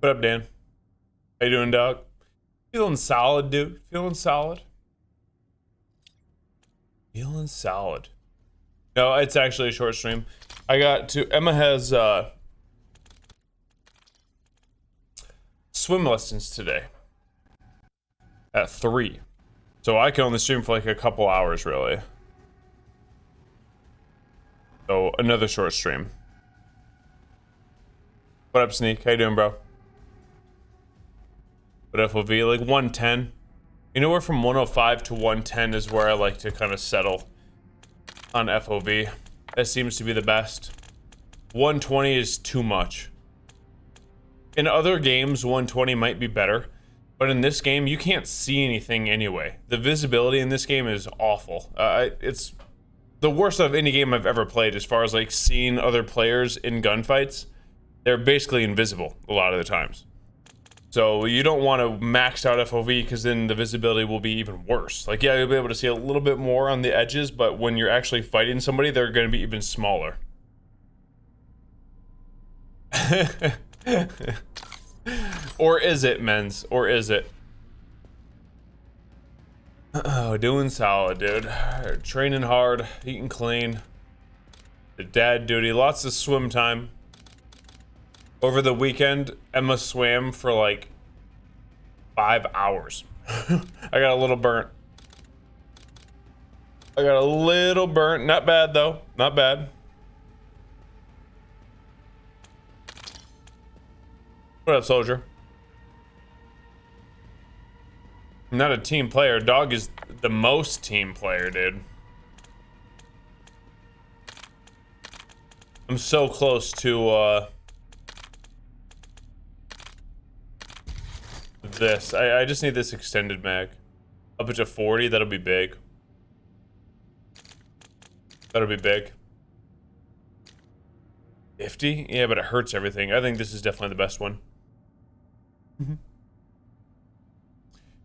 What up, Dan? How you doing, dog? Feeling solid, dude. Feeling solid. Feeling solid. No, it's actually a short stream. I got to... Emma has swim lessons today at 3. So I can only stream for like a couple hours, really. So another short stream. What up, Sneak? How you doing, bro? What FOV? Like 110. Anywhere from 105 to 110 is where I like to kind of settle on FOV. That seems to be the best. 120 is too much. In other games, 120 might be better, but in this game, you can't see anything anyway. The visibility in this game is awful. It's the worst of any game I've ever played as far as like seeing other players in gunfights. They're basically invisible a lot of the times. So you don't want to max out FOV because then the visibility will be even worse. Like, yeah, you'll be able to see a little bit more on the edges, but when you're actually fighting somebody, they're going to be even smaller. Or is it, men's? Or is it? Oh, doing solid, dude. Training hard, eating clean. The dad duty, lots of swim time. Over the weekend, Emma swam for like 5 hours. I got a little burnt. Not bad though, not bad. What up, soldier? I'm not a team player. Dog is the most team player, dude. I'm so close to this. I just need this extended mag. Up to 40, that'll be big. That'll be big. 50? Yeah, but it hurts everything. I think this is definitely the best one.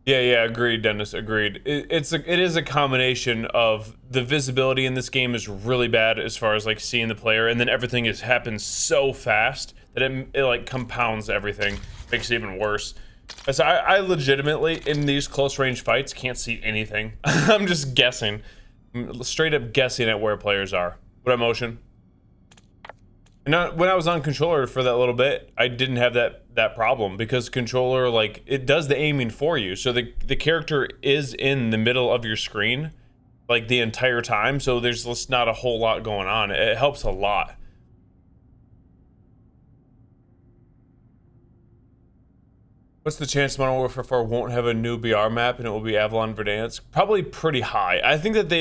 Yeah, agreed, Dennis, agreed. It is a combination of the visibility in this game is really bad as far as like seeing the player, and then everything happens so fast that it like compounds everything, makes it even worse. So I legitimately, in these close range fights, can't see anything. I'm just guessing. I'm straight up guessing at where players are. What emotion? And when I was on controller for that little bit, I didn't have that problem because controller, like, it does the aiming for you. So the character is in the middle of your screen, like, the entire time. So there's just not a whole lot going on. It helps a lot. What's the chance Modern Warfare 4 won't have a new BR map and it will be Avalon Verdansk? Probably pretty high. I think that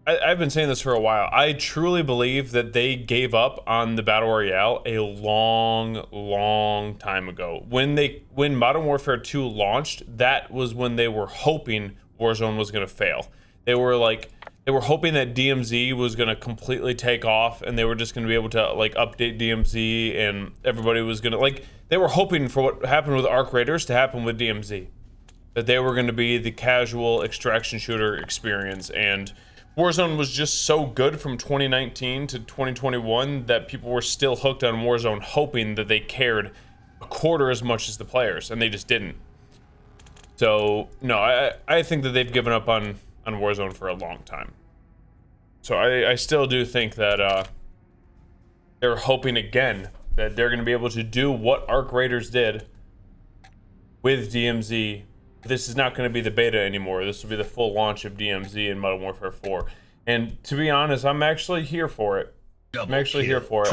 I've been saying this for a while. I truly believe that they gave up on the Battle Royale a long time ago. When Modern Warfare 2 launched, that was when they were hoping Warzone was going to fail. They were hoping that DMZ was going to completely take off and they were just going to be able to like update DMZ and everybody was going to like, they were hoping for what happened with Arc Raiders to happen with DMZ. That they were going to be the casual extraction shooter experience, and Warzone was just so good from 2019 to 2021 that people were still hooked on Warzone, hoping that they cared a quarter as much as the players, and they just didn't. So, no, I think that they've given up on Warzone for a long time. So I still do think that they're hoping again that they're going to be able to do what Arc Raiders did with DMZ. This is not going to be the beta anymore. This will be the full launch of DMZ in Modern Warfare 4. And to be honest, I'm actually here for it. I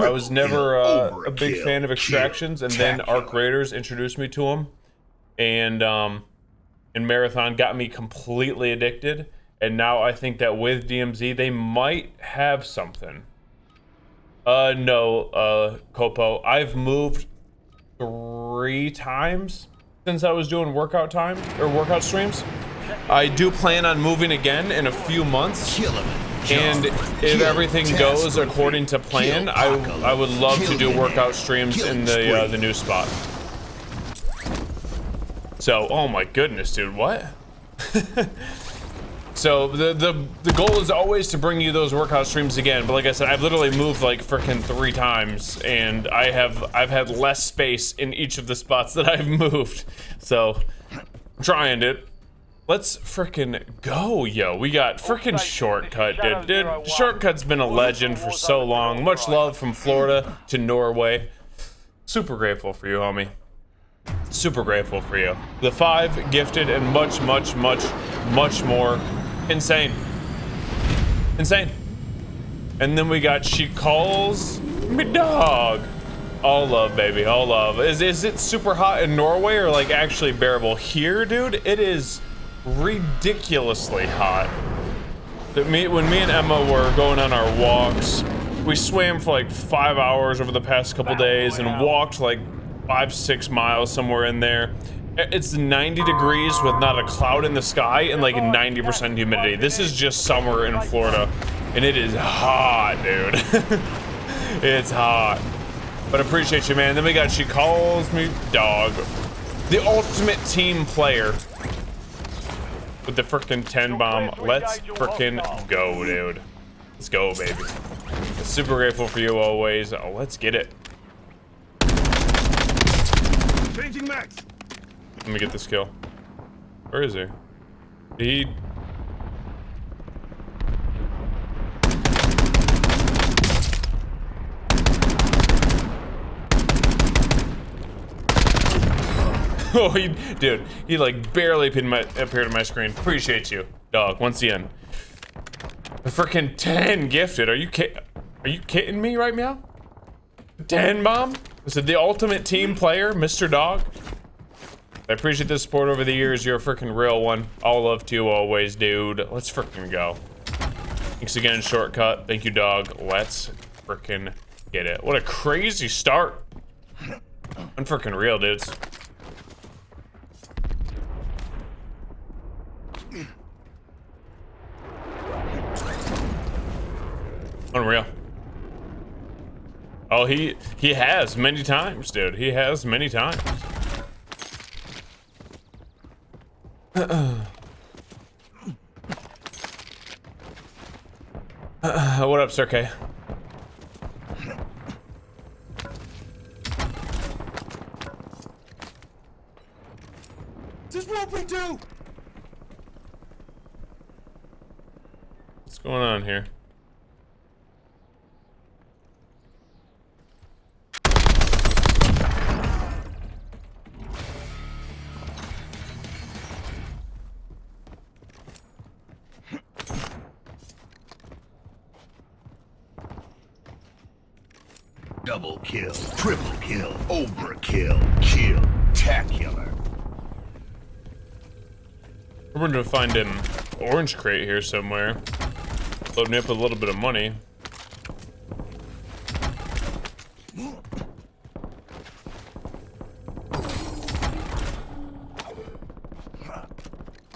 was never a big fan of extractions, and then Arc Raiders introduced me to them. And Marathon got me completely addicted. And now I think that with DMZ, they might have something. No, Copo. I've moved 3 times since I was doing workout streams. I do plan on moving again in a few months. And if everything goes according to plan, I would love to do workout streams in the new spot. So, oh my goodness, dude, what? So the goal is always to bring you those workout streams again. But like I said, I've literally moved like freaking 3 times, and I've had less space in each of the spots that I've moved. So I'm trying it. Let's freaking go, yo. We got freaking Shortcut, dude. Shortcut's been a legend for so long. Much love from Florida to Norway. Super grateful for you, homie. Super grateful for you. The 5 gifted and much more. Insane. Insane. And then we got She Calls Me Dog. All love, baby. All love. Is it super hot in Norway or like actually bearable? Here, dude, it is ridiculously hot. When me and Emma were going on our walks, we swam for like 5 hours over the past couple days and walked like 5-6 miles somewhere in there. It's 90 degrees with not a cloud in the sky and like 90% humidity. This is just summer in Florida, and it is hot, dude. It's hot. But appreciate you, man. Then we got She Calls Me Dog, the ultimate team player with the frickin' 10 bomb. Let's frickin' go, dude. Let's go, baby. Super grateful for you always. Oh, let's get it. Changing max. Let me get this kill. Where is he? He... Oh, dude, he like barely appeared on my screen. Appreciate you, dog. Once again, the freaking 10 gifted. Are you kidding me right now? 10 bomb? Is it the ultimate team player, Mr. Dog? I appreciate the support over the years. You're a freaking real one. All love to you always, dude. Let's freaking go. Thanks again, Shortcut. Thank you, dog. Let's freaking get it. What a crazy start. Unfreaking real, dudes. Unreal. Oh, he has many times, dude. He has many times. What up, Sir K? This won't be do. What's going on here? Double kill, triple kill, overkill, kill-tacular. We're gonna find an orange crate here somewhere. Load me up with a little bit of money.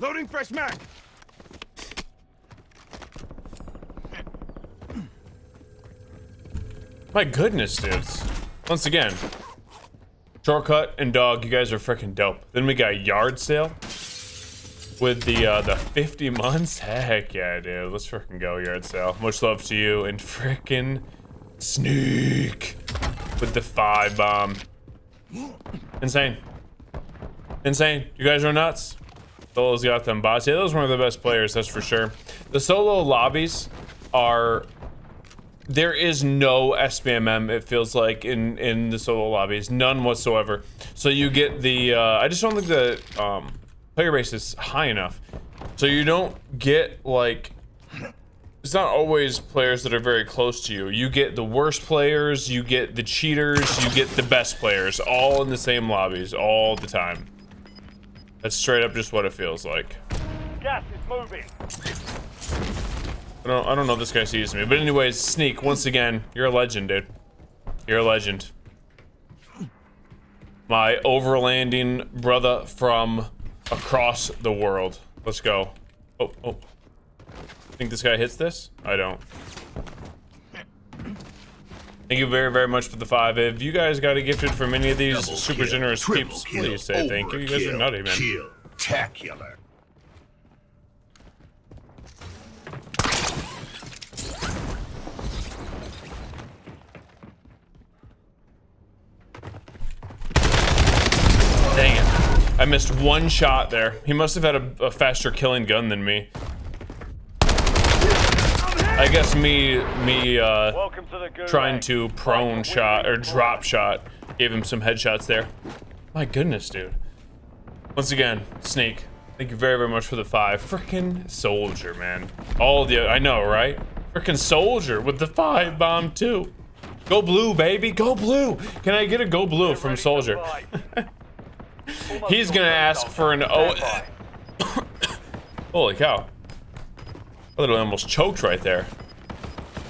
Loading fresh mag. My goodness, dudes. Once again, Shortcut and Dog, you guys are freaking dope. Then we got Yard Sale with the 50 months. Heck yeah, dude. Let's freaking go, Yard Sale. Much love to you. And freaking Sneak with the 5 bomb. Insane. Insane. You guys are nuts. Solo's got them bots. Yeah, those are one of the best players, that's for sure. The solo lobbies are... There is no SBMM, it feels like, in the solo lobbies. None whatsoever. So you get the... I just don't think the player base is high enough. So you don't get, like... It's not always players that are very close to you. You get the worst players, you get the cheaters, you get the best players. All in the same lobbies, all the time. That's straight up just what it feels like. Gas is moving. I don't know if this guy sees me, but anyways, Sneak, once again, you're a legend, dude. You're a legend. My overlanding brother from across the world. Let's go. Oh. Think this guy hits this? I don't. Thank you very, very much for the 5. If you guys got a gifted from any of these super generous peeps, please say thank you. You guys are nutty, man. Kill-tacular. I missed one shot there. He must have had a faster killing gun than me. I guess me trying to prone shot or drop shot gave him some headshots there. My goodness, dude. Once again, Snake, thank you very, very much for the 5. Frickin' Soldier, man. All the, I know, right? Frickin' Soldier with the 5 bomb too. Go blue, baby, go blue. Can I get a go blue from Soldier? He's gonna ask for an O. Holy cow. I literally almost choked right there.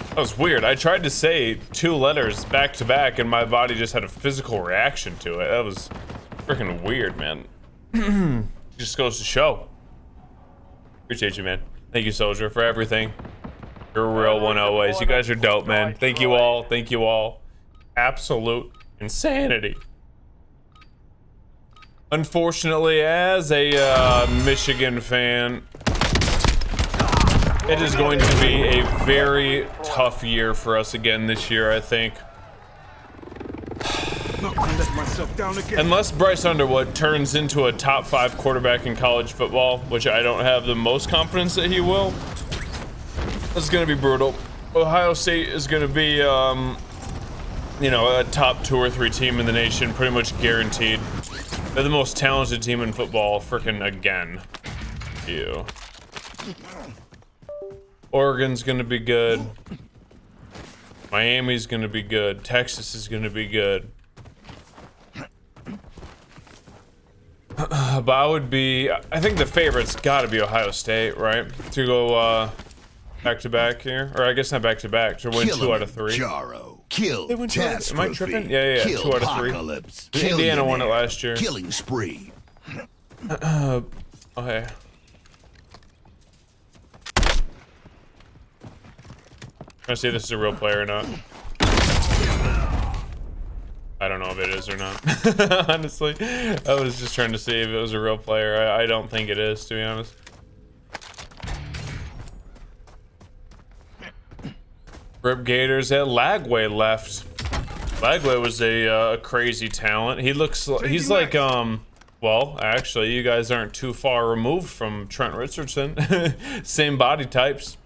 That was weird. I tried to say 2 letters back to back and my body just had a physical reaction to it. That was freaking weird, man. Just goes to show. Appreciate you, man. Thank you, Soldier, for everything. You're a real one always. You guys are dope, man. Thank you all. Thank you all. Absolute insanity. Unfortunately, as a Michigan fan, it is going to be a very tough year for us again this year, I think. Unless Bryce Underwood turns into a top 5 quarterback in college football, which I don't have the most confidence that he will, it's going to be brutal. Ohio State is going to be, you know, a top 2 or 3 team in the nation, pretty much guaranteed. They're the most talented team in football, frickin' again. Ew. Oregon's gonna be good. Miami's gonna be good. Texas is gonna be good. But I think the favorite's gotta be Ohio State, right? To go back to back here. Or I guess not back to back, to win 2 out of 3. Kill. They win 2 out of 3. Am I tripping? Yeah, 2 out of 3. Indiana won it last year. Killing spree. Okay. Trying to see if this is a real player or not. I don't know if it is or not. Honestly, I was just trying to see if it was a real player. I don't think it is, to be honest. Rip Gators at Lagway left. Lagway was a crazy talent. He's like well, actually, you guys aren't too far removed from Trent Richardson. Same body types.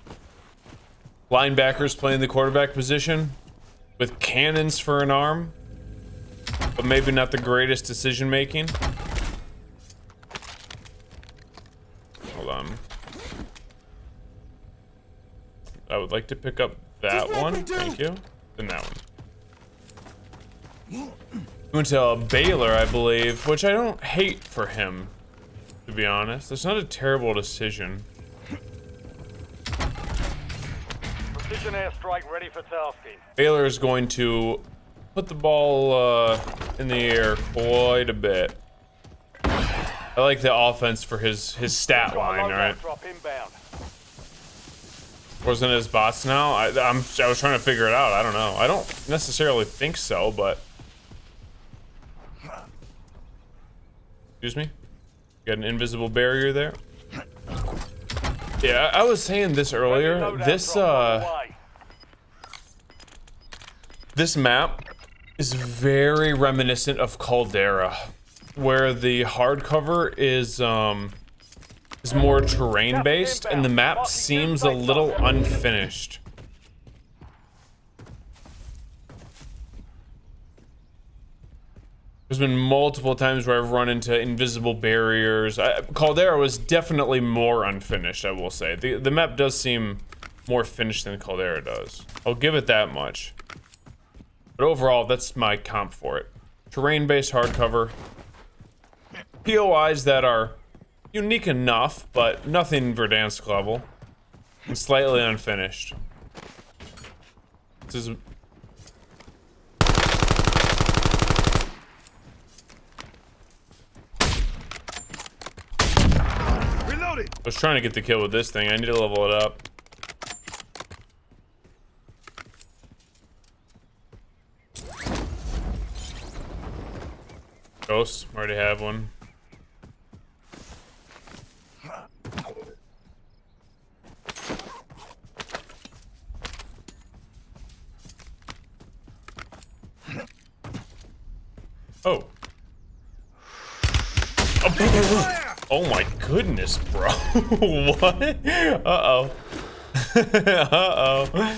Linebackers playing the quarterback position with cannons for an arm, but maybe not the greatest decision making. Hold on. I would like to pick up that one. Thank you. Then that one. Went to Baylor, I believe, which I don't hate for him, to be honest. It's not a terrible decision. Precision airstrike ready for tasking. Baylor is going to put the ball in the air quite a bit. I like the offense for his stat line, right? Wasn't it his bots now? I was trying to figure it out. I don't know. I don't necessarily think so, but excuse me. Got an invisible barrier there. Yeah, I was saying this earlier. This map is very reminiscent of Caldera, where the hardcover is more terrain based and the map seems a little unfinished. There's been multiple times where I've run into invisible barriers. Caldera was definitely more unfinished, I will say. The map does seem more finished than Caldera does. I'll give it that much. But overall, that's my comp for it. Terrain-based hardcover. POIs that are unique enough, but nothing Verdansk level. And slightly unfinished. This is... I was trying to get the kill with this thing. I need to level it up. Ghost, already have one. Oh. Oh my goodness, bro. What? Uh-oh. Uh-oh.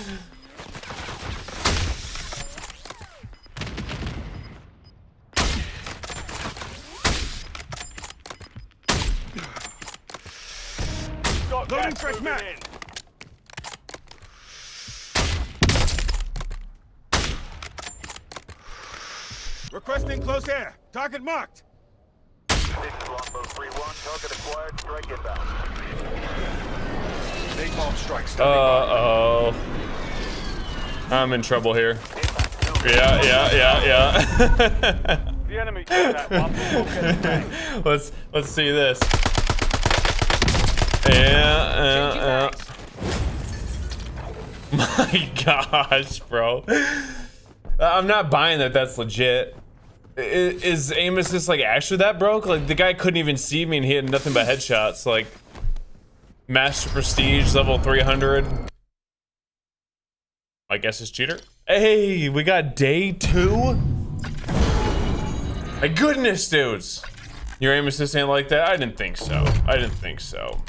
Loading fresh mag. Requesting close air. Target marked. This is Longbow 3-1. Target acquired. Strike inbound. Napalm strike standing Uh-oh. I'm in trouble here. Yeah. The enemy took that one. We'll get it back. Let's see this. Yeah. My gosh, bro. I'm not buying that that's legit. Is aim assist like actually that broke? Like the guy couldn't even see me and he had nothing but headshots. Like Master Prestige level 300. I guess it's cheater. Hey, we got day 2. My goodness, dudes. Your aim assist ain't like that? I didn't think so.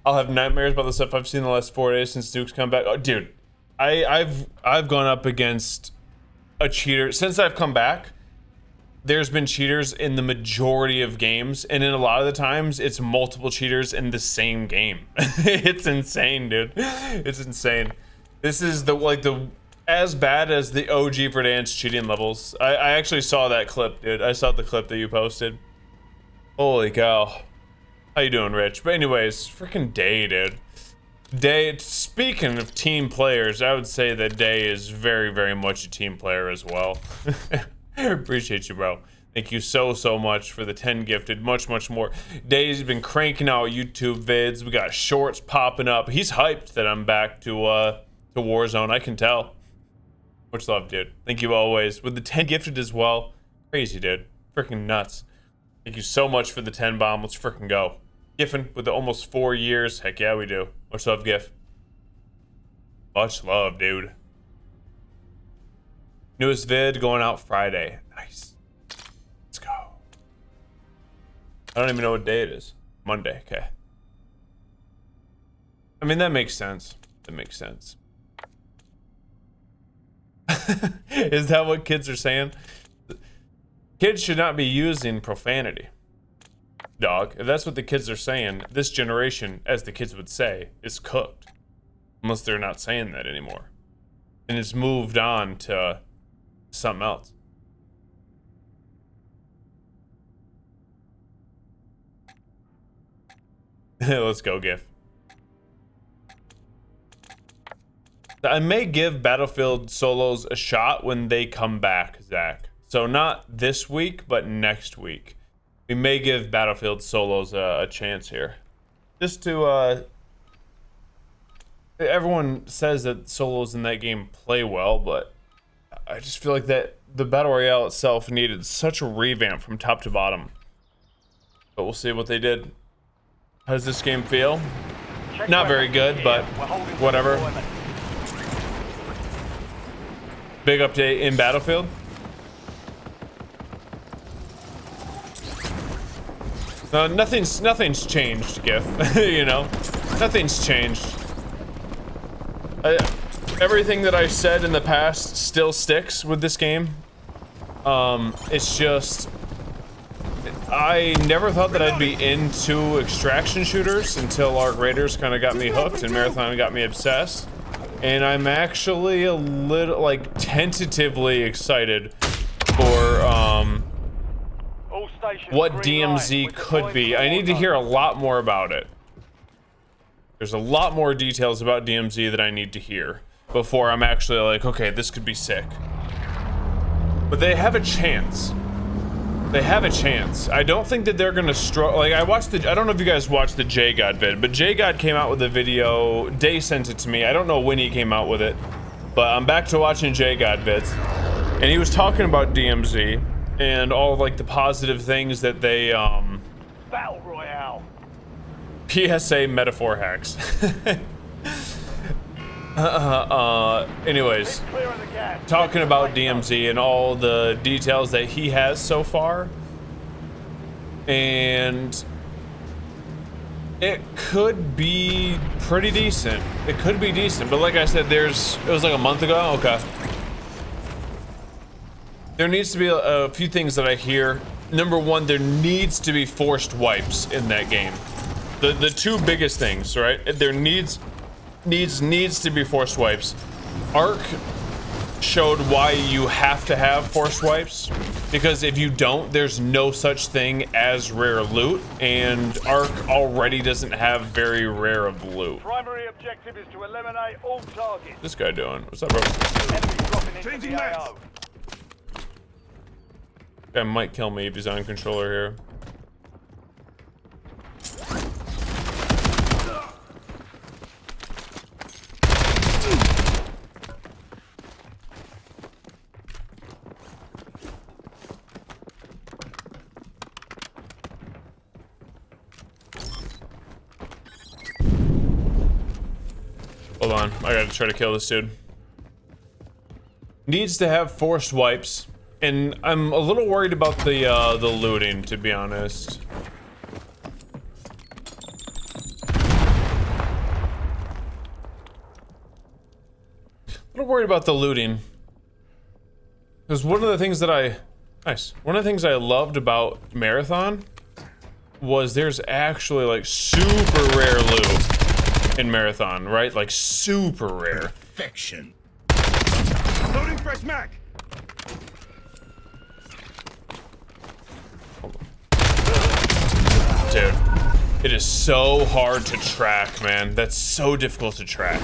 I'll have nightmares about the stuff I've seen the last 4 days since Duke's come back. Oh, dude, I've gone up against a cheater since I've come back. There's been cheaters in the majority of games, and in a lot of the times, it's multiple cheaters in the same game. It's insane, dude. It's insane. This is the as bad as the OG Verdansk cheating levels. I actually saw that clip, dude. I saw the clip that you posted. Holy cow. How you doing, Rich? But anyways, freaking Day, dude. Day, speaking of team players, I would say that Day is very, very much a team player as well. Appreciate you, bro. Thank you so much for the 10 gifted. Much more. Day's been cranking out YouTube vids. We got shorts popping up. He's hyped that I'm back to Warzone. I can tell. Much love, dude. Thank you always. With the 10 gifted as well. Crazy, dude. Freaking nuts. Thank you so much for the 10 bomb. Let's freaking go. Giffen with the almost 4 years. Heck yeah, we do. Much love, Gif. Much love, dude. Newest vid going out Friday. Nice. Let's go. I don't even know what day it is. Monday. Okay. I mean, that makes sense. That makes sense. Is that what kids are saying? Kids should not be using profanity. Dog, if that's what the kids are saying, this generation, as the kids would say, is cooked. Unless they're not saying that anymore. And it's moved on to something else. Let's go, GIF. I may give Battlefield solos a shot when they come back, Zach. So not this week, but next week. We may give Battlefield solos a chance here. Just to, everyone says that solos in that game play well, but I just feel like that the Battle Royale itself needed such a revamp from top to bottom. But we'll see what they did. How does this game feel? Not very good, but whatever. Big update in Battlefield. Nothing's changed, GIF. You know, nothing's changed. Everything that I said in the past still sticks with this game. It's just I never thought that I'd be into extraction shooters until Arc Raiders kind of got me hooked and Marathon got me obsessed. And I'm actually a little, like, tentatively excited for what DMZ could be. I need to hear a lot more about it. There's a lot more details about DMZ that I need to hear before I'm actually like, okay, this could be sick. But they have a chance. They have a chance. I don't think that they're gonna struggle. Like, I don't know if you guys watched the JGod vid, but JGod came out with a video. Day sent it to me. I don't know when he came out with it, but I'm back to watching JGod vids. And he was talking about DMZ and all of, like, the positive things that they, Battle Royale. PSA metaphor hacks. Anyways, Clearing the gas. talking about DMZ and all the details that he has so far, and it could be pretty decent. It could be decent, but like I said, it was like a month ago. Okay. There needs to be a few things that I hear. Number one, there needs to be forced wipes in that game. The two biggest things, right? There needs to be forced wipes. Arc showed why you have to have forced wipes, because if you don't, there's no such thing as rare loot, and Arc already doesn't have very rare of loot. Primary objective is to eliminate all targets. What's this guy doing? What's up, bro? Enemy dropping into Changing the mags. AO. Guy might kill me if he's on controller here. Hold on, I gotta try to kill this dude. Needs to have forced wipes, and I'm a little worried about the looting, to be honest. A little worried about the looting, because one of the things that one of the things I loved about Marathon was there's actually like super rare loot in Marathon, right? Like super rare. Perfection. Loading fresh mag. Dude, it is so hard to track, man. That's so difficult to track.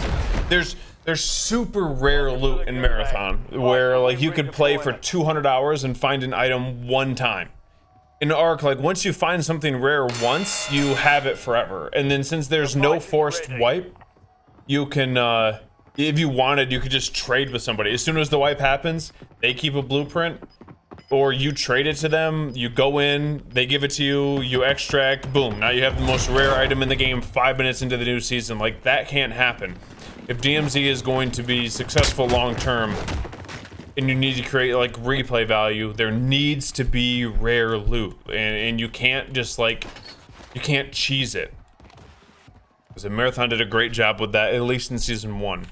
There's super rare loot in Marathon where like you could play for 200 hours and find an item one time. In Arc, like once you find something rare once, you have it forever. And then since there's no forced wipe, you can, if you wanted, you could just trade with somebody. As soon as the wipe happens, they keep a blueprint, or you trade it to them, you go in, they give it to you, you extract, boom. Now you have the most rare item in the game 5 minutes into the new season. Like that can't happen. If DMZ is going to be successful long term, and you need to create like replay value, there needs to be rare loot, and you can't just like, you can't cheese it. Because Marathon did a great job with that, at least in season 1.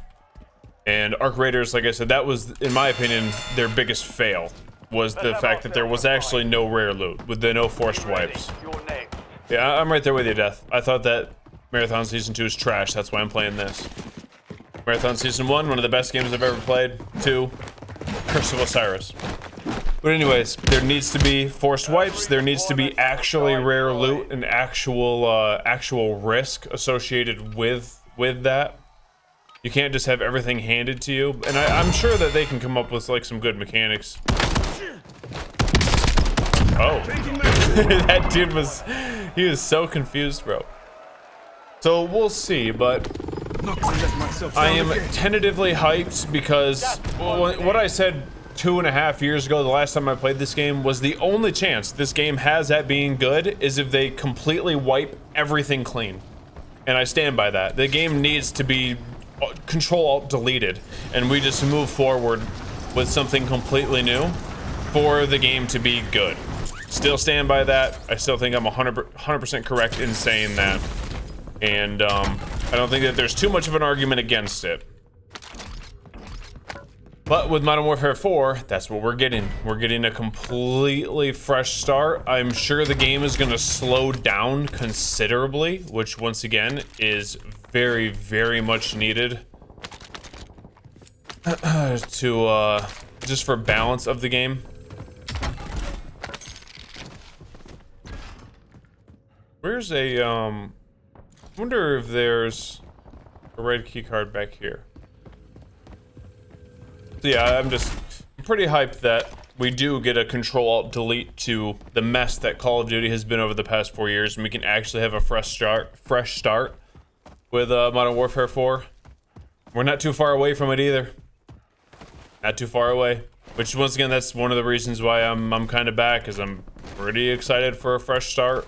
And Arc Raiders, like I said, that was, in my opinion, their biggest fail, was the fact that there was actually no rare loot with the no forced wipes. You're next. Yeah, I'm right there with you, Death. I thought that Marathon season 2 is trash. That's why I'm playing this. Marathon season 1, one of the best games I've ever played. 2. Curse of Osiris. But anyways, there needs to be forced wipes. There needs to be actually rare loot and actual risk associated with that. You can't just have everything handed to you. And I'm sure that they can come up with like some good mechanics. Oh, that dude he was so confused, bro. So we'll see, but I am tentatively hyped because what I said 2.5 years ago, the last time I played this game, was the only chance this game has at being good is if they completely wipe everything clean. And I stand by that. The game needs to be Control-Alt-deleted, and we just move forward with something completely new for the game to be good. Still stand by that. I still think I'm 100% correct in saying that. And I don't think that there's too much of an argument against it. But with Modern Warfare 4, that's what we're getting. We're getting a completely fresh start. I'm sure the game is going to slow down considerably, which once again is very, very much needed to just for balance of the game. Where's a I wonder if there's a red key card back here. So yeah, I'm pretty hyped that we do get a Control-Alt-Delete to the mess that Call of Duty has been over the past 4 years, and we can actually have a fresh start with Modern Warfare 4. We're not too far away from it either. Not too far away. Which once again, that's one of the reasons why I'm kind of back, is I'm pretty excited for a fresh start.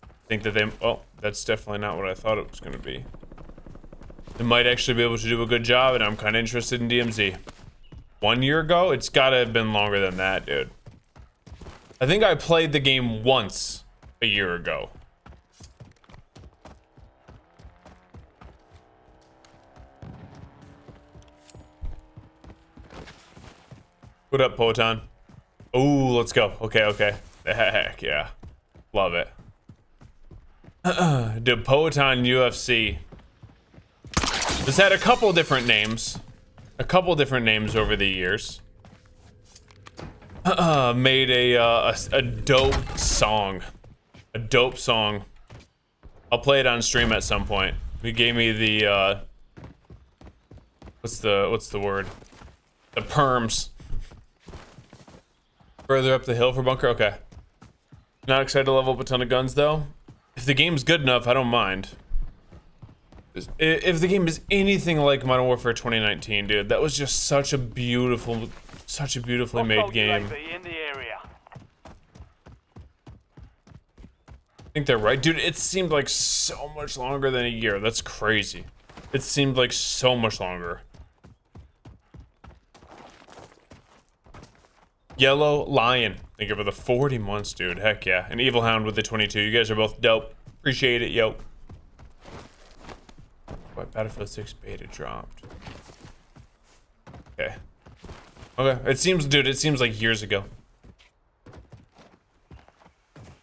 I think that oh, that's definitely not what I thought it was going to be. It might actually be able to do a good job, and I'm kind of interested in DMZ. 1 year ago? It's gotta have been longer than that, dude. I think I played the game once a year ago. What up, Poton? Ooh, let's go. Okay, okay. Heck yeah. Love it. The Poton UFC. It's had a couple different names. A couple different names over the years. Made a dope song. A dope song. I'll play it on stream at some point. He gave me the what's the word? The perms. Further up the hill for bunker? Okay. Not excited to level up a ton of guns though. If the game's good enough, I don't mind. If the game is anything like Modern Warfare 2019, dude, that was just such a beautifully made game. In the area. I think they're right. Dude, it seemed like so much longer than a year. That's crazy. It seemed like so much longer. Yellow Lion. Thank you for the 40 months, dude. Heck yeah. And Evil Hound with the 22. You guys are both dope. Appreciate it, yo. What, Battlefield 6 beta dropped. Okay. Okay. It seems, dude, it seems like years ago.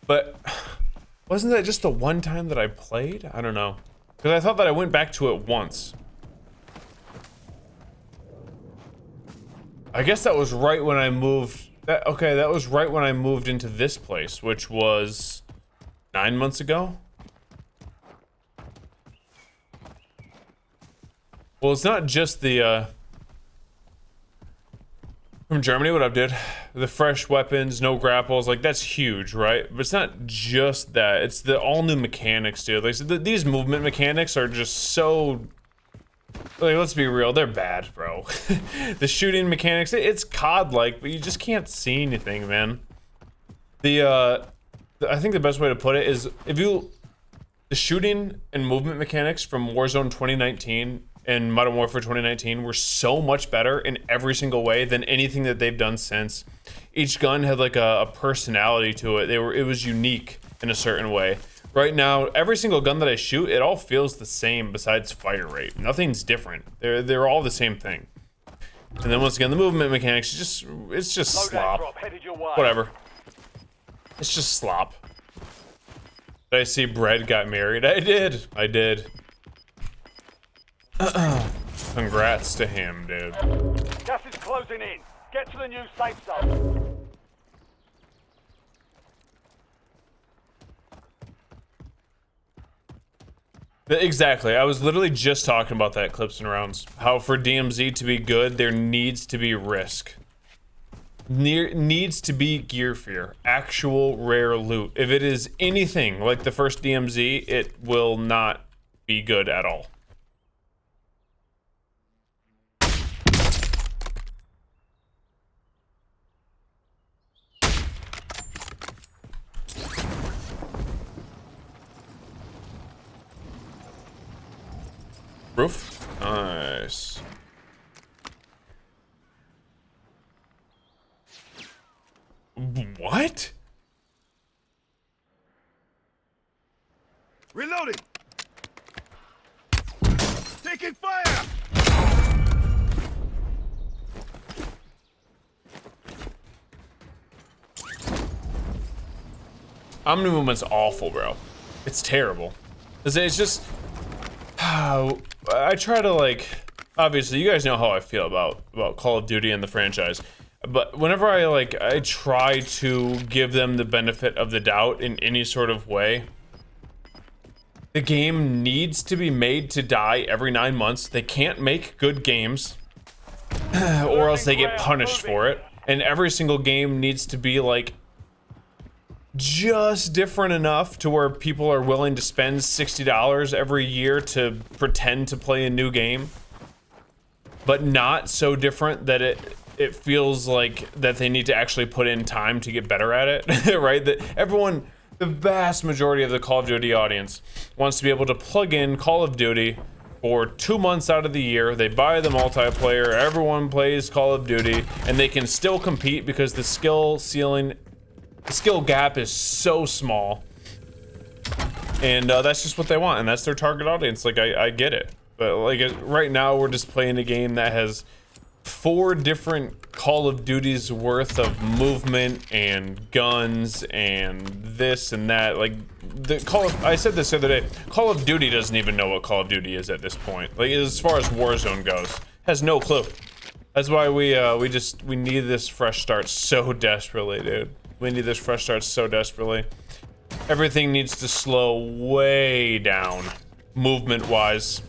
But wasn't that just the one time that I played? I don't know. Because I thought that I went back to it once. I guess that was right when I moved. Okay, that was right when I moved into this place, which was 9 months ago. Well, it's not just the from Germany. What up, dude? The fresh weapons, no grapples, like that's huge, right? But it's not just that. It's the all new mechanics, dude. Like these movement mechanics are just so. Like, let's be real, they're bad, bro. The shooting mechanics, it's COD-like, but you just can't see anything, man. I think the best way to put it is, the shooting and movement mechanics from Warzone 2019 and Modern Warfare 2019 were so much better in every single way than anything that they've done since. Each gun had like a personality to it. It was unique in a certain way. Right now, every single gun that I shoot, it all feels the same besides fire rate. Nothing's different. They're all the same thing. And then once again, the movement mechanics, it's just slop. Whatever. It's just slop. Did I see Bread got married? I did. I did. Congrats to him, dude. Gas is closing in. Get to the new safe zone. Exactly. I was literally just talking about that, Clips and Rounds. How for DMZ to be good, there needs to be risk. Needs to be gear fear. Actual rare loot. If it is anything like the first DMZ, it will not be good at all. Roof? Nice. What? Reloading. Taking fire. Omni movement's awful, bro. It's terrible. It's just. I try to, like, obviously you guys know how I feel about Call of Duty and the franchise, but whenever I try to give them the benefit of the doubt in any sort of way, the game needs to be made to die every 9 months. They can't make good games or else they get punished for it, and every single game needs to be like just different enough to where people are willing to spend $60 every year to pretend to play a new game, but not so different that it feels like that they need to actually put in time to get better at it. Right? That everyone, the vast majority of the Call of Duty audience wants to be able to plug in Call of Duty for 2 months out of the year. They buy the multiplayer, everyone plays Call of Duty, and they can still compete because the skill gap is so small. And that's just what they want, and that's their target audience. Like, I get it. But like right now, we're just playing a game that has 4 different Call of Duty's worth of movement and guns and this and that. Like I said this the other day, Call of Duty doesn't even know what Call of Duty is at this point. Like, as far as Warzone goes, has no clue. That's why we need this fresh start so desperately, dude. We need this fresh start so desperately. Everything needs to slow way down, movement-wise,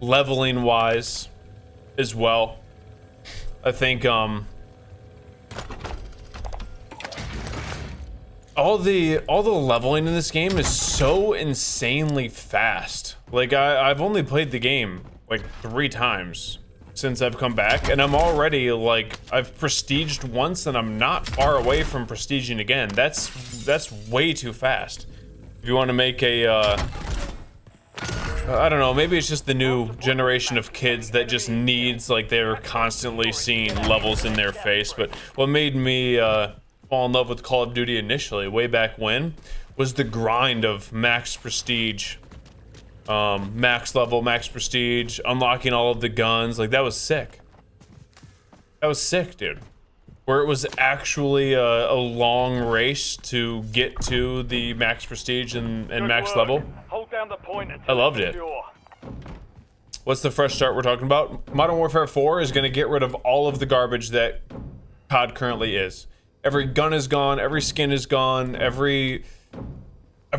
leveling-wise, as well. I think all the leveling in this game is so insanely fast. Like, I've only played the game like 3 times since I've come back, and I'm already like, I've prestiged once and I'm not far away from prestiging again. That's way too fast. If you want to make a I don't know, maybe it's just the new generation of kids that just needs, like, they're constantly seeing levels in their face. But what made me fall in love with Call of Duty initially, way back when, was the grind of max prestige. Max level, max prestige, unlocking all of the guns. Like, that was sick. That was sick, dude. Where it was actually a long race to get to the max prestige and max level. Hold down the point I loved it. What's the fresh start we're talking about? Modern Warfare 4 is going to get rid of all of the garbage that COD currently is. Every gun is gone, every skin is gone, every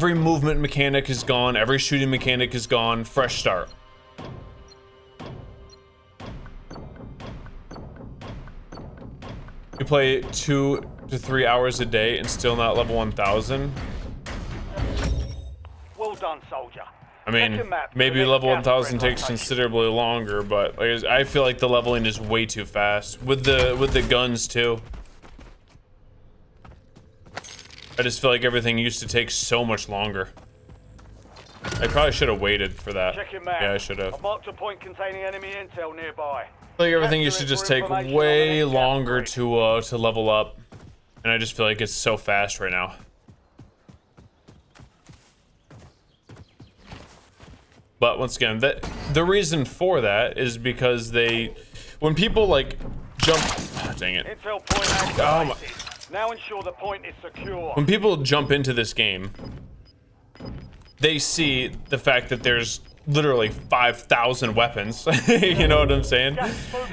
movement mechanic is gone, every shooting mechanic is gone. Fresh start. You play 2 to 3 hours a day and still not level 1000. Well done, soldier. I mean, maybe level 1000 takes considerably longer, but like, I feel like the leveling is way too fast with the guns too. I just feel like everything used to take so much longer. I probably should have waited for that. Yeah, I should have. I've marked a point containing enemy intel nearby. I feel like everything used to just take way longer to level up, and I just feel like it's so fast right now. But once again, the reason for that is because when people like jump, dang it. Intel point activated. Now ensure the point is secure. When people jump into this game, they see the fact that there's literally 5,000 weapons. You know what I'm saying?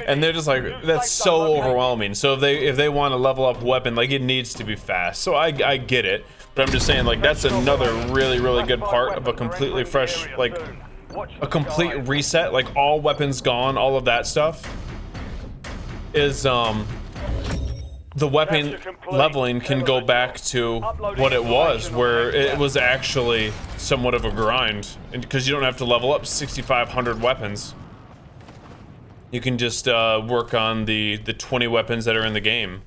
And they're just like, that's so overwhelming. So if they want to level up a weapon, like, it needs to be fast. So I get it, but I'm just saying, like, that's another really good part of a completely fresh, like, a complete reset, like all weapons gone, all of that stuff is the weapon leveling can go back to what it was, where it was actually somewhat of a grind, and because you don't have to level up 6,500 weapons, you can just work on the 20 weapons that are in the game.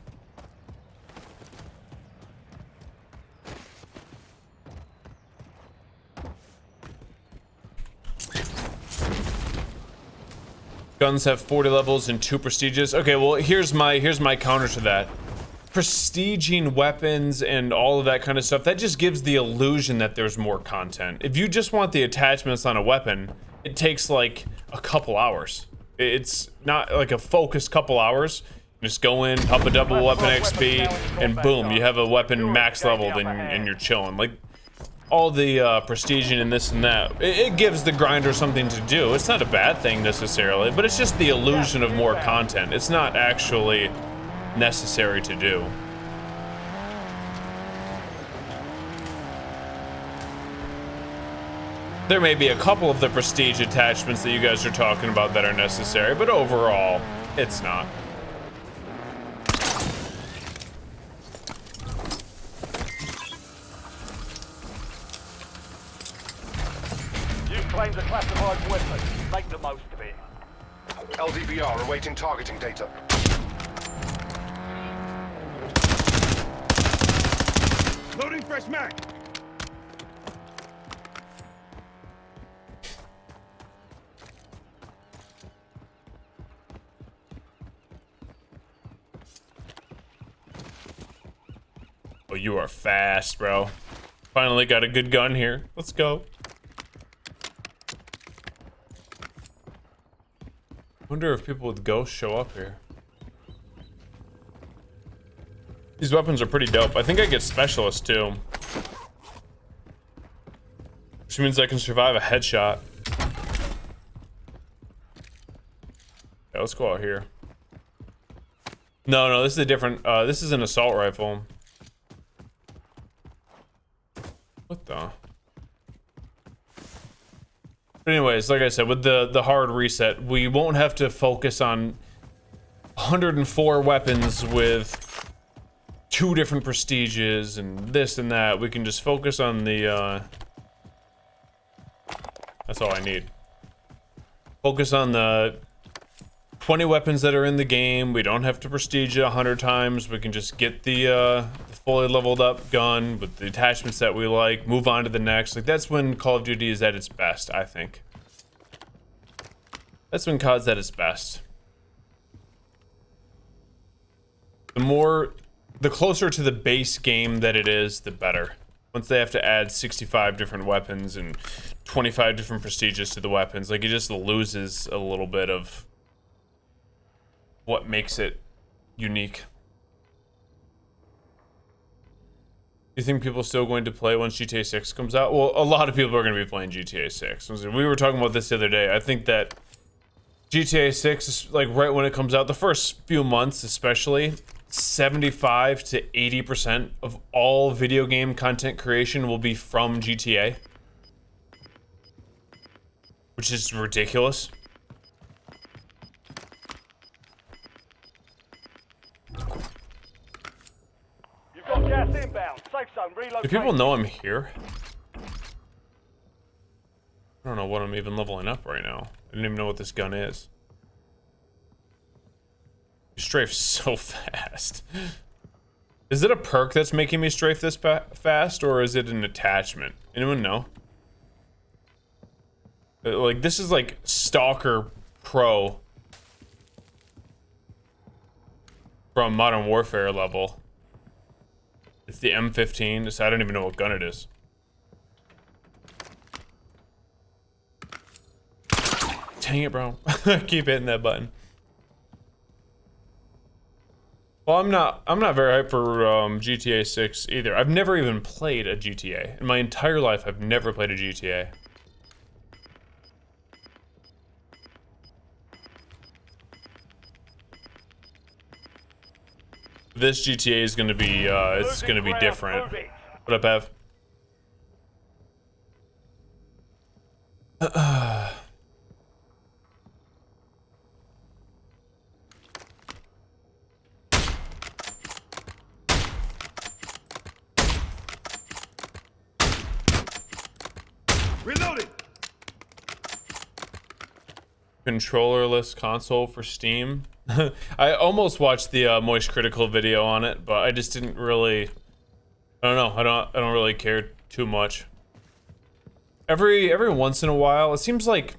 Guns have 40 levels and 2 prestiges. Okay, well, here's my counter to that. Prestiging weapons and all of that kind of stuff, that just gives the illusion that there's more content. If you just want the attachments on a weapon, it takes like a couple hours. It's not like a focused couple hours. Just go in, pop a double weapon XP, and boom, you have a weapon max leveled and you're chilling. Like, all the prestiging and this and that, it gives the grinder something to do. It's not a bad thing necessarily, but it's just the illusion of more content. It's not actually necessary to do. There may be a couple of the prestige attachments that you guys are talking about that are necessary, but overall, it's not. Claims a classified weapon. Make the most of it. LDBR awaiting targeting data. Loading fresh mag. Well, you are fast, bro. Finally got a good gun here. Let's go. Wonder if people with ghosts show up here. These weapons are pretty dope. I think I get specialist too. Which means I can survive a headshot. Yeah, let's go out here. No, this is a different, this is an assault rifle. What the? But anyways, like I said, with the hard reset, we won't have to focus on 104 weapons with 2 different prestiges and this and that. We can just focus on the, that's all I need. Focus on the 20 weapons that are in the game. We don't have to prestige it 100 times. We can just get the fully leveled up gun with the attachments that we like, move on to the next. Like, that's when Call of Duty is at its best, I think. That's when COD's at its best. The closer to the base game that it is, the better. Once they have to add 65 different weapons and 25 different prestiges to the weapons, like, it just loses a little bit of what makes it unique. You think people are still going to play once GTA 6 comes out? Well, a lot of people are going to be playing GTA 6. We were talking about this the other day. I think that GTA 6 is, like, right when it comes out, the first few months especially, 75 to 80% of all video game content creation will be from GTA. Which is ridiculous. You've got gas inbound. Safe zone relocated. Do people know I'm here? I don't know what I'm even leveling up right now. I didn't even know what this gun is. You strafe so fast. Is it a perk that's making me strafe this fast, or is it an attachment? Anyone know? Like, this is like Stalker Pro from Modern Warfare level. It's the M15, so I don't even know what gun it is. Dang it, bro. Keep hitting that button. Well, I'm not very hyped for GTA 6 either. I've never even played a GTA. In my entire life, I've never played a GTA. This GTA is gonna be, it's gonna be different. What up, Ev? Reloading. Controllerless console for Steam. I almost watched the Moist Critical video on it, but I just didn't really. I don't know. I don't really care too much. Every once in a while, it seems like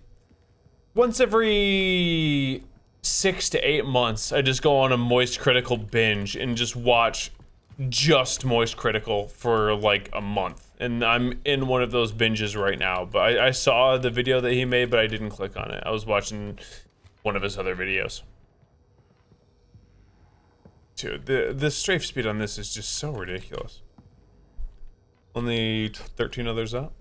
once every 6 to 8 months, I just go on a Moist Critical binge and just watch just Moist Critical for like a month. And I'm in one of those binges right now. But I saw the video that he made, but I didn't click on it. I was watching one of his other videos. Dude, the strafe speed on this is just so ridiculous. Only 13 others up.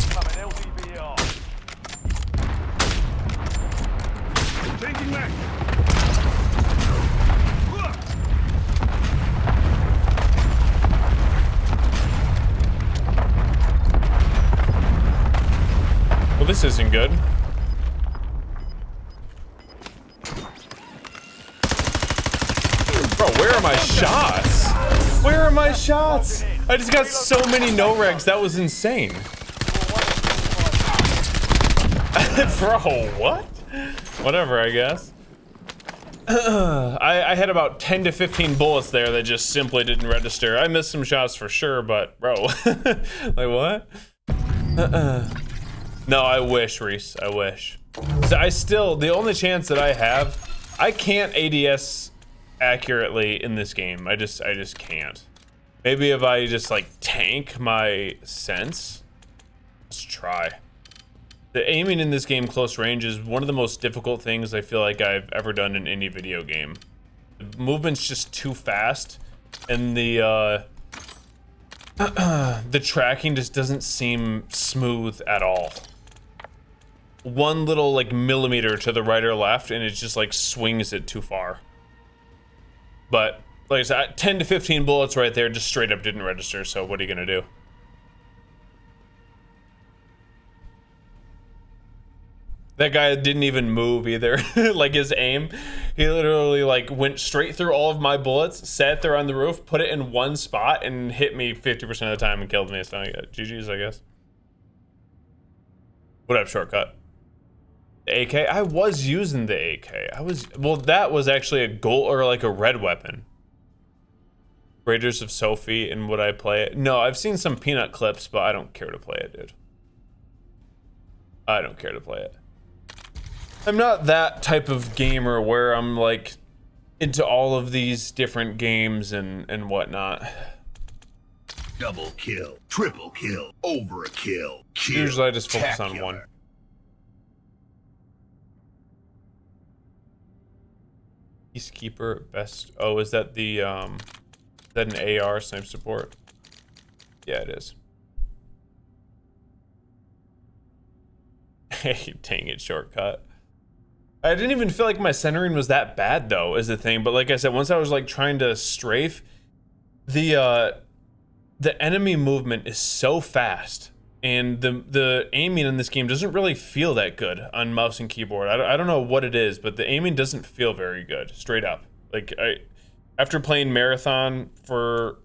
Coming LDBR. Changing mag. Well, this isn't good. Bro, where are my shots? Where are my shots? I just got so many no-regs, that was insane. Bro, what? Whatever, I guess. I had about 10 to 15 bullets there that just simply didn't register. I missed some shots for sure, but bro, like what? No, I wish, Reese, I wish. So the only chance that I have, I can't ADS accurately in this game. I just can't. Maybe if I just like tank my sense. Let's try. The aiming in this game close range is one of the most difficult things I feel like I've ever done in any video game. The movement's just too fast, and the tracking just doesn't seem smooth at all. One little like millimeter to the right or left, and it just like swings it too far. But like I said, 10 to 15 bullets right there just straight up didn't register, so what are you gonna do? That guy didn't even move either. Like his aim, he literally like went straight through all of my bullets, sat there on the roof, put it in one spot, and hit me 50% of the time and killed me. So yeah, GG's, I guess. What up, shortcut? The AK? I was using the AK. Well, that was actually a gold or like a red weapon. Raiders of Sophie, and would I play it? No, I've seen some peanut clips, but I don't care to play it, dude. I don't care to play it. I'm not that type of gamer where I'm like into all of these different games and whatnot. Double kill, triple kill, over a kill. Usually I just focus on one. Peacekeeper best. Oh, is that the is that an AR snipe support? Yeah, it is. Hey, dang it, shortcut. I didn't even feel like my centering was that bad though, is the thing. But like I said, once I was like trying to strafe, the enemy movement is so fast, and the aiming in this game doesn't really feel that good on mouse and keyboard. I don't know what it is, but the aiming doesn't feel very good, straight up. Like after playing Marathon for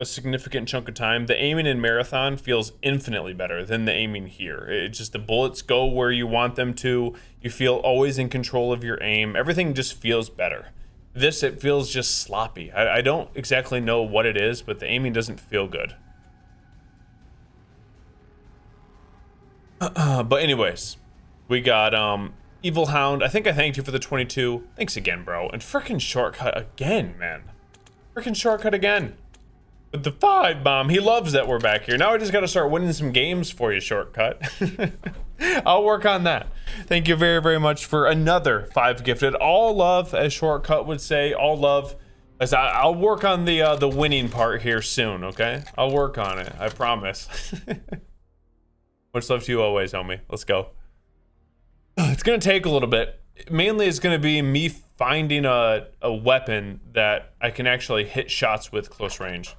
a significant chunk of time, the aiming in Marathon feels infinitely better than the aiming here. It's just the bullets go where you want them to. You feel always in control of your aim. Everything just feels better. This, it feels just sloppy. I don't exactly know what it is, but the aiming doesn't feel good. But anyways, we got Evil Hound. I think I thanked you for the 22. Thanks again, bro. And frickin' shortcut again, man. Frickin' shortcut again. With the 5 bomb. He loves that we're back here. Now I just gotta start winning some games for you, shortcut. I'll work on that. Thank you very, very much for another 5 gifted. All love, as shortcut would say. All love. As I'll work on the winning part here soon, okay? I'll work on it. I promise. Much love to you always, homie. Let's go. It's gonna take a little bit. Mainly it's gonna be me finding a weapon that I can actually hit shots with close range.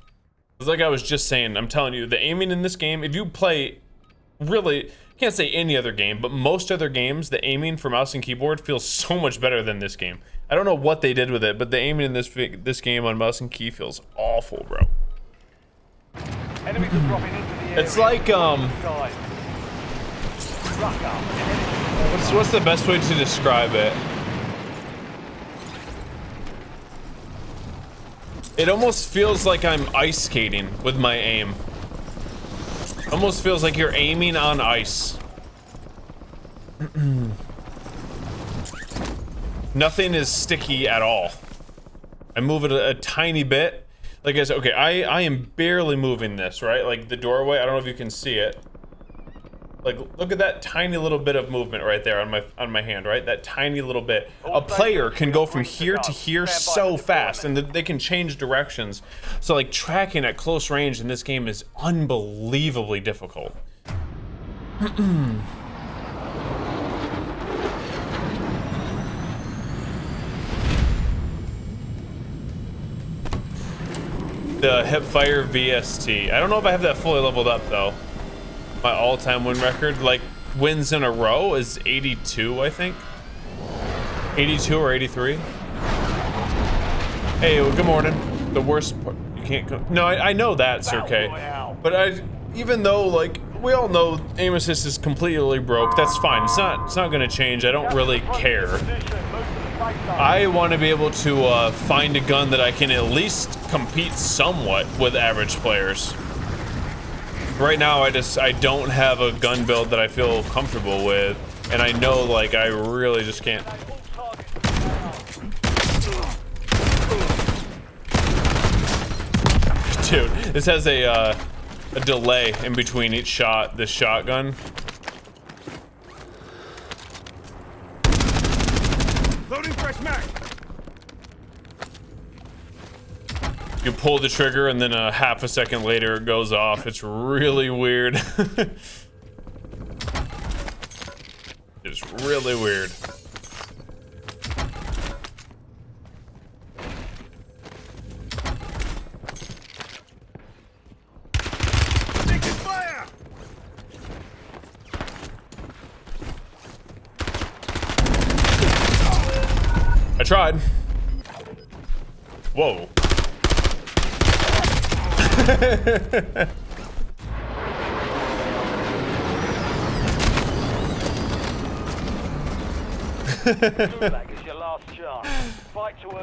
It's like I was just saying, I'm telling you, the aiming in this game, if you play really, can't say any other game, but most other games, the aiming for mouse and keyboard feels so much better than this game. I don't know what they did with it, but the aiming in this game on mouse and key feels awful, bro. Enemies are dropping into the area. It's like, what's the best way to describe it? It almost feels like I'm ice skating with my aim. Almost feels like you're aiming on ice. Nothing is sticky at all. I move it a tiny bit. Like I said, okay, I am barely moving this, right? Like the doorway, I don't know if you can see it. Like, look at that tiny little bit of movement right there on my hand, right? That tiny little bit. A player can go from here to here so fast, and they can change directions. So, like, tracking at close range in this game is unbelievably difficult. The Hipfire VST. I don't know if I have that fully leveled up, though. My all-time win record, like wins in a row, is 82, I think. 82 or 83. Hey, well, good morning. The worst part, you can't go. No, I know that, Sir K. But even though, like, we all know aim assist is completely broke, that's fine. It's not gonna change. I don't really care. I want to be able to find a gun that I can at least compete somewhat with average players. Right now, I don't have a gun build that I feel comfortable with, and I know like I really just can't. Dude, this has a delay in between each shot. This shotgun. Loading fresh mag. You pull the trigger and then a half a second later it goes off. It's really weird. It's really weird. Taking fire. I tried. Whoa.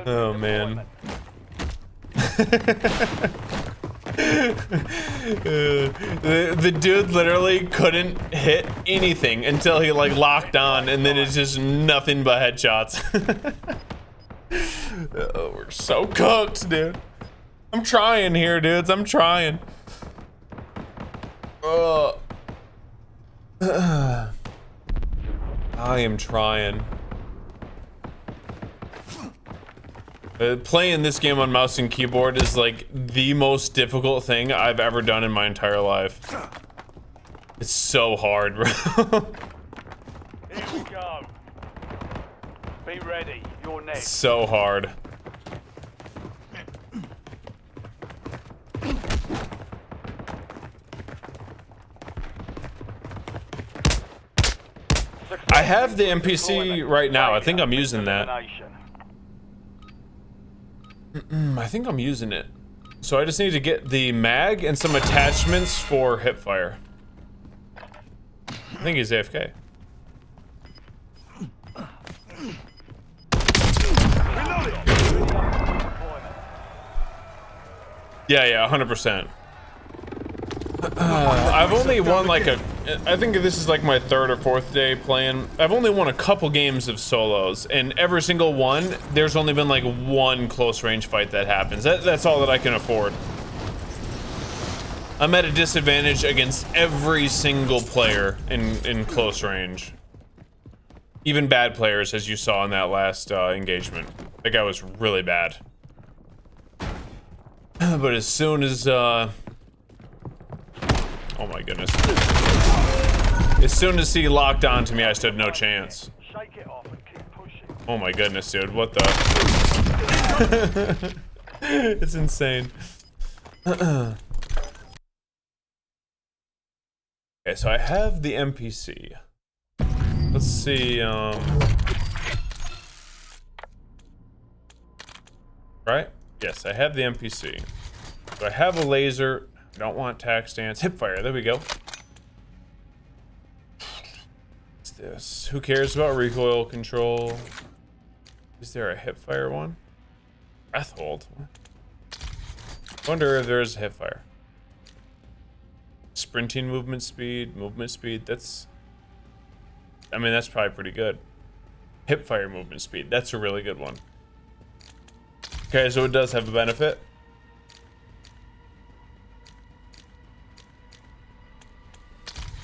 Oh man. The dude literally couldn't hit anything until he like locked on, and then it's just nothing but headshots. Oh, we're so cooked, dude. I'm trying here, dudes. I'm trying. I am trying. Playing this game on mouse and keyboard is like the most difficult thing I've ever done in my entire life. It's so hard, bro. Here we go. Be ready. You're next. It's so hard. I have the NPC right now. I think I'm using that. I think I'm using it. So I just need to get the mag and some attachments for hipfire. I think he's AFK. Yeah, 100%. I've only won like I think this is like my third or fourth day playing. I've only won a couple games of solos, and every single one, there's only been like one close range fight that happens. That's all that I can afford. I'm at a disadvantage against every single player in close range. Even bad players, as you saw in that last engagement. That guy was really bad. But as soon as oh my goodness. As soon as he locked on to me, I stood no chance. Shake it off and keep pushing. Oh my goodness, dude. What the? It's insane. Okay, so I have the NPC. Let's see, right? Yes, I have the NPC. So I have a laser. I don't want tac stance. Hipfire, there we go. What's this? Who cares about recoil control? Is there a hipfire one? Breathhold. Wonder if there's a hipfire. Sprinting movement speed, that's... I mean, that's probably pretty good. Hipfire movement speed, that's a really good one. Okay, so it does have a benefit.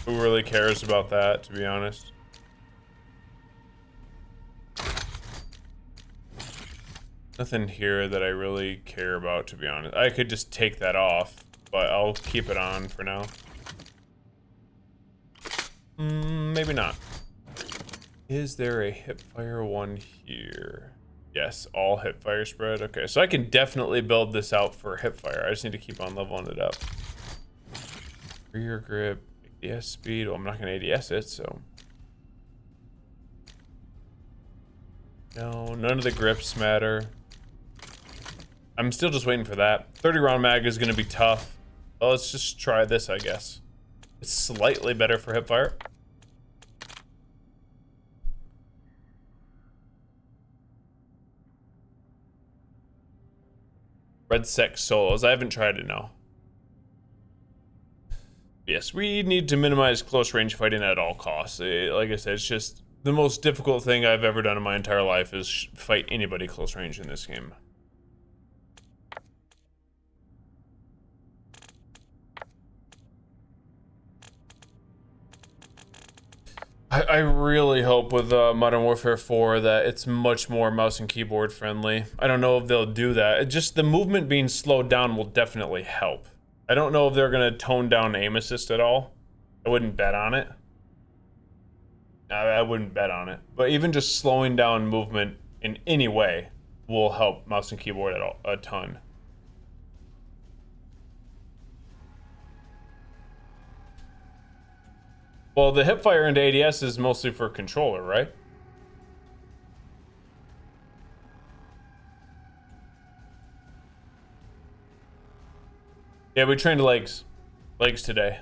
Who really cares about that, to be honest? Nothing here that I really care about, to be honest. I could just take that off, but I'll keep it on for now. Maybe not. Is there a hipfire one here? Yes, all hipfire spread. Okay, so I can definitely build this out for hipfire. I just need to keep on leveling it up. Rear grip, ADS speed. Well, I'm not going to ADS it, so. No, none of the grips matter. I'm still just waiting for that. 30 round mag is going to be tough. Well, let's just try this, I guess. It's slightly better for hipfire. Red Sec Solos. I haven't tried it, no. Yes, we need to minimize close range fighting at all costs. Like I said, it's just the most difficult thing I've ever done in my entire life is fight anybody close range in this game. I really hope with Modern Warfare 4 that it's much more mouse and keyboard friendly. I don't know if they'll do that. Just the movement being slowed down will definitely help. I don't know if they're going to tone down aim assist at all. I wouldn't bet on it. I wouldn't bet on it. But even just slowing down movement in any way will help mouse and keyboard a ton. Well, the hipfire into ADS is mostly for controller, right? Yeah, we trained legs. Legs today.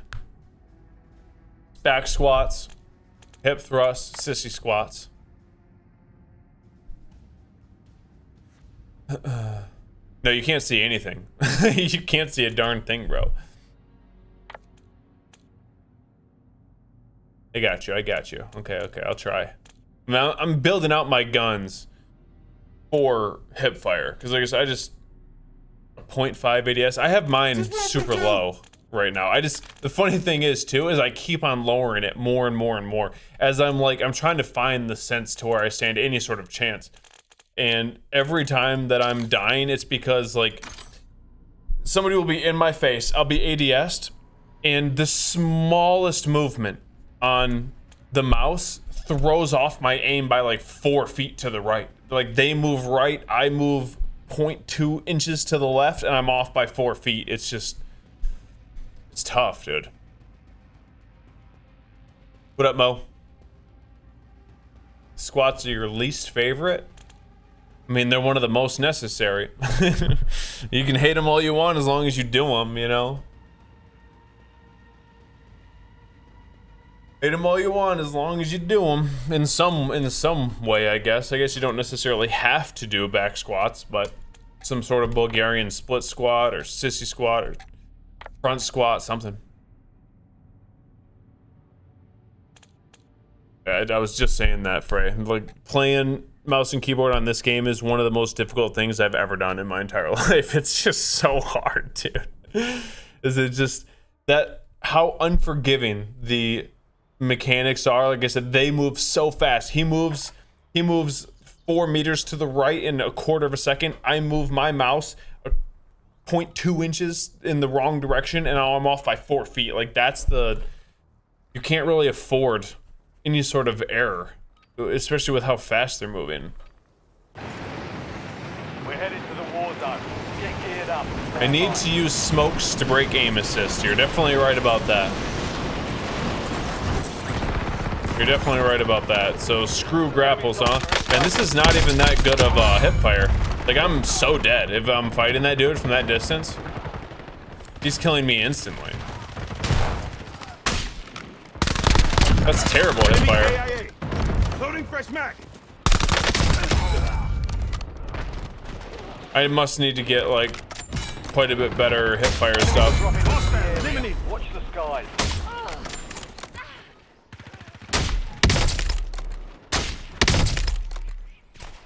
Back squats, hip thrusts, sissy squats. No, you can't see anything. You can't see a darn thing, bro. I got you. Okay, I'll try. Now I'm building out my guns for hipfire because, like I said, I just 0.5 ADS. I have mine super low right now. The funny thing is too is I keep on lowering it more and more and more as I'm trying to find the sense to where I stand any sort of chance. And every time that I'm dying, it's because like somebody will be in my face. I'll be ADS'd, and the smallest movement on the mouse throws off my aim by like 4 feet to the right. Like they move right, I move 0.2 inches to the left, and I'm off by 4 feet. It's tough, dude. What up, Mo? Squats are your least favorite? I mean, they're one of the most necessary. You can hate them all you want as long as you do them, you know? Hate them all you want as long as you do them in some way, I guess. I guess you don't necessarily have to do back squats, but some sort of Bulgarian split squat or sissy squat or front squat, something. I was just saying that, Frey. Like, playing mouse and keyboard on this game is one of the most difficult things I've ever done in my entire life. It's just so hard, dude. Is it just that how unforgiving the mechanics are? Like I said, they move so fast. He moves 4 meters to the right in a quarter of a second. I move my mouse 0.2 inches in the wrong direction, and I'm off by 4 feet. Like you can't really afford any sort of error, especially with how fast they're moving. We're headed to the war zone. Get geared up. I need to use smokes to break aim assist. You're definitely right about that. You're definitely right about that. So screw grapples, huh? And this is not even that good of a hipfire. Like, I'm so dead if I'm fighting that dude from that distance. He's killing me instantly. That's terrible hipfire. Loading fresh mag. I must need to get like quite a bit better hipfire stuff. Watch the skies.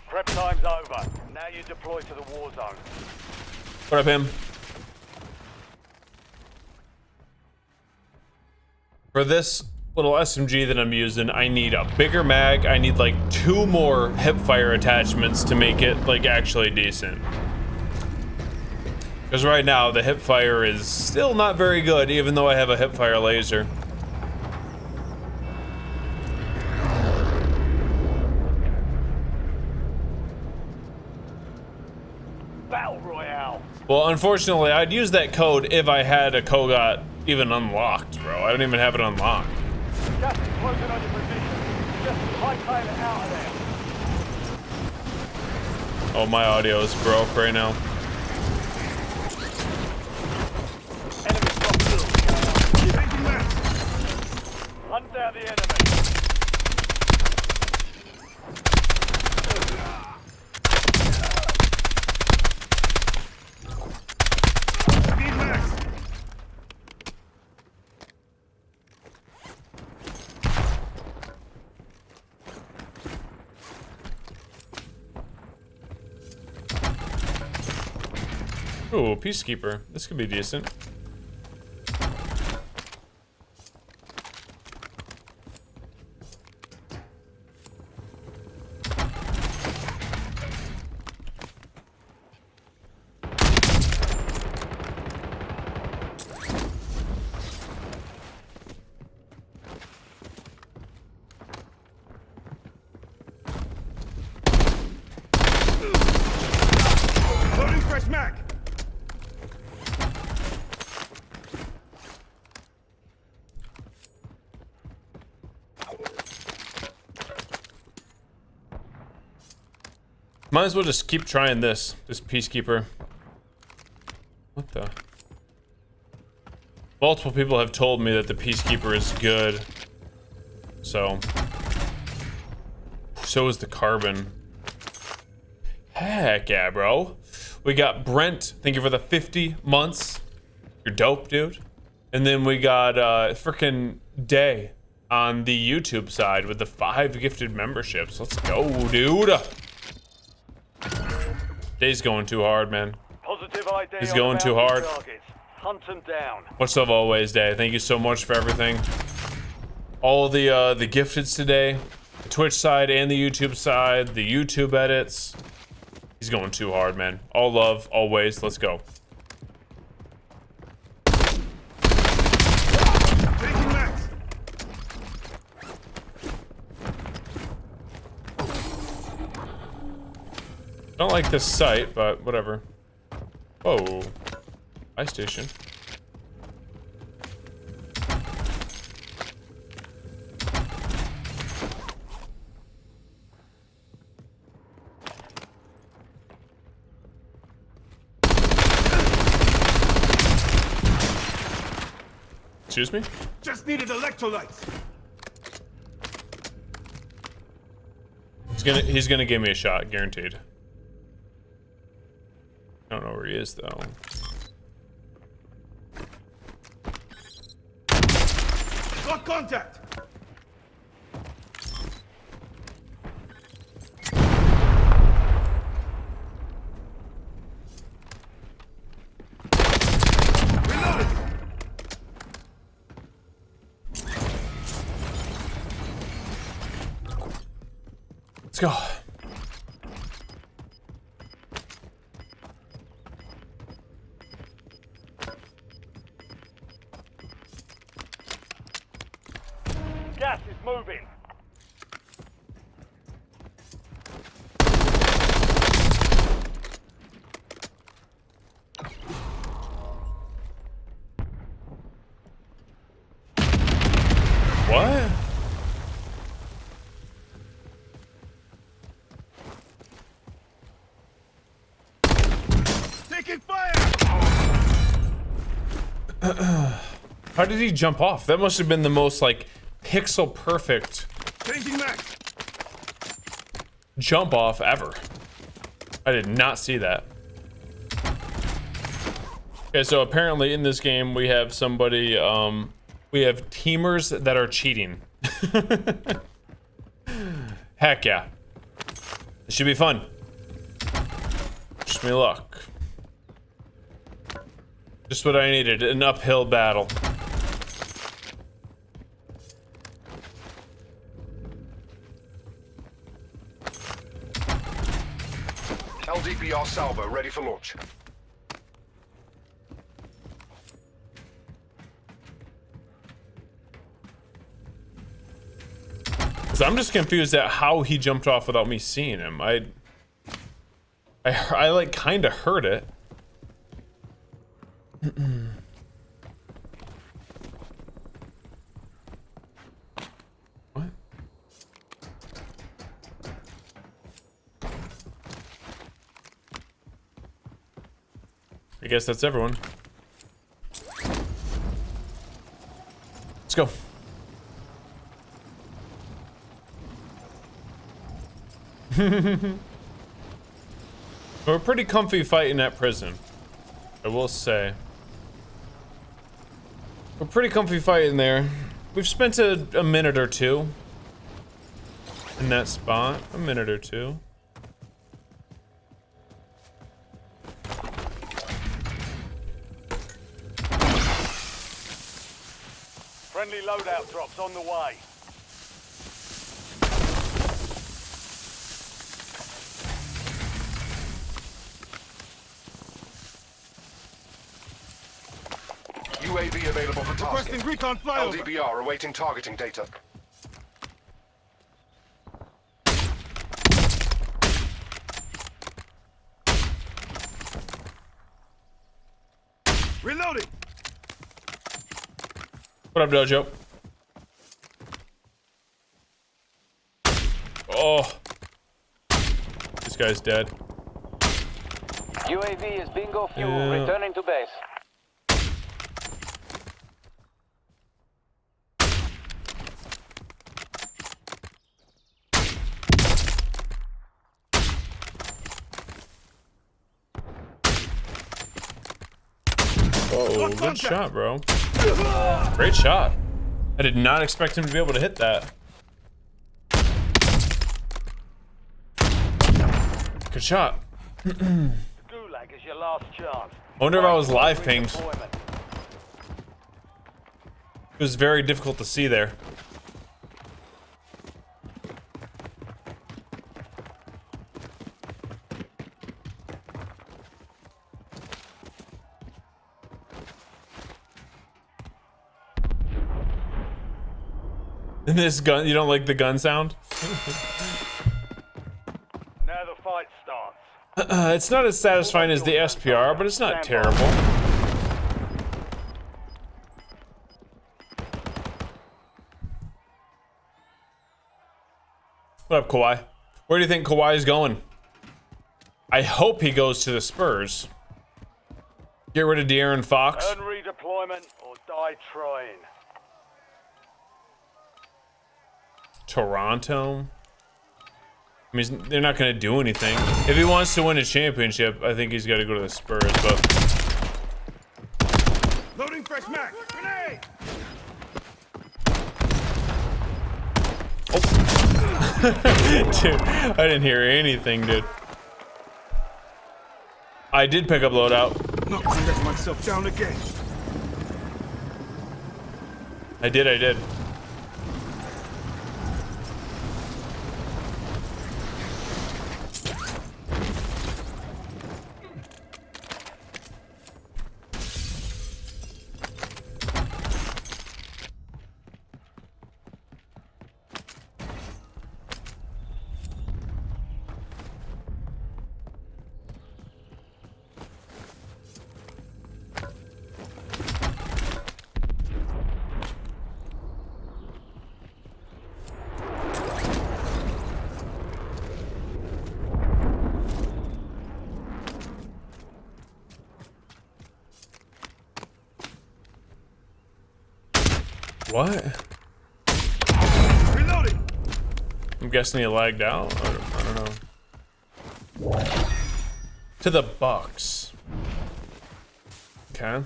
Prep time's over. Now you deploy to the war zone. What up, him? For this little SMG that I'm using, I need a bigger mag. I need like 2 more hipfire attachments to make it like actually decent. Because right now the hipfire is still not very good, even though I have a hipfire laser. Battle Royale. Well, unfortunately, I'd use that code if I had a COD even unlocked, bro. I don't even have it unlocked. Gas is closing on your position. Just hightail it out of there. Oh, my audio is broke right now. Enemy dropped. Hunt down the enemy. Ooh, Peacekeeper. This could be decent. Loading fresh mag. Might as well just keep trying this Peacekeeper. What the? Multiple people have told me that the Peacekeeper is good. So is the Carbon. Heck yeah, bro. We got Brent. Thank you for the 50 months. You're dope, dude. And then we got freaking Day on the YouTube side with the 5 gifted memberships. Let's go, dude. Day's going too hard, man. Positive ID. He's on going too bounty hard. targets. Hunt them down. What's up, always, Day? Thank you so much for everything. All the gifteds today, the Twitch side and the YouTube side, the YouTube edits. He's going too hard, man. All love, always. Let's go. Taking max. Don't like this site, but whatever. Whoa. Ice station. Excuse me? Just needed electrolytes. He's gonna give me a shot, guaranteed. I don't know where he is though. Got contact. Reloading. Let's go. Gas is moving. What? Taking fire. How did he jump off? That must have been the most like pixel perfect Changing max. jump off ever. I did not see that. Okay, so apparently in this game we have somebody, we have teamers that are cheating. Heck yeah. This should be fun. Wish me luck. Just what I needed, an uphill battle. LDBR salvo ready for launch. So I'm just confused at how he jumped off without me seeing him. I like kind of heard it. What? I guess that's everyone. Let's go. We're pretty comfy fighting at prison, I will say. We're pretty comfy fighting there. We've spent a minute or two in that spot. A minute or two. Friendly loadout drops on the way. UAV available for Requesting tasking. recon flyover. LDBR awaiting targeting data. Reloading. What up, Dojo? Oh, this guy's dead. UAV is bingo fuel, Yeah. returning to base. Oh, good shot, bro. Great shot. I did not expect him to be able to hit that. Good shot. Gulag is your last chance. I wonder if I was live pinged. Redeployment. It was very difficult to see there. And this gun, you don't like the gun sound? Now the fight starts. It's not as satisfying as the SPR, but it's not terrible. What up, Kawhi? Where do you think Kawhi's going? I hope he goes to the Spurs. Get rid of De'Aaron Fox. Earn redeployment or die trying. Toronto. I mean, they're not going to do anything. If he wants to win a championship, I think he's got to go to the Spurs. But Loading fresh mag. Grenade. dude, I didn't hear anything, dude. I did pick up loadout. Not to let myself down again. I did. What? Reloading. I'm guessing he lagged out. I don't know. To the Bucks. Okay.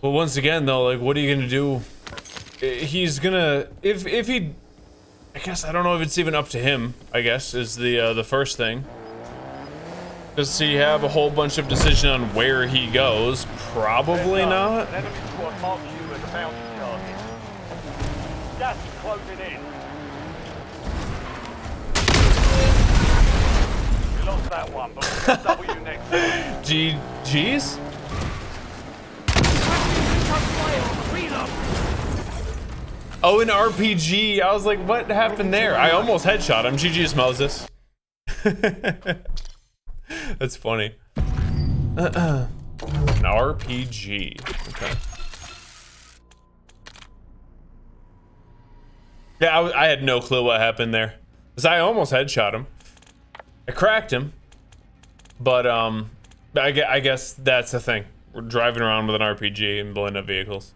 Well, once again, though, like, what are you gonna do? He's gonna if he. I guess I don't know if it's even up to him. I guess is the first thing. Does he have a whole bunch of decision on where he goes? Probably not. An enemy squad marks you as a bounty target. Gas is closing in. We lost that one, but we'll get W next time. GG's? Oh, an RPG. I was like, what happened there? I almost headshot him. GG smells this. That's funny. An RPG. Okay. Yeah, I had no clue what happened there. Because I almost headshot him. I cracked him. But, I guess that's the thing. We're driving around with an RPG and blowing up vehicles.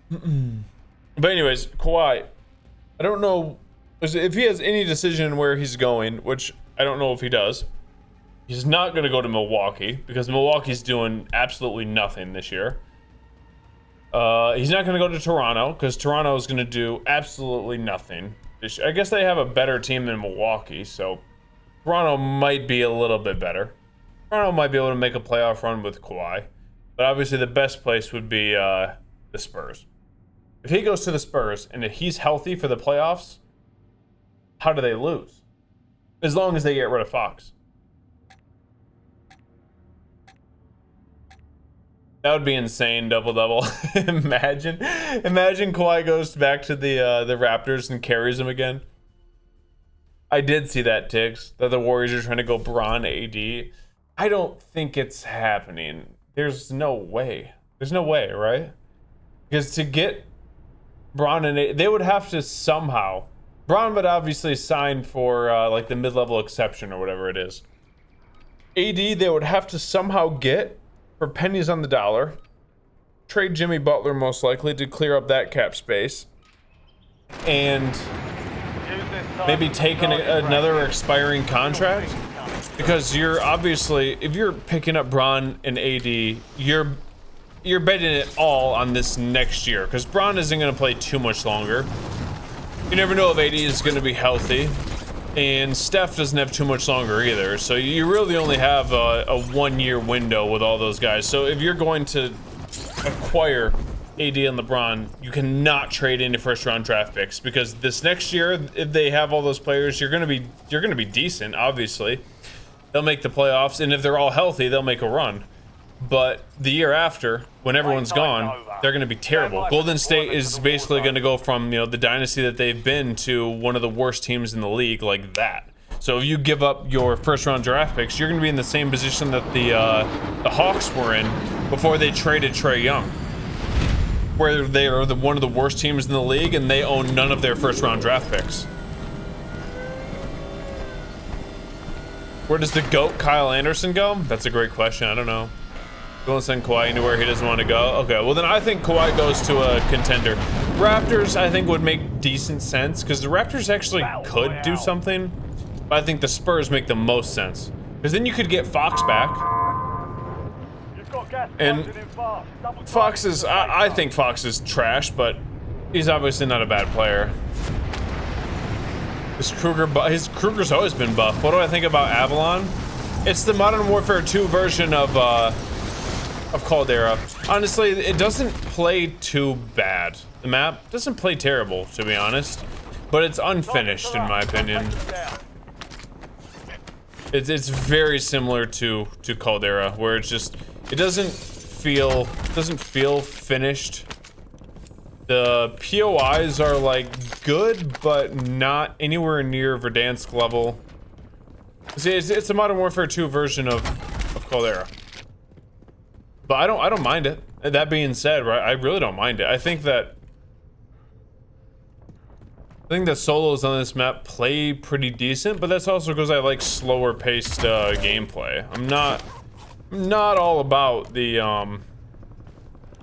But anyways, Kawhi, I don't know if he has any decision where he's going, which I don't know if he does. He's not going to go to Milwaukee because Milwaukee's doing absolutely nothing this year. He's not going to go to Toronto because Toronto is going to do absolutely nothing. I guess they have a better team than Milwaukee, so Toronto might be a little bit better. Toronto might be able to make a playoff run with Kawhi. But obviously the best place would be the Spurs. If he goes to the Spurs and if he's healthy for the playoffs, how do they lose? As long as they get rid of Fox. That would be insane, double-double. Imagine Kawhi goes back to the Raptors and carries them again. I did see that, Tiggs, that the Warriors are trying to go Bron AD. I don't think it's happening. There's no way. There's no way, right? Because to get Bron and AD, they would have to somehow. Bron would obviously sign for like the mid-level exception or whatever it is. AD, they would have to somehow get for pennies on the dollar. Trade Jimmy Butler most likely to clear up that cap space. And maybe take another expiring contract. Because you're obviously, if you're picking up Bron and AD, you're betting it all on this next year. Because Bron isn't going to play too much longer. You never know if AD is going to be healthy. And Steph doesn't have too much longer either. So you really only have a 1-year window with all those guys. So if you're going to acquire AD and LeBron, you cannot trade any first-round draft picks, because this next year, if they have all those players, you're gonna be decent. Obviously, they'll make the playoffs, and if they're all healthy, they'll make a run. But the year after, when everyone's gone, they're going to be terrible. Golden State is basically going to go from, you know, the dynasty that they've been to one of the worst teams in the league like that. So if you give up your first-round draft picks, you're going to be in the same position that the Hawks were in before they traded Trae Young, where they are one of the worst teams in the league and they own none of their first-round draft picks. Where does the GOAT Kyle Anderson go? That's a great question. I don't know. Don't send Kawhi anywhere he doesn't want to go. Okay, well then I think Kawhi goes to a contender. Raptors, I think, would make decent sense, because the Raptors actually could do something. But I think the Spurs make the most sense, because then you could get Fox back. And Fox is, I think Fox is trash, but he's obviously not a bad player. Kruger's always been buff. What do I think about Avalon? It's the Modern Warfare 2 version of Caldera. Honestly, it doesn't play too bad. The map doesn't play terrible, to be honest, but it's unfinished in my opinion. It's very similar to Caldera, where it's just, it doesn't feel finished. The POIs are like good, but not anywhere near Verdansk level. See, it's a Modern Warfare 2 version of Caldera. But I don't mind it. That being said, right, I really don't mind it. I think that solos on this map play pretty decent, but that's also because I like slower paced gameplay. I'm not all about the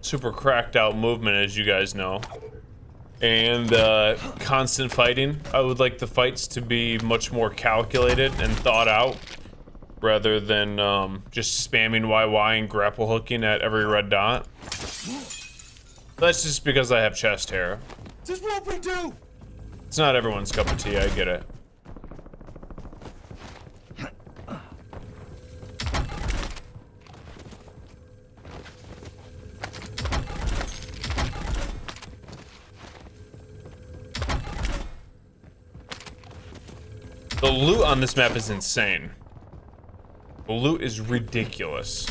super cracked out movement, as you guys know, and constant fighting. I would like the fights to be much more calculated and thought out, rather than just spamming YY and grapple hooking at every red dot. That's just because I have chest hair. This is what we do. It's not everyone's cup of tea, I get it. The loot on this map is insane. The loot is ridiculous.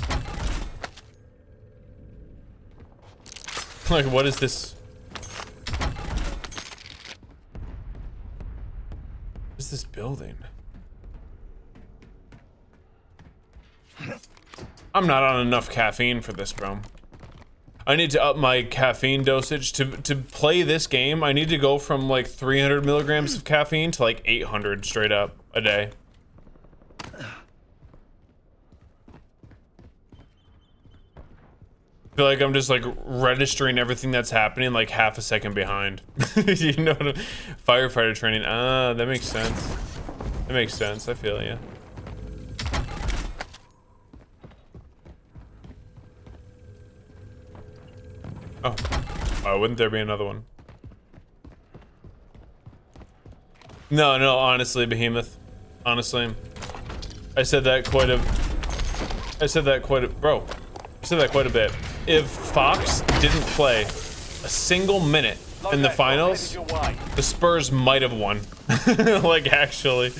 Like, what is this? What is this building? I'm not on enough caffeine for this, bro. I need to up my caffeine dosage to play this game. I need to go from like 300 milligrams of caffeine to like 800 straight up a day. I feel like I'm just like registering everything that's happening like half a second behind. You know, firefighter training. Ah, that makes sense. That makes sense. I feel you. Oh, wouldn't there be another one? No, honestly, Behemoth. Honestly, I said that quite a. Bro, I say that quite a bit. If Fox didn't play a single minute in the finals, the Spurs might have won. Like, actually,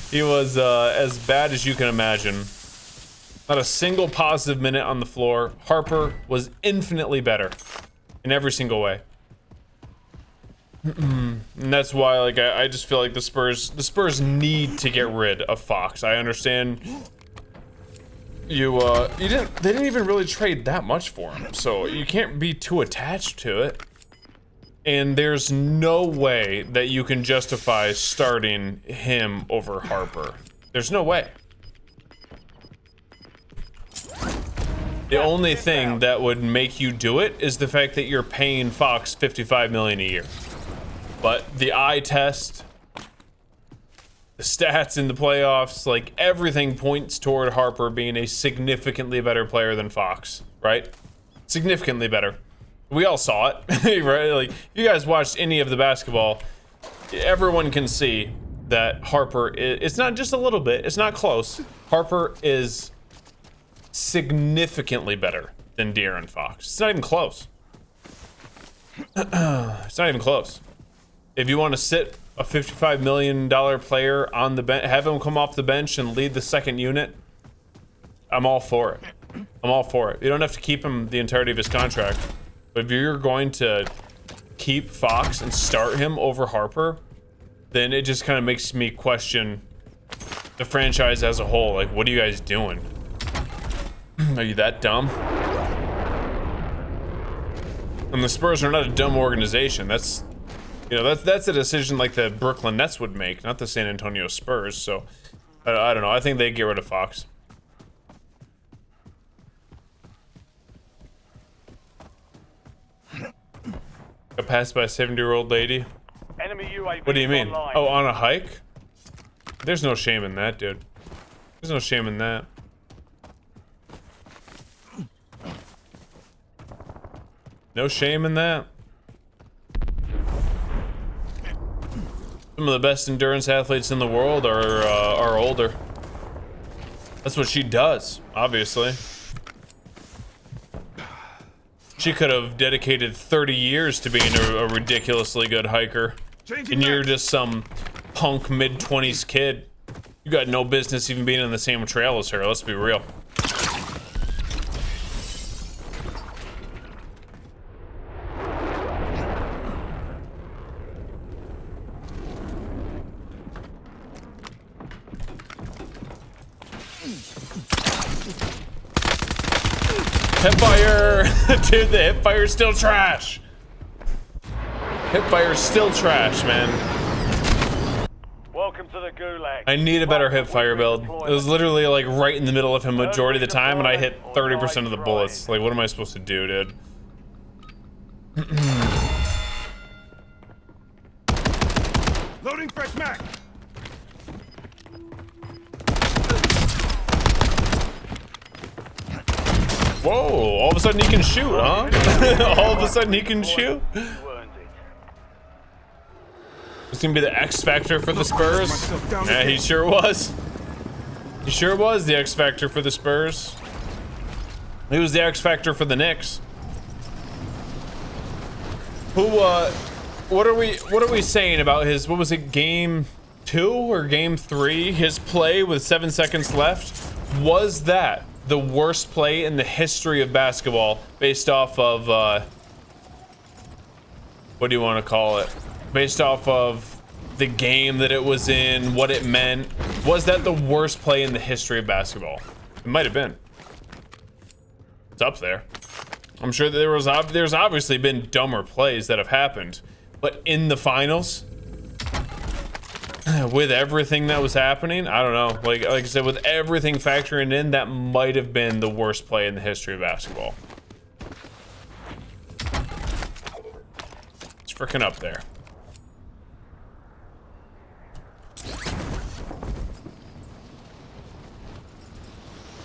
he was as bad as you can imagine. Not a single positive minute on the floor. Harper was infinitely better in every single way. And that's why, like, I just feel like the Spurs need to get rid of Fox. I understand they didn't even really trade that much for him, so you can't be too attached to it. And there's no way that you can justify starting him over Harper. There's no way. The only thing that would make you do it is the fact that you're paying Fox $55 million a year. But the eye test, the stats in the playoffs, like everything points toward Harper being a significantly better player than Fox, right? Significantly better. We all saw it, right? Like, if you guys watched any of the basketball, everyone can see that Harper it's not just a little bit, it's not close. Harper is significantly better than De'Aaron Fox. It's not even close. It's not even close. If you want to sit a $55 million player on the bench, have him come off the bench and lead the second unit, I'm all for it. I'm all for it. You don't have to keep him the entirety of his contract. But if you're going to keep Fox and start him over Harper, then it just kind of makes me question the franchise as a whole. Like, what are you guys doing? Are you that dumb? And the Spurs are not a dumb organization. That's, you know, that's a decision like the Brooklyn Nets would make, not the San Antonio Spurs. So I don't know. I think they get rid of Fox. Got passed by a 70-year-old lady. Enemy UAV What do you mean? online. Oh, on a hike? There's no shame in that, dude. There's no shame in that. No shame in that. Some of the best endurance athletes in the world are older. That's what she does, obviously. She could have dedicated 30 years to being a ridiculously good hiker. And you're just some punk mid-20s kid. You got no business even being on the same trail as her, let's be real. Hipfire! Dude, the hipfire's still trash! Hipfire's still trash, man. Welcome to the Gulag. I need a better hipfire build. It was literally like right in the middle of him majority of the time, and I hit 30% of the bullets. Like, what am I supposed to do, dude? Loading fresh mag. Whoa, all of a sudden he can shoot, huh? All of a sudden he can shoot? It's gonna be the X factor for the Spurs? Yeah, he sure was. He sure was the X factor for the Spurs. He was the X factor for the Knicks. Who, what are we saying about his, what was it, game 2 or game 3? His play with 7 seconds left? Was that the worst play in the history of basketball based off of, what do you want to call it? Based off of the game that it was in, what it meant. Was that the worst play in the history of basketball? It might have been. It's up there. I'm sure that there's obviously been dumber plays that have happened, but in the finals, with everything that was happening, I don't know. Like I said, with everything factoring in, that might have been the worst play in the history of basketball. It's freaking up there.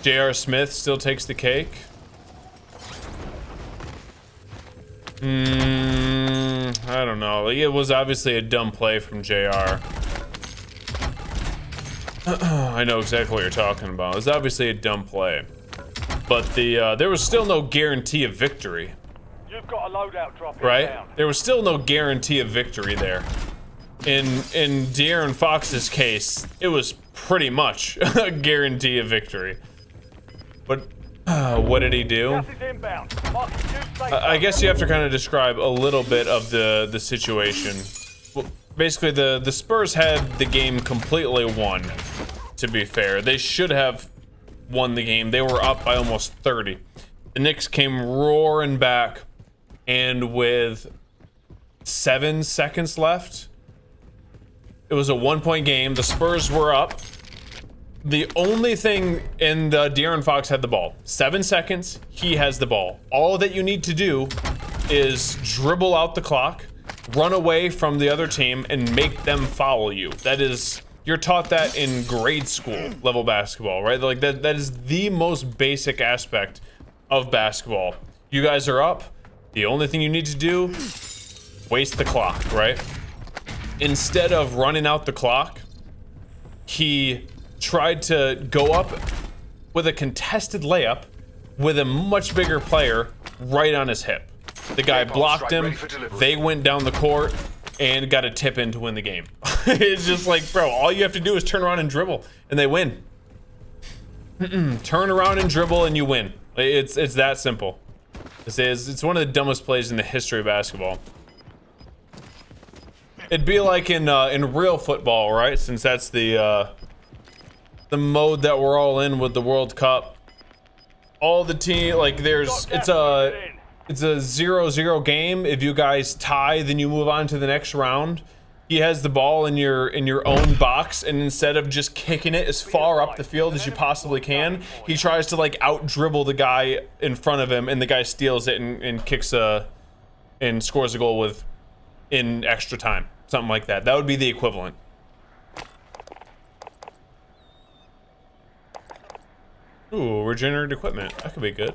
J.R. Smith still takes the cake. I don't know. Like, it was obviously a dumb play from JR. I know exactly what you're talking about. It's obviously a dumb play. but there was still no guarantee of victory, You've got a loadout drop right? inbound. There was still no guarantee of victory there. In De'Aaron Fox's case, it was pretty much a guarantee of victory. But what did he do? Gas is inbound. Marking two safe I guess you have to kind of describe a little bit of the situation. Well, basically, the Spurs had the game completely won, to be fair. They should have won the game. They were up by almost 30. The Knicks came roaring back, and with 7 seconds left, it was a 1-point game. The Spurs were up. The only thing, and De'Aaron Fox had the ball. 7 seconds, he has the ball. All that you need to do is dribble out the clock, run away from the other team, and make them follow you. That is, you're taught that in grade school level basketball, right? Like that is the most basic aspect of basketball. You guys are up. The only thing you need to do, waste the clock, right? Instead of running out the clock, he tried to go up with a contested layup with a much bigger player right on his hip. The guy blocked him, they went down the court, and got a tip in to win the game. It's just like, bro, all you have to do is turn around and dribble, and they win. Turn around and dribble, and you win. It's that simple. It's one of the dumbest plays in the history of basketball. It'd be like in real football, right? Since that's the mode that we're all in with the World Cup. All the team, like it's a 0-0 game. If you guys tie, then you move on to the next round. He has the ball in your own box, and instead of just kicking it as far up the field as you possibly can, he tries to like out dribble the guy in front of him, and the guy steals it and kicks and scores a goal in extra time. Something like that. That would be the equivalent. Ooh, regenerated equipment. That could be good.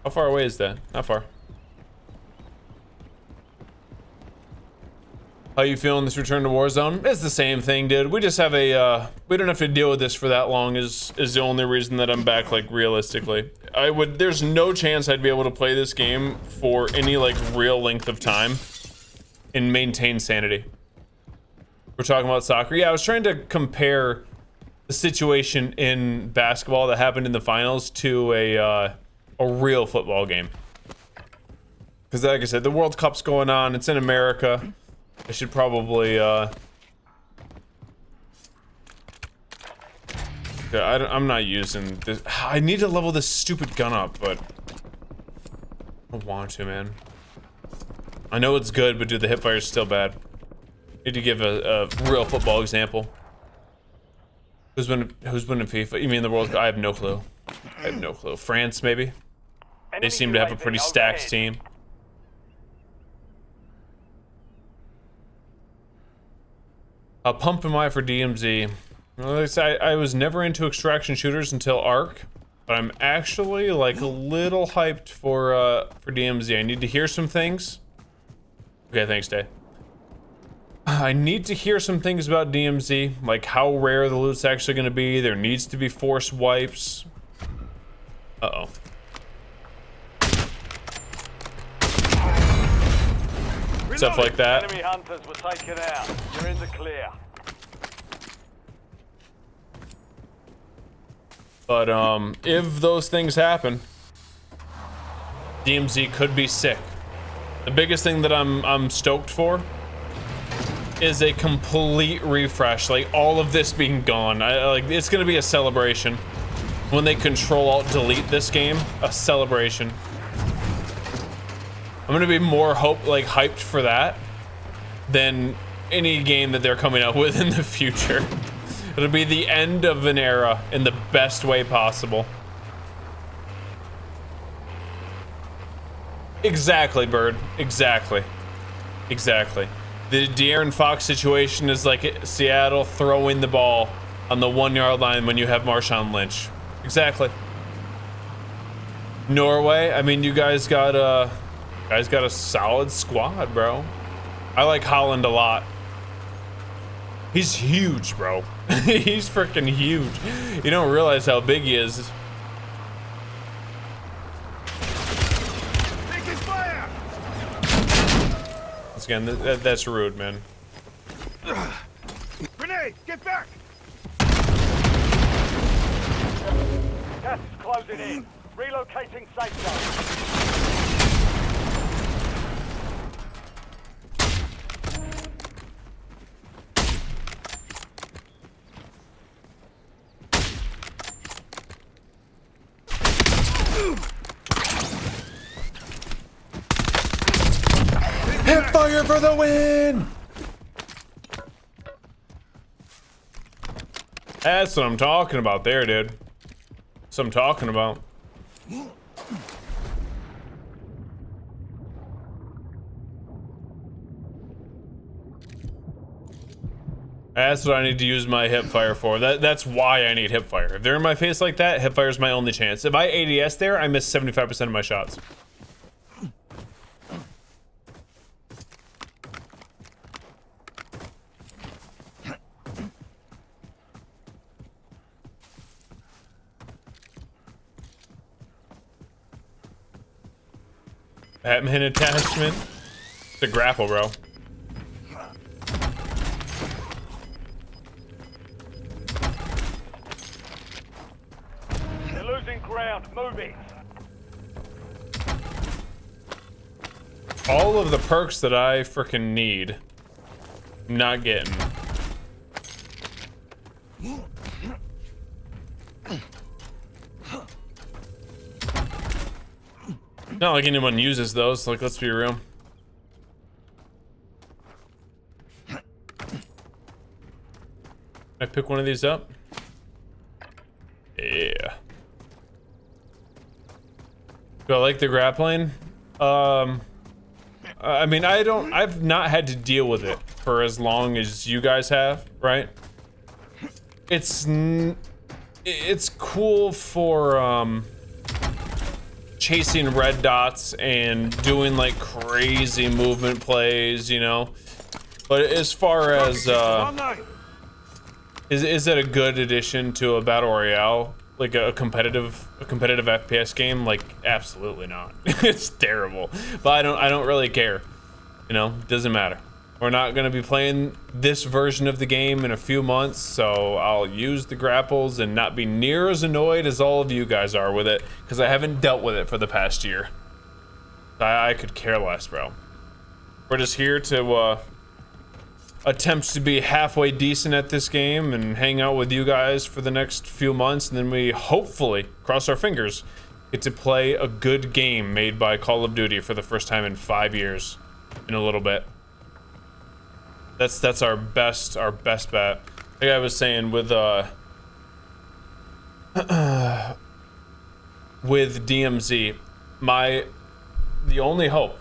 How far away is that? Not far. How you feeling this return to Warzone? It's the same thing, dude. We just have we don't have to deal with this for that long is the only reason that I'm back, like, realistically. There's no chance I'd be able to play this game for any, like, real length of time and maintain sanity. We're talking about soccer. Yeah, I was trying to compare the situation in basketball that happened in the finals to a real football game. Because like I said, the World Cup's going on. It's in America. I should probably I'm not using this. I need to level this stupid gun up, but I don't want to, man. I know it's good, but dude, the hipfire is still bad. Need to give a real football example. Who's winning FIFA? You mean the World Cup? I have no clue. I have no clue. France, maybe? They seem to have a pretty stacked team. A pump am I for DMZ? Well, I was never into extraction shooters until ARC, but I'm actually like a little hyped for DMZ. I need to hear some things. Okay, thanks, Day. I need to hear some things about DMZ, like how rare the loot's actually going to be. There needs to be force wipes. Uh-oh. Stuff like that. Enemy hunters were taken out. You're in the clear. But if those things happen, DMZ could be sick. The biggest thing that I'm stoked for is a complete refresh, like all of this being gone. Like it's gonna be a celebration when they Control-Alt-Delete this game. A celebration. I'm gonna be more hyped for that than any game that they're coming out with in the future. It'll be the end of an era in the best way possible. Exactly, Bird. Exactly. Exactly. The De'Aaron Fox situation is like Seattle throwing the ball on the 1 yard line when you have Marshawn Lynch. Exactly. Norway, I mean, you guys got a solid squad, bro. I like Holland a lot. He's huge, bro. He's freaking huge. You don't realize how big he is. Taking fire! Once again, that's rude, man. Grenade, get back! Gas is closing in. Relocating safe zone. Hip fire for the win! That's what I'm talking about there, dude. That's what I'm talking about. That's what I need to use my hip fire for. That's why I need hip fire. If they're in my face like that, hip fire is my only chance. If I ADS there, I miss 75% of my shots. Batman attachment. It's a grapple, bro. You're losing ground. Moving. All of the perks that I freaking need, I'm not getting. Not like anyone uses those, like, let's be real. Can I pick one of these up? Yeah. Do I like the grappling? I mean, I've not had to deal with it for as long as you guys have, right? It's cool for, chasing red dots and doing like crazy movement plays, you know. But as far as is it a good addition to a battle royale, like a competitive FPS game? Like, absolutely not. It's terrible. But I don't really care. You know, doesn't matter. We're not gonna be playing this version of the game in a few months, so I'll use the grapples and not be near as annoyed as all of you guys are with it, because I haven't dealt with it for the past year. I could care less, bro. We're just here to attempt to be halfway decent at this game and hang out with you guys for the next few months, and then we hopefully, cross our fingers, get to play a good game made by Call of Duty for the first time in 5 years, in a little bit. That's our best bet. Like I was saying with DMZ, the only hope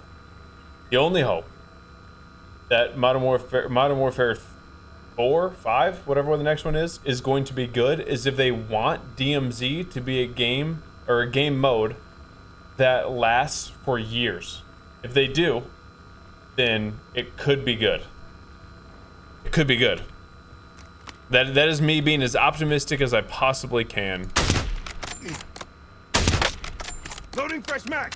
that Modern Warfare 4, 5, whatever the next one is going to be good is if they want DMZ to be a game or a game mode that lasts for years. If they do, then it could be good. It could be good. That is me being as optimistic as I possibly can. Loading fresh mag.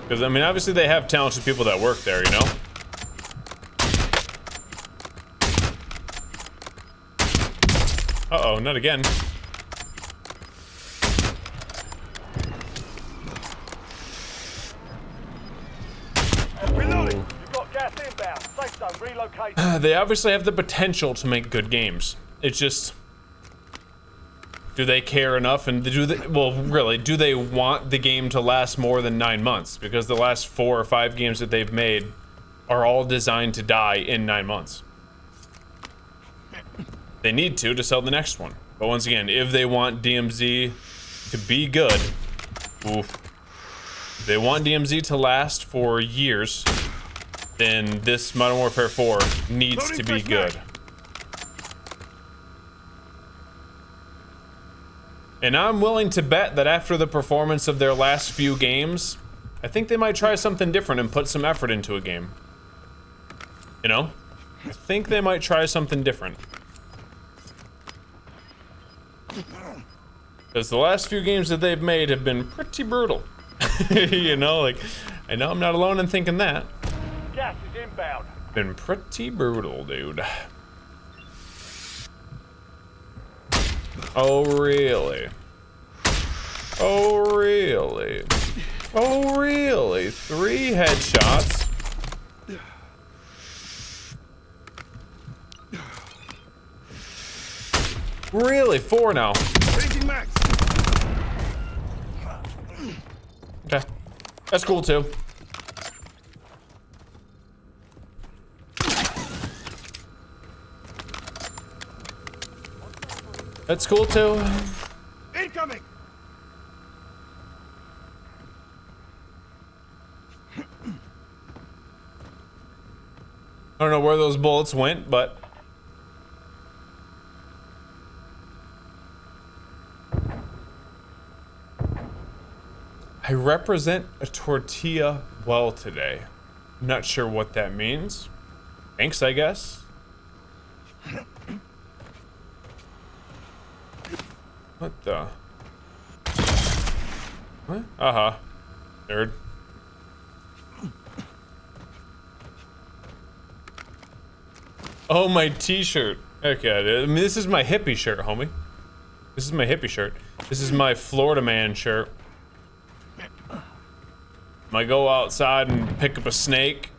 Because, I mean, obviously they have talented people that work there, you know? Uh-oh, not again. Reloading. You've got gas inbound. Safe zone relocated. They obviously have the potential to make good games. It's just, do they care enough? And do they, well, really, do they want the game to last more than 9 months? Because the last 4 or 5 games that they've made are all designed to die in 9 months. They need to sell the next one. But once again, if they want DMZ to be good, oof. If they want DMZ to last for years, then this Modern Warfare 4 needs to be good. And I'm willing to bet that after the performance of their last few games, I think they might try something different and put some effort into a game. You know? I think they might try something different. Because the last few games that they've made have been pretty brutal. You know, like, I know I'm not alone in thinking that. Gas is inbound. Been pretty brutal, dude. Oh, really? Oh, really? Oh, really? 3 headshots. Really? 4 now. Changing max. Okay. That's cool, too. That's cool, too. Incoming. I don't know where those bullets went, but... I represent a tortilla well today. I'm not sure what that means. Thanks, I guess. What the? What? Uh-huh. Nerd. Oh, my t-shirt. Okay, I mean, this is my hippie shirt, homie. This is my hippie shirt. This is my Florida man shirt. I go outside and pick up a snake,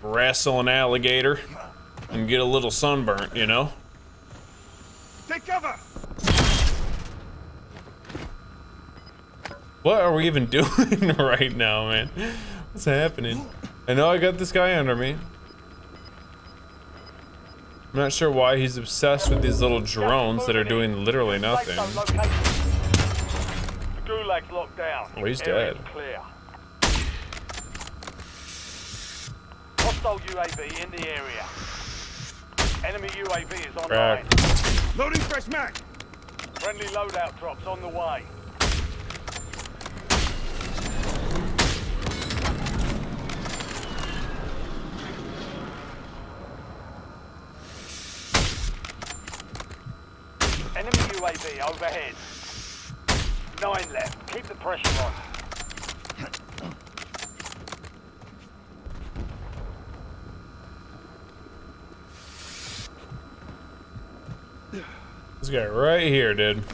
wrestle an alligator, and get a little sunburnt, you know? Take cover. What are we even doing right now, man? What's happening? I know I got this guy under me. I'm not sure why he's obsessed with these little drones that are doing literally nothing. The gulag's locked down. Oh, he's Area's dead. Clear. Hostile UAV in the area. Enemy UAV is online. Crack. Loading fresh mag. Friendly loadout drops on the way. Enemy UAV overhead. 9 left. Keep the pressure on. This guy right here, dude.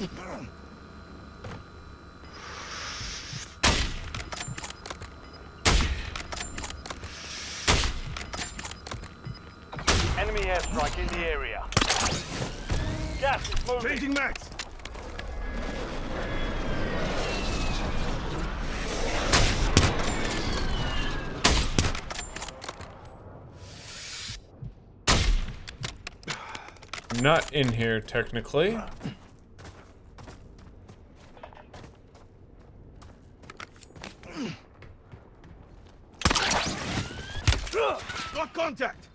Enemy airstrike in the area. Gas is moving. Changing max. I'm not in here, technically. Got contact.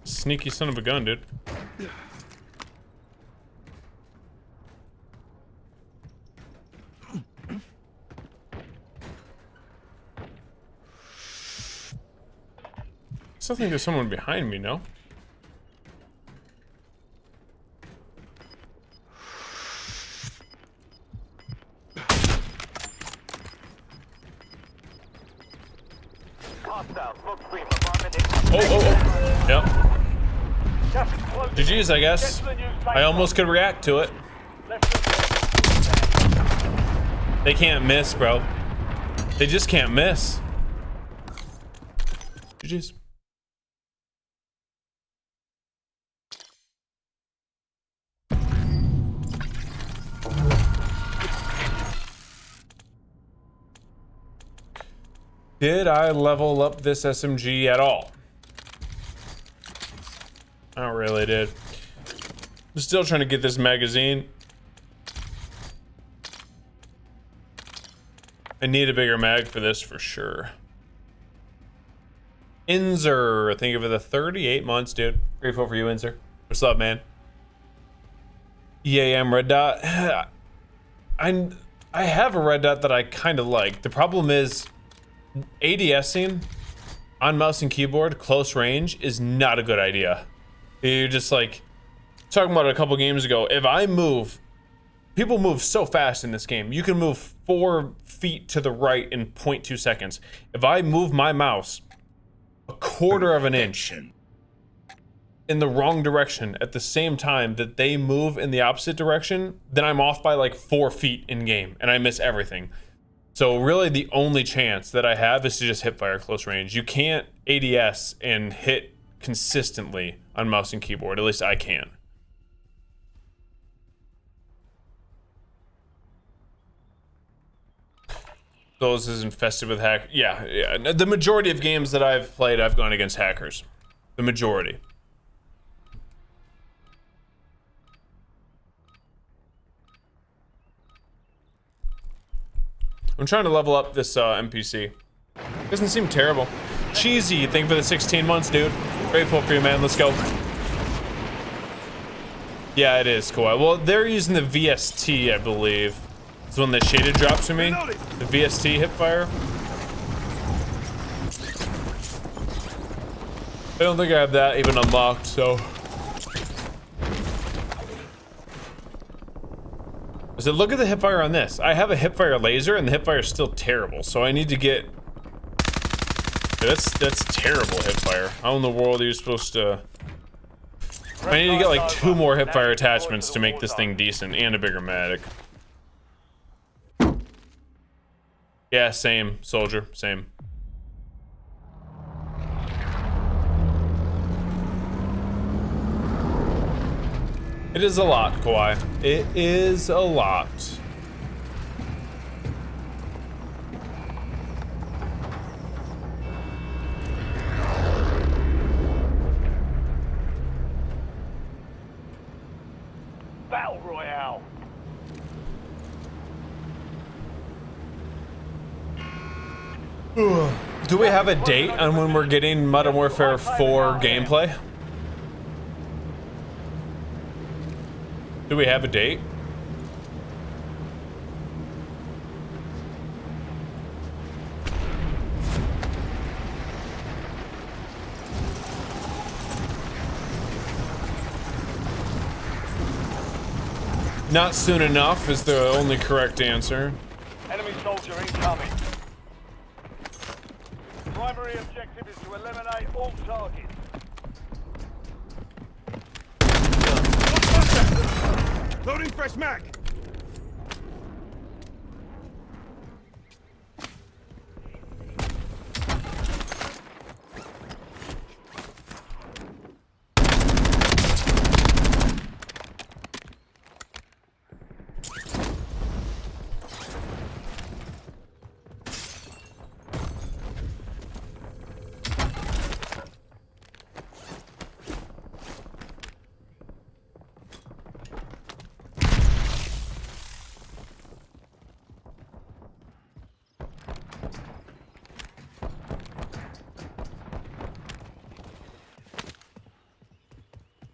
Sneaky son of a gun, dude. I still think there's someone behind me, no? Oh. Yep. GG's, I guess. I almost could react to it. They can't miss, bro. They just can't miss. GG's. Did I level up this SMG at all? I really did. I'm still trying to get this magazine. I need a bigger mag for this for sure. Inzer, thank you for the 38 months, dude. Grateful for you, Inzer. What's up, man? EAM red dot. I have a red dot that I kind of like. The problem is ADSing on mouse and keyboard close range is not a good idea. You're just like talking about it a couple games ago. If I move, people move so fast in this game. You can move 4 feet to the right in 0.2 seconds. If I move my mouse a quarter of an inch in the wrong direction at the same time that they move in the opposite direction, then I'm off by like 4 feet in game and I miss everything. So really the only chance that I have is to just hip fire close range. You can't ADS and hit consistently on mouse and keyboard, at least I can. Those is infested with hack. Yeah. The majority of games that I've played, I've gone against hackers. The majority. I'm trying to level up this NPC. Doesn't seem terrible. Cheesy, thank you for the 16 months, dude. Grateful for you, man. Let's go. Yeah, it is, Kawhi. Well, they're using the VST, I believe. It's the one that shaded drops for me. The VST hipfire. I don't think I have that even unlocked, so. So look at the hipfire on this. I have a hipfire laser and the hipfire is still terrible. So I need to get. That's terrible hipfire. How in the world are you supposed to? I need to get like 2 more hipfire attachments to make this thing decent and a bigger matic. Yeah, same, soldier, same. It is a lot, Kawhi. It is a lot. Battle Royale. Do we have a date on when we're getting Modern Warfare 4 gameplay? Do we have a date? Not soon enough is the only correct answer. Enemy soldier incoming. Primary objective is to eliminate all targets. Loading fresh mag.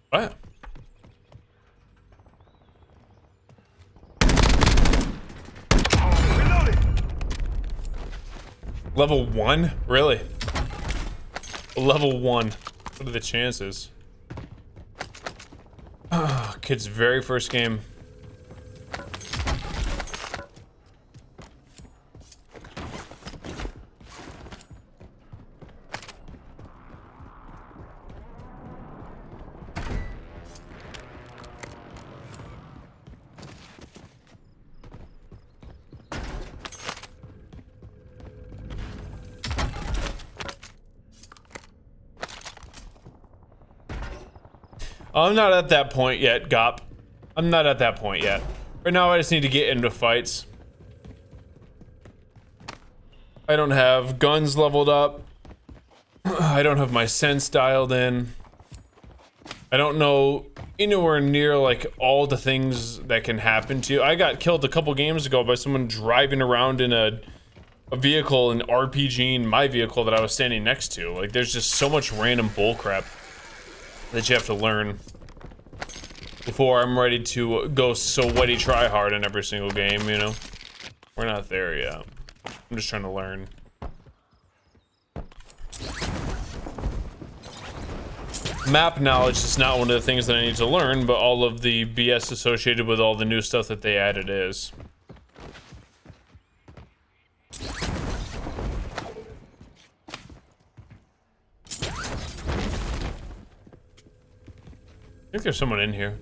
What? Level 1? Really? Level 1. What are the chances? Ah, kid's very first game. I'm not at that point yet, Gop. I'm not at that point yet. Right now, I just need to get into fights. I don't have guns leveled up. I don't have my sense dialed in. I don't know anywhere near like all the things that can happen to you. I got killed a couple games ago by someone driving around in a a vehicle and RPGing my vehicle that I was standing next to. Like, there's just so much random bullcrap that you have to learn before I'm ready to go sweaty try hard in every single game, you know? We're not there yet. I'm just trying to learn. Map knowledge is not one of the things that I need to learn, but all of the BS associated with all the new stuff that they added is. I think there's someone in here.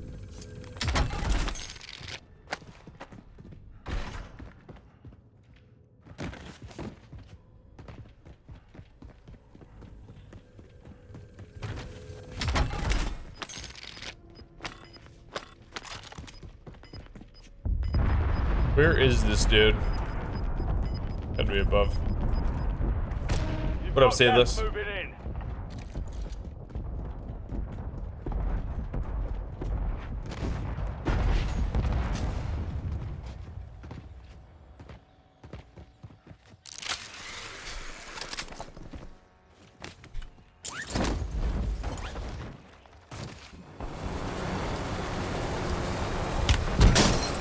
Where is this dude? Gotta be above. What up, Seedless? Move it in.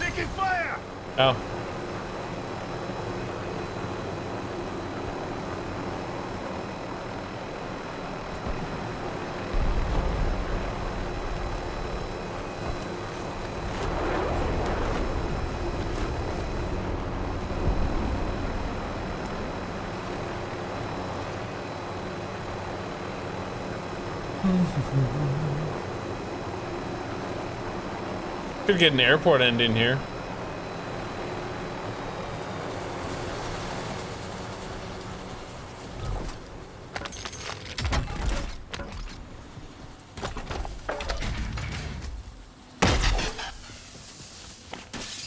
Taking fire! Oh. Could get an airport end in here.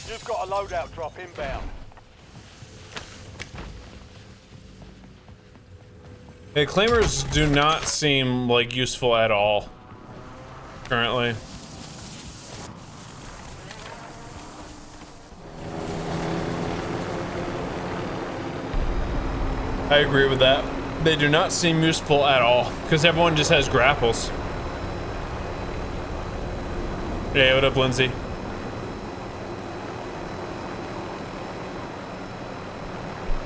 You've got a loadout drop inbound. Hey, claimers do not seem like useful at all currently. I agree with that. They do not seem useful at all because everyone just has grapples. Hey, what up, Lindsay?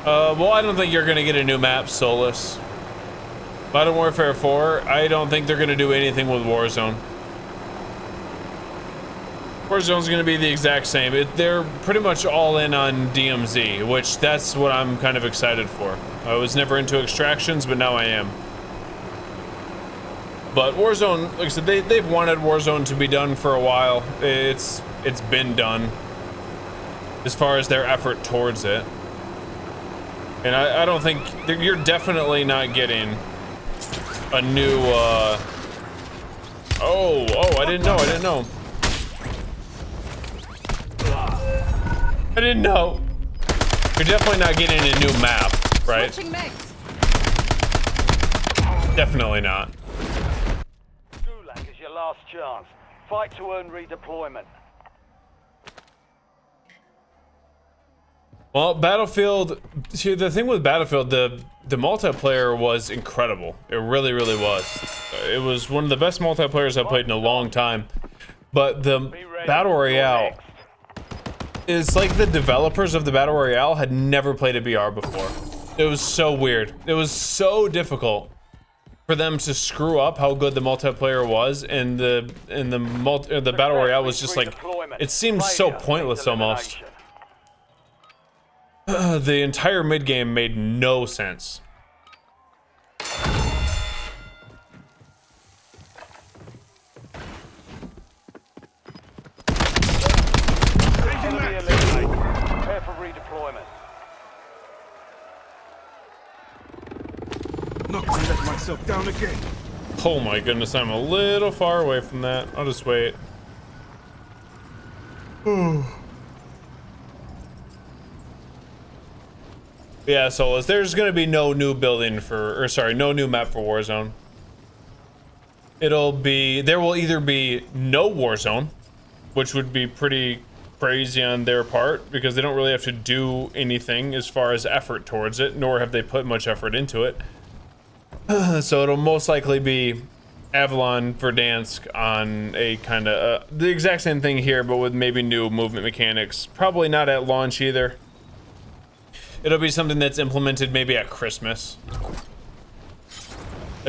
Well, I don't think you're gonna get a new map, Solus. Modern Warfare 4, I don't think they're gonna do anything with Warzone. Warzone's gonna be the exact same. They're pretty much all in on DMZ, which that's what I'm kind of excited for. I was never into extractions, but now I am. But Warzone, like I said, they've wanted Warzone to be done for a while. It's been done as far as their effort towards it. And I don't think, you're definitely not getting a new, oh, I didn't know. I didn't know. You're definitely not getting a new map, right? Definitely not. Gulag is your last chance. Fight to earn redeployment. Well, Battlefield, see, the thing with Battlefield, the multiplayer was incredible. It really, really was. It was one of the best multiplayers I've played in a long time. But the Battle Royale is like the developers of the Battle Royale had never played a BR before. It was so weird. It was so difficult for them to screw up how good the multiplayer was, and the Battle Royale was just like, it seemed so pointless almost. The entire mid game made no sense. Enemy eliminated. Prepare for redeployment. Not gonna let myself down again. Oh my goodness, I'm a little far away from that. I'll just wait. Yeah, so there's gonna be no new building for, or sorry, no new map for Warzone. There will either be no Warzone, which would be pretty crazy on their part because they don't really have to do anything as far as effort towards it, nor have they put much effort into it. So it'll most likely be Avalon Verdansk on a kind of the exact same thing here, but with maybe new movement mechanics. Probably not at launch either. It'll be something that's implemented maybe at Christmas.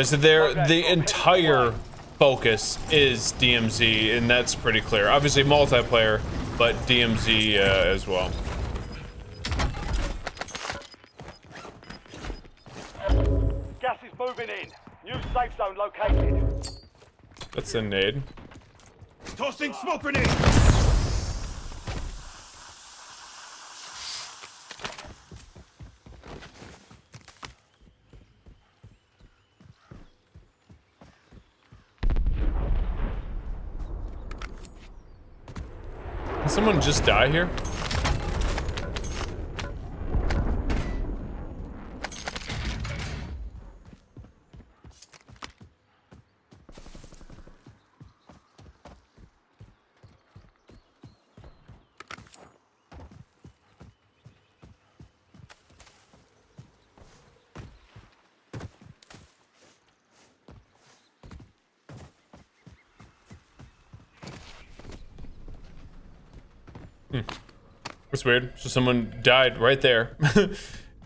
So the entire focus is DMZ, and that's pretty clear. Obviously multiplayer, but DMZ as well. Gas is moving in. New safe zone located. That's a nade. Tossing smoke grenade. Did someone just die here? That's weird. So someone died right there,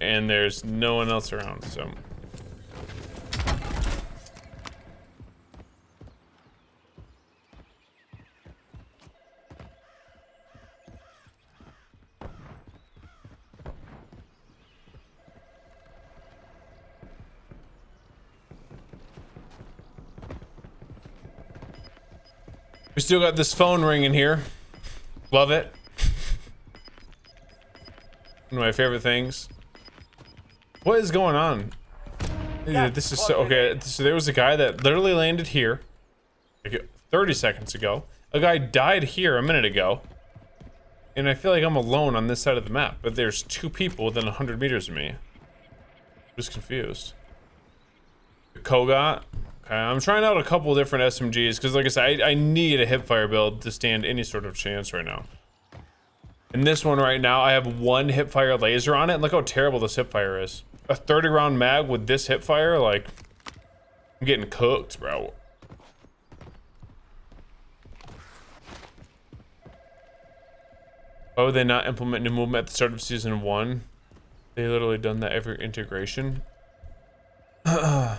and there's no one else around, so. We still got this phone ringing here. Love it. One of my favorite things. What is going on? This is so okay. So there was a guy that literally landed here like 30 seconds ago. A guy died here a minute ago. And I feel like I'm alone on this side of the map, but there's two people within 100 meters of me. I'm just confused. Kogot. Okay, I'm trying out a couple different SMGs because, like I said, I need a hipfire build to stand any sort of chance right now. In this one right now, I have one hipfire laser on it, and look how terrible this hipfire is. A 30-round mag with this hipfire, like, I'm getting cooked, bro. Why would they not implement new movement at the start of season 1? They literally done that every integration. I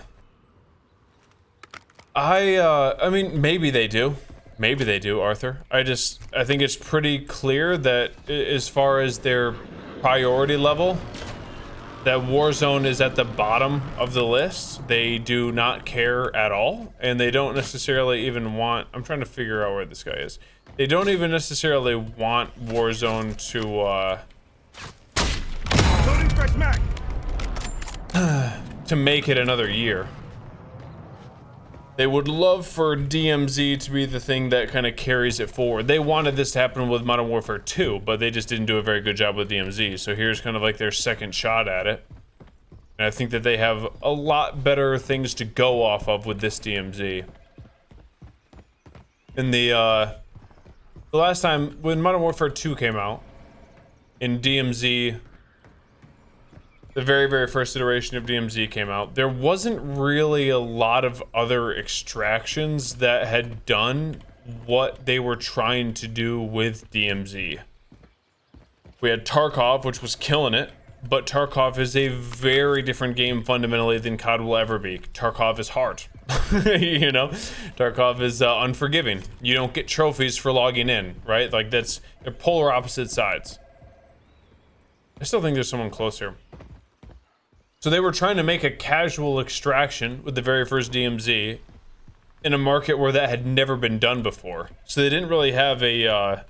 mean, maybe they do. Maybe they do, Arthur. I think it's pretty clear that as far as their priority level, that Warzone is at the bottom of the list. They do not care at all, and they don't necessarily even want, I'm trying to figure out where this guy is. They don't even necessarily want Warzone Loading fresh mag. to make it another year. They would love for DMZ to be the thing that kind of carries it forward. They wanted this to happen with Modern Warfare 2, but they just didn't do a very good job with DMZ. So here's kind of like their second shot at it. And I think that they have a lot better things to go off of with this DMZ. In the last time, when Modern Warfare 2 came out, in DMZ, the very, very first iteration of DMZ came out, there wasn't really a lot of other extractions that had done what they were trying to do with DMZ. We had Tarkov, which was killing it, but Tarkov is a very different game fundamentally than COD will ever be. Tarkov is hard. You know, Tarkov is unforgiving. You don't get trophies for logging in, right? Like they're polar opposite sides. I still think there's someone closer. So they were trying to make a casual extraction with the very first DMZ in a market where that had never been done before. So they didn't really have an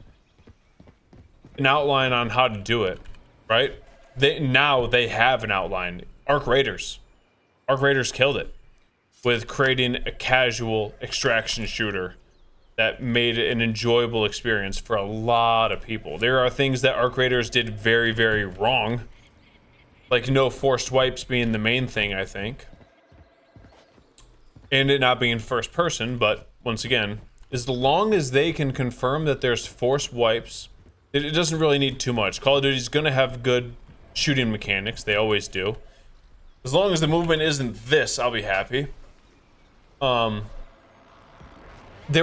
outline on how to do it, right? Now they have an outline. Arc Raiders killed it with creating a casual extraction shooter that made it an enjoyable experience for a lot of people. There are things that Arc Raiders did very, very wrong. Like no forced wipes being the main thing, I think. And it not being first person, but once again, as long as they can confirm that there's forced wipes It doesn't really need too much. Call of Duty's gonna have good shooting mechanics. They always do. As long as the movement isn't this, I'll be happy. There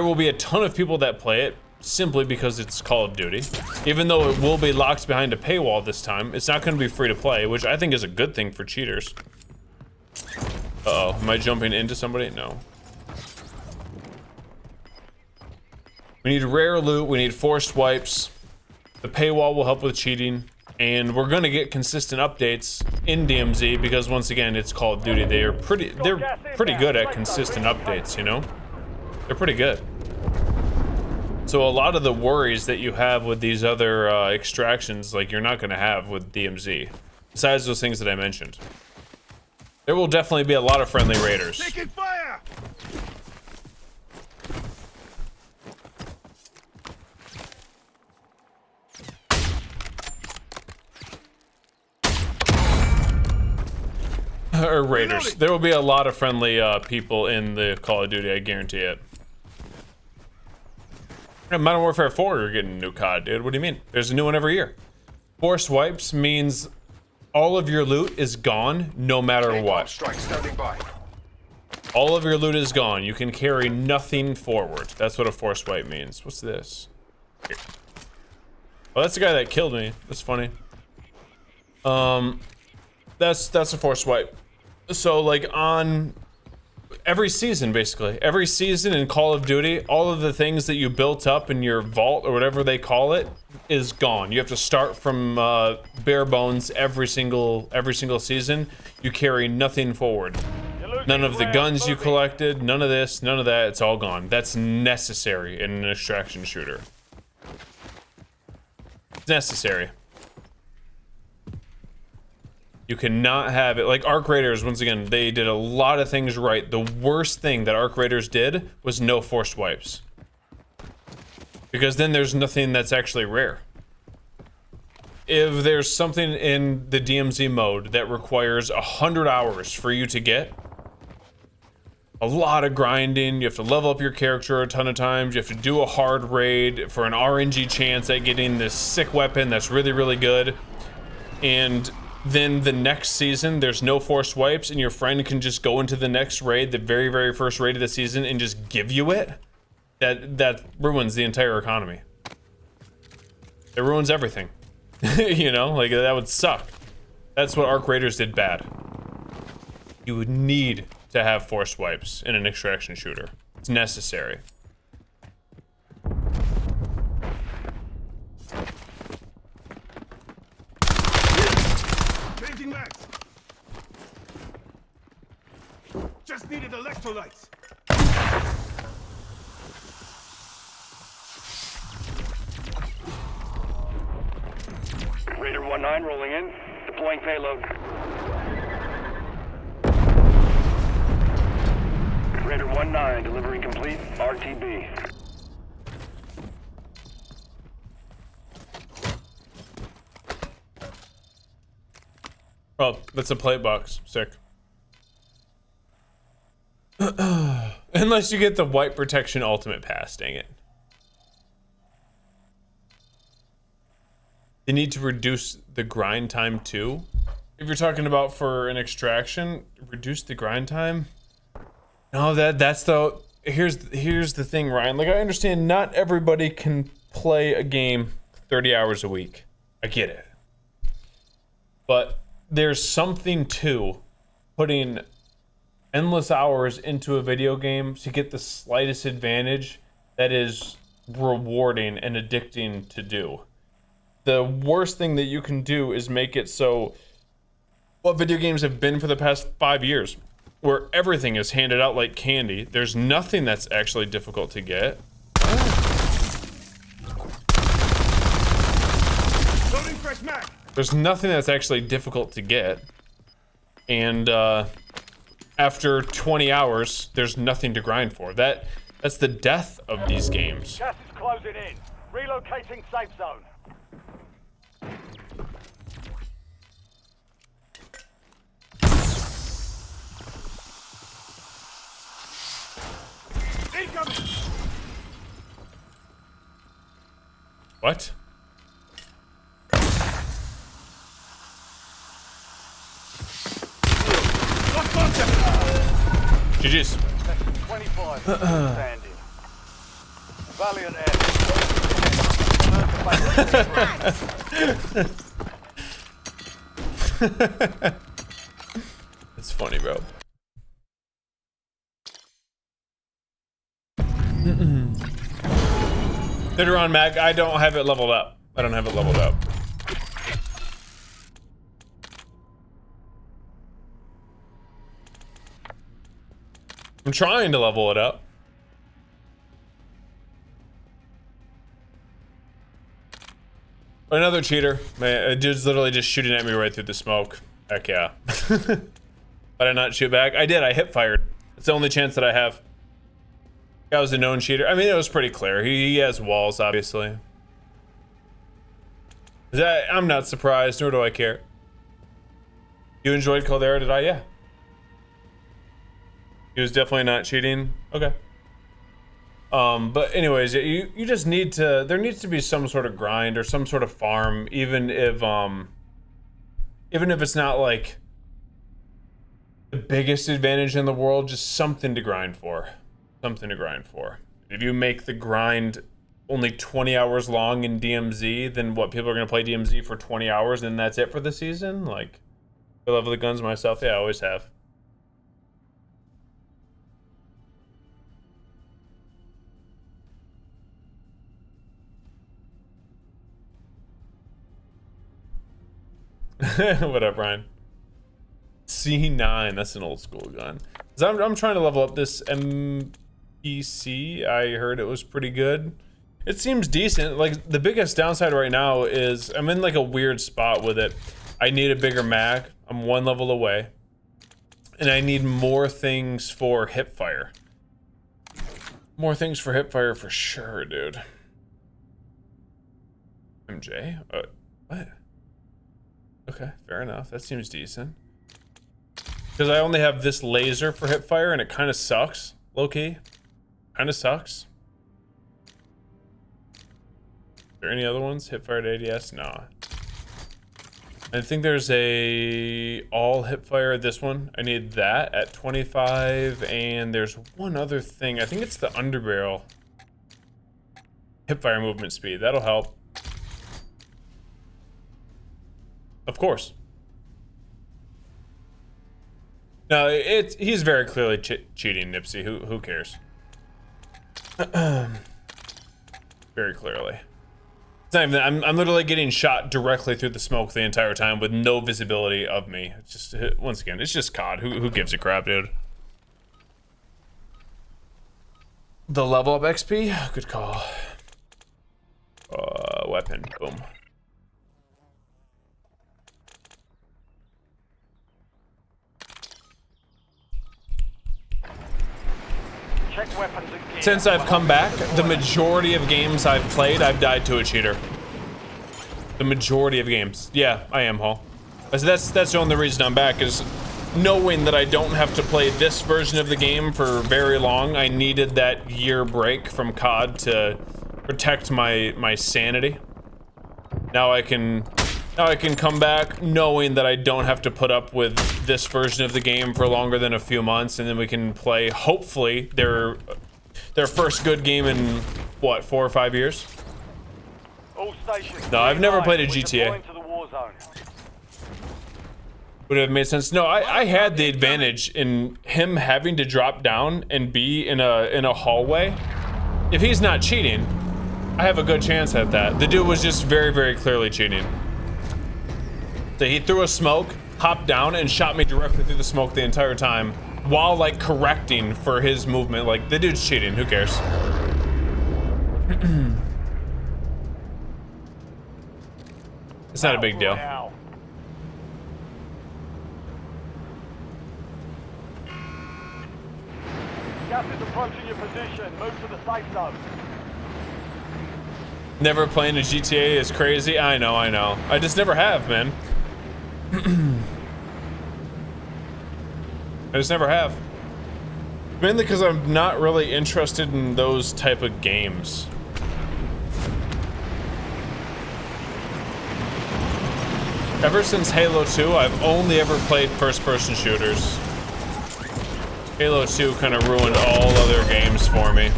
will be a ton of people that play it simply because it's Call of Duty. Even though it will be locked behind a paywall this time, it's not going to be free to play, which I think is a good thing for cheaters. Uh-oh, am I jumping into somebody? No. We need rare loot, we need forced wipes. The paywall will help with cheating, and we're going to get consistent updates in DMZ because once again, it's Call of Duty. They're pretty good at consistent updates, you know? They're pretty good. So a lot of the worries that you have with these other extractions, like you're not going to have with DMZ, besides those things that I mentioned. There will definitely be a lot of friendly raiders. Taking fire! Or raiders. There will be a lot of friendly people in the Call of Duty, I guarantee it. Modern Warfare 4, you're getting a new COD, dude. What do you mean? There's a new one every year. Forced wipes means all of your loot is gone, no matter what. Strike standing by. All of your loot is gone. You can carry nothing forward. That's what a forced wipe means. What's this? Here. Oh, that's the guy that killed me. That's funny. That's a forced wipe. So like on every season, basically every season in Call of Duty, all of the things that you built up in your vault or whatever they call it is gone. You have to start from bare bones every single season. You carry nothing forward. None of the guns you collected, none of this, none of that. It's all gone. That's necessary in an extraction shooter. It's necessary. You cannot have it. Like Arc Raiders, once again, they did a lot of things right. The worst thing that Arc Raiders did was no forced wipes. Because then there's nothing that's actually rare. If there's something in the DMZ mode that requires 100 hours for you to get, a lot of grinding, you have to level up your character a ton of times, you have to do a hard raid for an RNG chance at getting this sick weapon that's really, really good, and then the next season there's no forced wipes and your friend can just go into the next raid, the very, very first raid of the season, and just give you it, that ruins the entire economy. It ruins everything. You know, like that would suck. That's what Arc Raiders did bad. You would need to have forced wipes in an extraction shooter. It's necessary. Changing mags. Just needed electrolytes. Raider 1-9 rolling in. Deploying payload. Raider 1-9, delivery complete. RTB. Oh, that's a plate box. Sick. Unless you get the white protection ultimate pass, dang it. You need to reduce the grind time too. If you're talking about for an extraction, reduce the grind time. No, that's the here's the thing, Ryan. Like I understand not everybody can play a game 30 hours a week. I get it. But there's something to putting endless hours into a video game to get the slightest advantage that is rewarding and addicting to do. The worst thing that you can do is make it so what video games have been for the past 5 years, where everything is handed out like candy. There's nothing that's actually difficult to get. Loading fresh mag. There's nothing that's actually difficult to get. And after 20 hours, there's nothing to grind for. That's the death of these games. Gas is closing in. Relocating safe zone. Incoming. What? GG's. Section 25 standing. Valiant effort. It's funny, bro. Later on, Mag, I don't have it leveled up. I don't have it leveled up. I'm trying to level it up. Another cheater. Man, a dude's literally just shooting at me right through the smoke. Heck yeah. Did I not shoot back? I did. I hip fired. It's the only chance that I have. Guy was a known cheater. I mean, it was pretty clear. He has walls, obviously. I'm not surprised, nor do I care. You enjoyed Caldera, did I? Yeah. He was definitely not cheating. Okay. But anyways, you just need to, there needs to be some sort of grind or some sort of farm, even if it's not like the biggest advantage in the world, just something to grind for. Something to grind for. If you make the grind only 20 hours long in DMZ, then what, people are gonna play DMZ for 20 hours and that's it for the season? Like, I love the guns myself. Yeah, I always have. What up, Ryan? C9, that's an old school gun. I'm trying to level up this MPC. I heard it was pretty good. It seems decent. Like, the biggest downside right now is I'm in like a weird spot with it. I need a bigger mag. I'm one level away. And I need more things for hipfire. More things for hipfire for sure, dude. MJ? What? Okay, fair enough. That seems decent. Because I only have this laser for hipfire and it kind of sucks, low-key. Kind of sucks. Are there any other ones? Hipfire to ADS? Nah. I think there's a all hipfire, this one. I need that at 25, and there's one other thing. I think it's the underbarrel hipfire movement speed. That'll help. Of course. No, he's very clearly cheating, Nipsey. Who cares? Very clearly. It's not even, I'm literally getting shot directly through the smoke the entire time with no visibility of me. It's just, once again, it's just COD. Who gives a crap, dude? The level up XP? Good call. Weapon. Boom. Check weapons and gear. Since I've come back, the majority of games I've played, I've died to a cheater. The majority of games. Yeah, I am, Hall. That's the only reason I'm back, is knowing that I don't have to play this version of the game for very long. I needed that year break from COD to protect my sanity. Now I can come back knowing that I don't have to put up with this version of the game for longer than a few months, and then we can play, hopefully, their first good game in, what, 4 or 5 years? All stations. No, I've never played a We're GTA. deploying to the war zone. Would have made sense. No, I had the advantage in him having to drop down and be in a hallway. If he's not cheating, I have a good chance at that. The dude was just very, very clearly cheating. So he threw a smoke, hopped down, and shot me directly through the smoke the entire time while, like, correcting for his movement. Like, the dude's cheating. Who cares? It's not a big deal. Wow. Gas is approaching your position. Move to the safe zone. Never playing a GTA is crazy. I know. I just never have, man. I just never have. Mainly because I'm not really interested in those type of games. Ever since Halo 2, I've only ever played first-person shooters. Halo 2 kind of ruined all other games for me.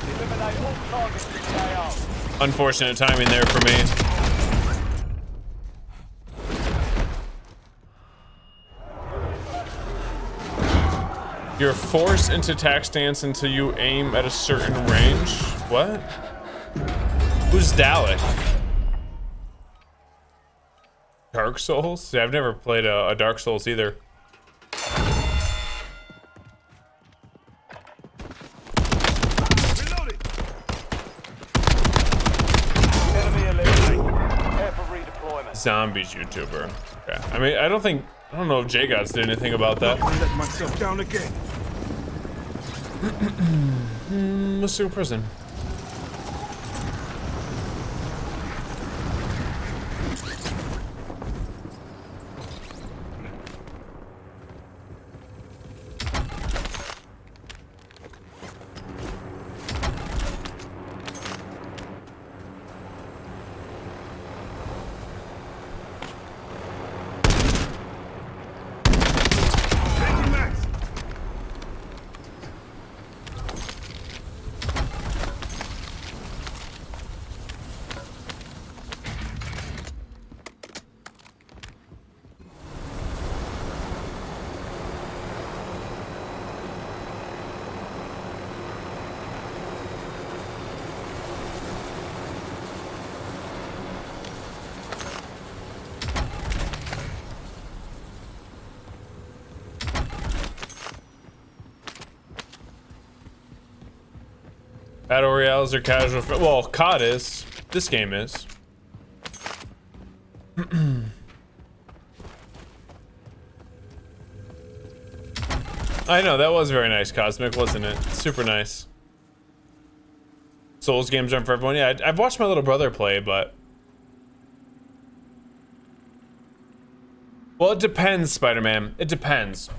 Eliminate all targets in the AO. Unfortunate timing there for me. You're forced into tac stance until you aim at a certain range. What? Who's Dalek? Dark Souls? Yeah, I've never played a Dark Souls either. Reloading. Enemy eliminated. Prepare for redeployment. Zombies YouTuber. Okay. I mean, I don't know if J-Gods did anything about that. I let myself down again. Let's do prison. Changing max. Battle Royales are casual. Well, COD is. This game is. I know, that was very nice, Cosmic, wasn't it? Super nice. Souls games aren't for everyone. Yeah, I've watched my little brother play, but... Well, it depends, Spider-Man. It depends.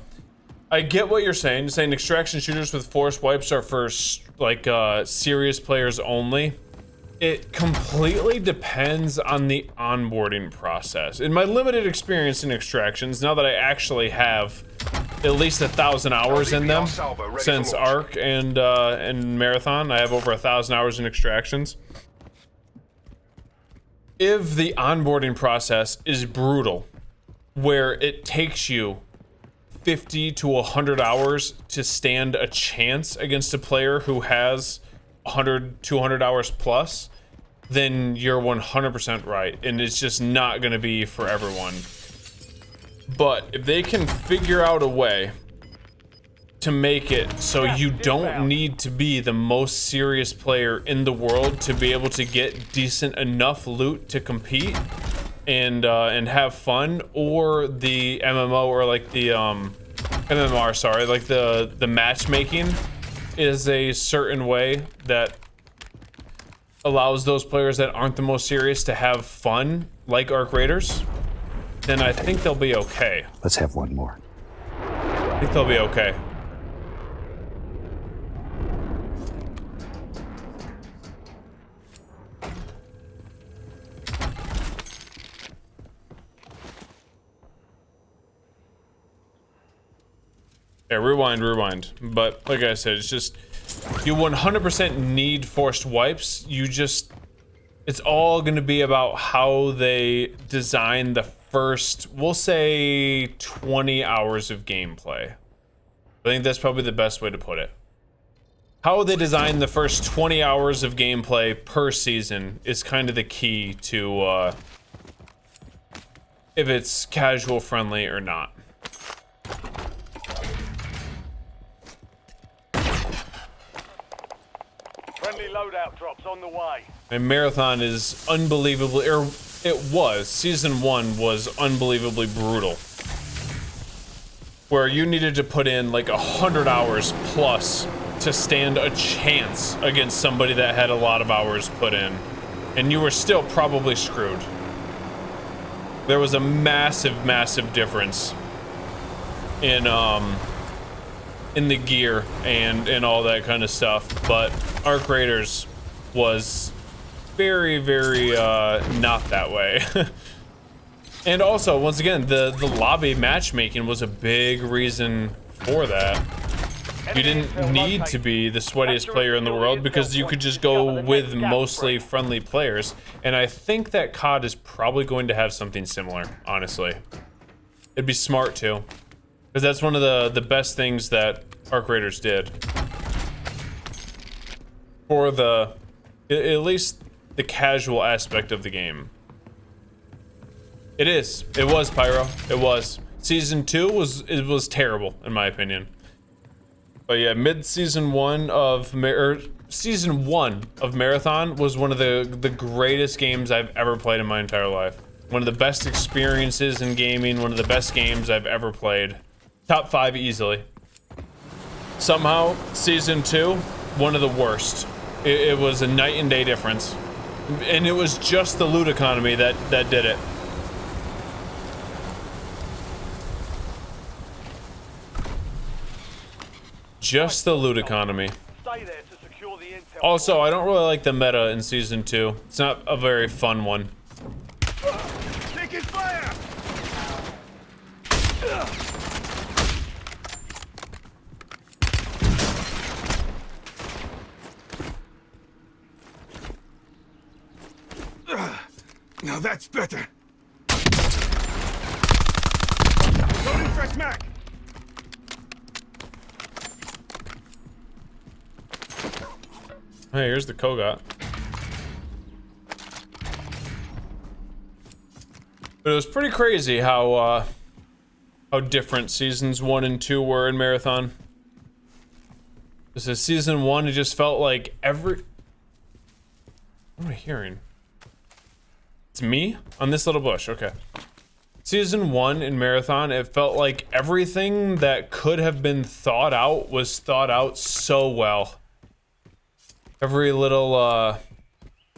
I get what you're saying. You're saying extraction shooters with forced wipes are for, like, serious players only. It completely depends on the onboarding process. In my limited experience in extractions, now that I actually have at least 1,000 hours in them since Arc and Marathon, I have over 1,000 hours in extractions. If the onboarding process is brutal, where it takes you 50 to 100 hours to stand a chance against a player who has 100, 200 hours plus, then you're 100% right, and it's just not going to be for everyone. But if they can figure out a way to make it so you don't need to be the most serious player in the world to be able to get decent enough loot to compete and have fun, or the MMO, or like the MMR, sorry, like the matchmaking is a certain way that allows those players that aren't the most serious to have fun, like Arc Raiders, then I think they'll be okay. Let's have one more. I think they'll be okay. Yeah, rewind. But like I said, it's just, you 100% need forced wipes. You just, it's all going to be about how they design the first, we'll say 20 hours of gameplay. I think that's probably the best way to put it. How they design the first 20 hours of gameplay per season is kind of the key to if it's casual friendly or not. Friendly loadout drops on the way. And Marathon is unbelievably, or it was, season 1 was unbelievably brutal. Where you needed to put in like 100 hours plus to stand a chance against somebody that had a lot of hours put in. And you were still probably screwed. There was a massive, massive difference in the gear and all that kind of stuff. But Arc Raiders was very, very not that way. And also, once again, the lobby matchmaking was a big reason for that. You didn't need to be the sweatiest player in the world because you could just go with mostly friendly players. And I think that COD is probably going to have something similar, honestly. It'd be smart too. Because that's one of the best things that Arc Raiders did. For at least the casual aspect of the game. It is. It was, Pyro. It was. Season 2 was terrible, in my opinion. But yeah, season one of Marathon was one of the greatest games I've ever played in my entire life. One of the best experiences in gaming, one of the best games I've ever played. Top 5 easily. Somehow, season 2, one of the worst. It was a night and day difference. And it was just the loot economy that did it. Just the loot economy. Also, I don't really like the meta in season 2. It's not a very fun one. Taking fire! Now that's better. Loading fresh mag. Hey, here's the Kogot. But it was pretty crazy how different seasons 1 and 2 were in Marathon. This is season 1, it just felt like what am I hearing? It's me on this little bush, okay. Season 1 in Marathon, it felt like everything that could have been thought out was thought out so well. Every little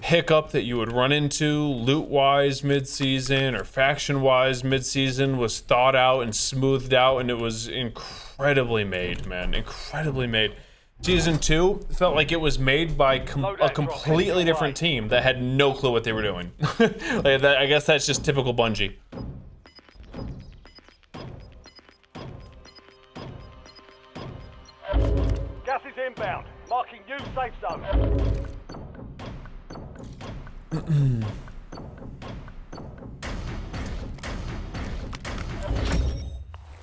hiccup that you would run into loot-wise mid-season or faction-wise mid-season was thought out and smoothed out, and it was incredibly made, man. Incredibly made. Season 2 felt like it was made by a completely different team that had no clue what they were doing. Like that, I guess that's just typical Bungie. Gas is inbound. Marking new safe zone.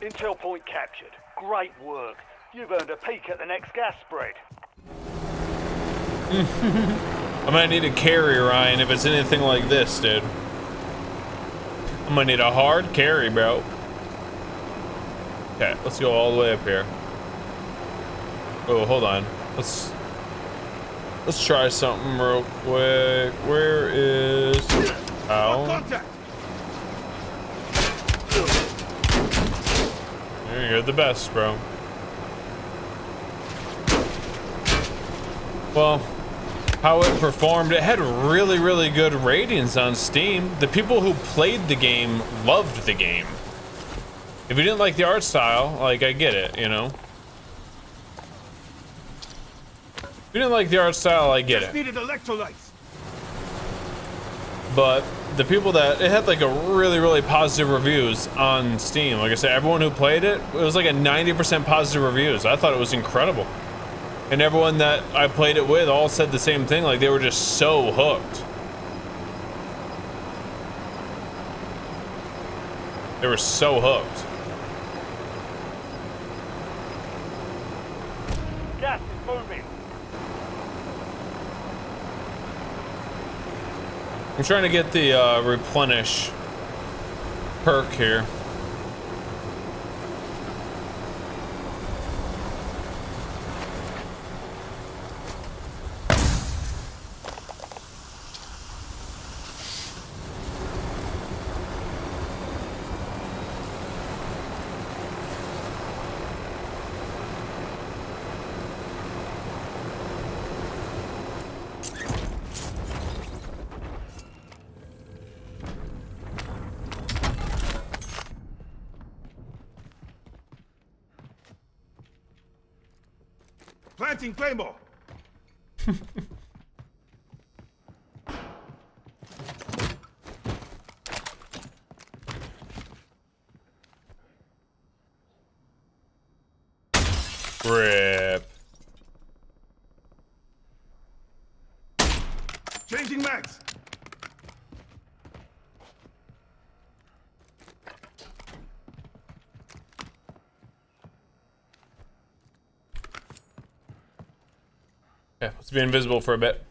Intel point captured. Great work. You've earned a peek at the next gas spread. I might need a carry, Ryan, if it's anything like this, dude. I'm gonna need a hard carry, bro. Okay, let's go all the way up here. Oh, hold on. Let's try something real quick. Where is... Ow. Contact. You're the best, bro. Well, how it performed, it had really, really good ratings on Steam. The people who played the game loved the game. If you didn't like the art style, like, I get it, you know? If you didn't like the art style, I get it. Needed electrolytes. But the people that, it had like a really, really positive reviews on Steam. Like I said, everyone who played it, it was like a 90% positive reviews. I thought it was incredible. And everyone that I played it with all said the same thing, like they were just so hooked. They were so hooked. Gas is moving. I'm trying to get the replenish perk here. Planting Claymore. Rip. Changing mags. Okay, let's be invisible for a bit.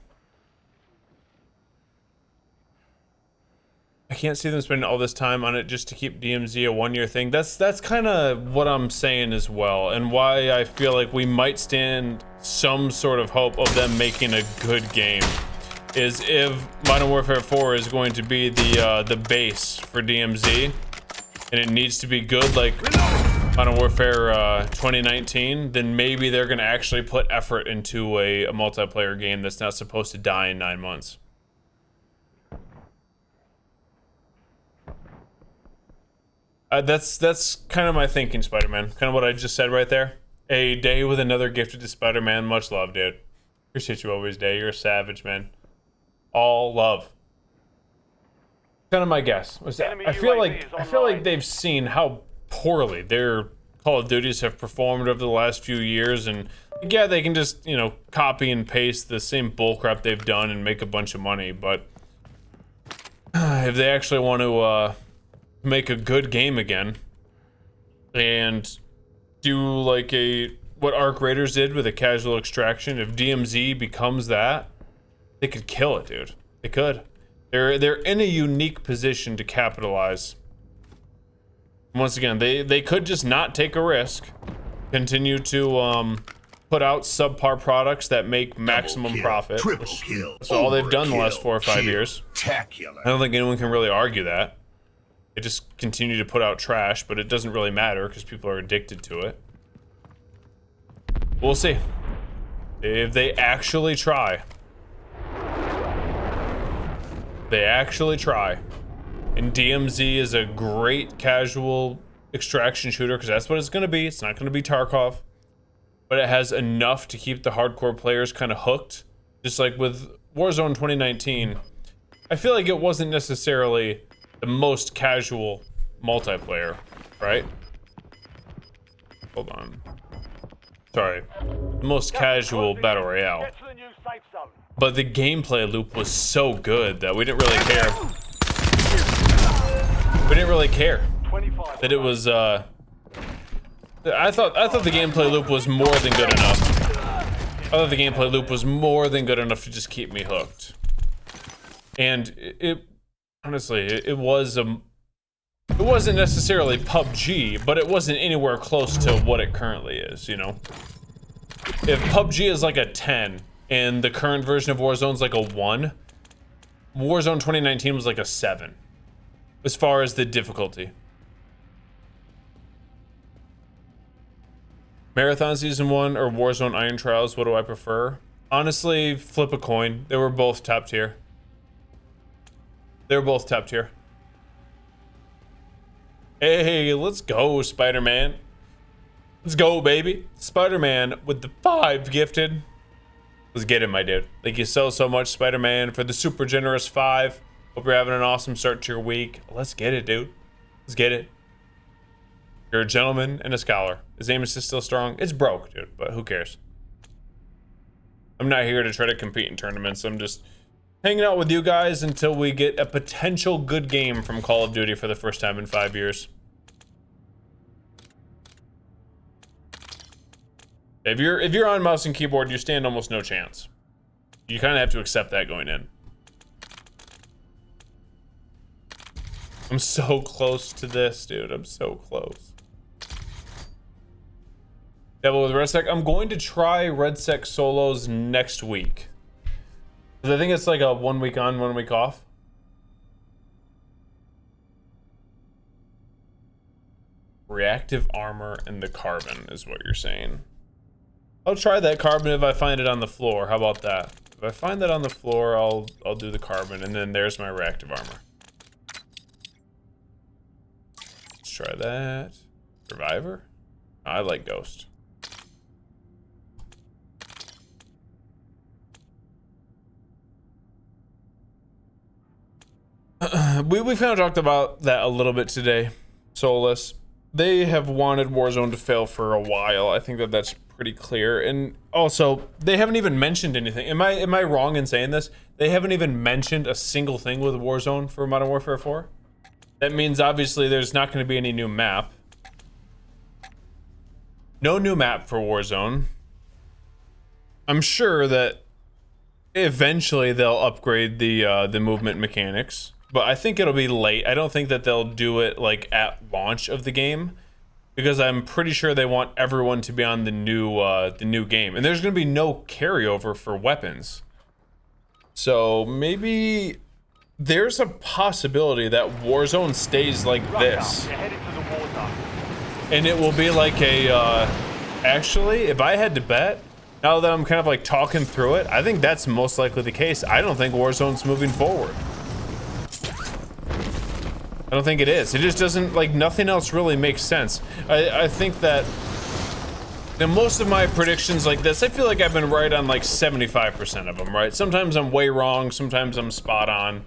I can't see them spending all this time on it just to keep DMZ a one-year thing. That's kind of what I'm saying as well, and why I feel like we might stand some sort of hope of them making a good game. Is if Modern Warfare 4 is going to be the base for DMZ, and it needs to be good like Modern Warfare 2019, then maybe they're going to actually put effort into a multiplayer game that's not supposed to die in 9 months. That's kind of my thinking, Spider-Man. Kind of what I just said right there. A day with another gifted to Spider-Man. Much love, dude. Appreciate you always, Day. You're a savage, man. All love. Kind of my guess. I feel like they've seen how poorly their Call of Duties have performed over the last few years, and yeah, they can just, you know, copy and paste the same bullcrap they've done and make a bunch of money. But if they actually want to make a good game again and do like what Arc Raiders did with a casual extraction, if DMZ becomes that, they could kill it, dude. They could. They're in a unique position to capitalize. Once again, they could just not take a risk, continue to put out subpar products that make maximum profit. Triple kill. That's all they've done the last 4 or 5 years. Spectacular. I don't think anyone can really argue that. They just continue to put out trash, but it doesn't really matter because people are addicted to it. We'll see. If they actually try. They actually try. And DMZ is a great casual extraction shooter because that's what it's going to be. It's not going to be Tarkov. But it has enough to keep the hardcore players kind of hooked. Just like with Warzone 2019. I feel like it wasn't necessarily the most casual multiplayer, right? Hold on. Sorry. The most casual battle royale. Get to the new safe zone. But the gameplay loop was so good that we didn't really care. We didn't really care 25 that it was I thought the gameplay loop was more than good enough. I thought the gameplay loop was more than good enough to just keep me hooked. And it honestly, it wasn't necessarily PUBG, but it wasn't anywhere close to what it currently is, you know? If PUBG is like a 10 and the current version of Warzone is like a 1, Warzone 2019 was like a 7 as far as the difficulty. Marathon Season 1 or Warzone Iron Trials, what do I prefer? Honestly, flip a coin. They were both top tier. They're both top tier. Hey, let's go, Spider-Man. Let's go, baby. Spider-Man with the 5 gifted. Let's get it, my dude. Thank you so much, Spider-Man, for the super generous 5. Hope you're having an awesome start to your week. Let's get it, dude. Let's get it. You're a gentleman and a scholar. His aim is still strong. It's broke, dude, but who cares? I'm not here to try to compete in tournaments. I'm just hanging out with you guys until we get a potential good game from Call of Duty for the first time in 5 years. If you're on mouse and keyboard, you stand almost no chance. You kind of have to accept that going in. I'm so close to this, dude. I'm so close. Devil with RedSec. I'm going to try RedSec solos next week. Because I think it's like a 1 week on, 1 week off. Reactive armor and the carbon is what you're saying. I'll try that carbon if I find it on the floor. How about that? If I find that on the floor, I'll do the carbon, and then there's my reactive armor. Let's try that. Survivor? I like Ghost. We kind of talked about that a little bit today. Soulless. They have wanted Warzone to fail for a while. I think that's pretty clear. And also, they haven't even mentioned anything. Am I wrong in saying this? They haven't even mentioned a single thing with Warzone for Modern Warfare 4. That means obviously there's not going to be any new map. No new map for Warzone. I'm sure that eventually they'll upgrade the movement mechanics, but I think it'll be late. I don't think that they'll do it like at launch of the game, because I'm pretty sure they want everyone to be on the new game, and there's going to be no carryover for weapons. So maybe there's a possibility that Warzone stays like this, You're headed to the war zone. and it will be like a. Actually, if I had to bet, now that I'm kind of like talking through it, I think that's most likely the case. I don't think Warzone's moving forward. I don't think it is. It just doesn't, like, nothing else really makes sense. I think that in most of my predictions like this, I feel like I've been right on like 75% of them, right? Sometimes I'm way wrong, sometimes I'm spot on.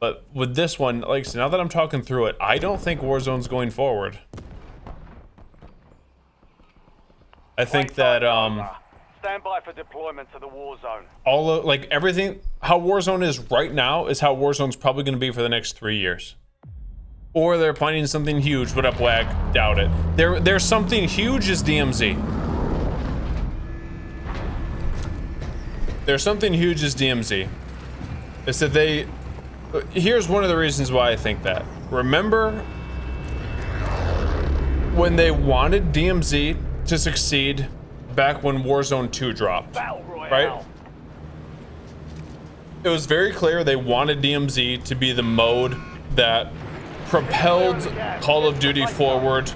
But with this one, like, so now that I'm talking through it, I don't think Warzone's going forward. I think that, Stand by for deployment to the war zone. all of, like, everything, how Warzone is right now is how Warzone's probably going to be for the next 3 years. Or they're planning something huge. What up, Wag? Doubt it. There's something huge is DMZ. There's something huge as DMZ. It's that they... Here's one of the reasons why I think that. Remember when they wanted DMZ to succeed back when Warzone 2 dropped, Battle Royale. right? It was very clear they wanted DMZ to be the mode that propelled Call of Duty forward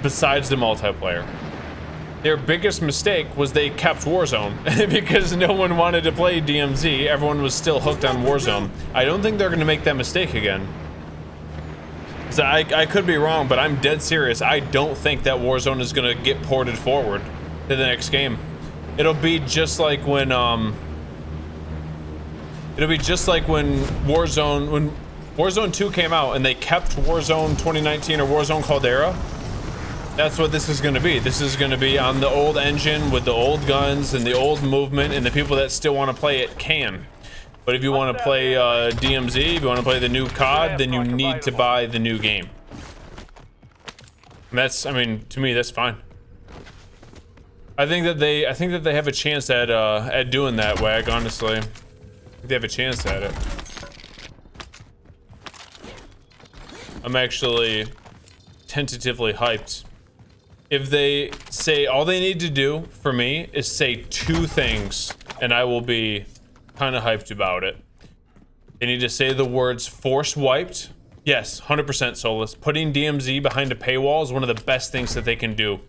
besides the multiplayer. Their biggest mistake was they kept Warzone because no one wanted to play DMZ. Everyone was still hooked on Warzone. I don't think they're going to make that mistake again. So I could be wrong, but I'm dead serious. I don't think that Warzone is going to get ported forward to the next game. It'll be just like when Warzone 2 came out and they kept Warzone 2019 or Warzone Caldera. That's what this is going to be. This is going to be on the old engine with the old guns and the old movement, and the people that still want to play it can. But if you want to play DMZ, if you want to play the new COD, then you need to buy the new game. And that's, I mean, to me, that's fine. I think that they have a chance at doing that, Wag. Honestly, I think they have a chance at it. I'm actually tentatively hyped. If they say all they need to do for me is say 2 things, and I will be kind of hyped about it. They need to say the words force wiped. Yes, 100% Solus. Putting DMZ behind a paywall is one of the best things that they can do.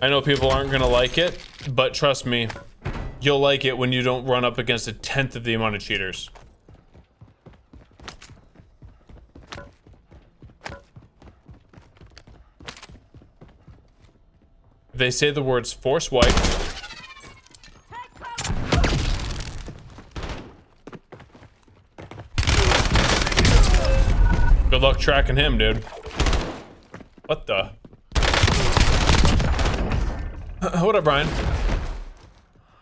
I know people aren't gonna like it, but trust me, you'll like it when you don't run up against 1/10 of the amount of cheaters. If they say the words force wipe, good luck tracking him, dude. What the? What up, Brian?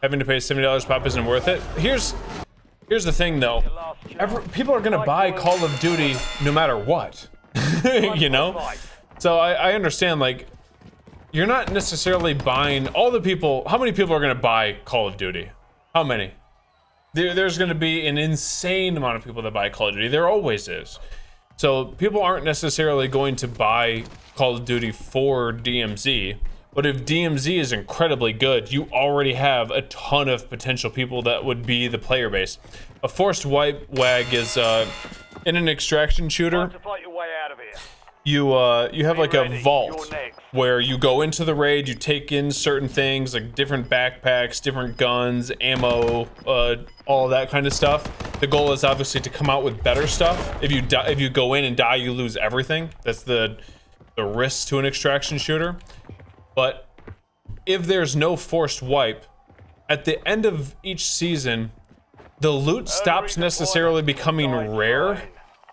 Having to pay $70 pop isn't worth it. Here's the thing, though. People are gonna buy Call of Duty no matter what. You know? So I understand, like, you're not necessarily buying all the people. How many people are going to buy Call of Duty? How many? There's going to be an insane amount of people that buy Call of Duty. There always is. So people aren't necessarily going to buy Call of Duty for DMZ. But if DMZ is incredibly good, you already have a ton of potential people that would be the player base. A forced wipe, Wag, is in an extraction shooter. To fight your way out of here. You have like a vault where you go into the raid, you take in certain things like different backpacks, different guns, ammo, all of that kind of stuff. The goal is obviously to come out with better stuff. If you go in and die, you lose everything. That's the risk to an extraction shooter. But if there's no forced wipe, at the end of each season, the loot stops necessarily becoming rare.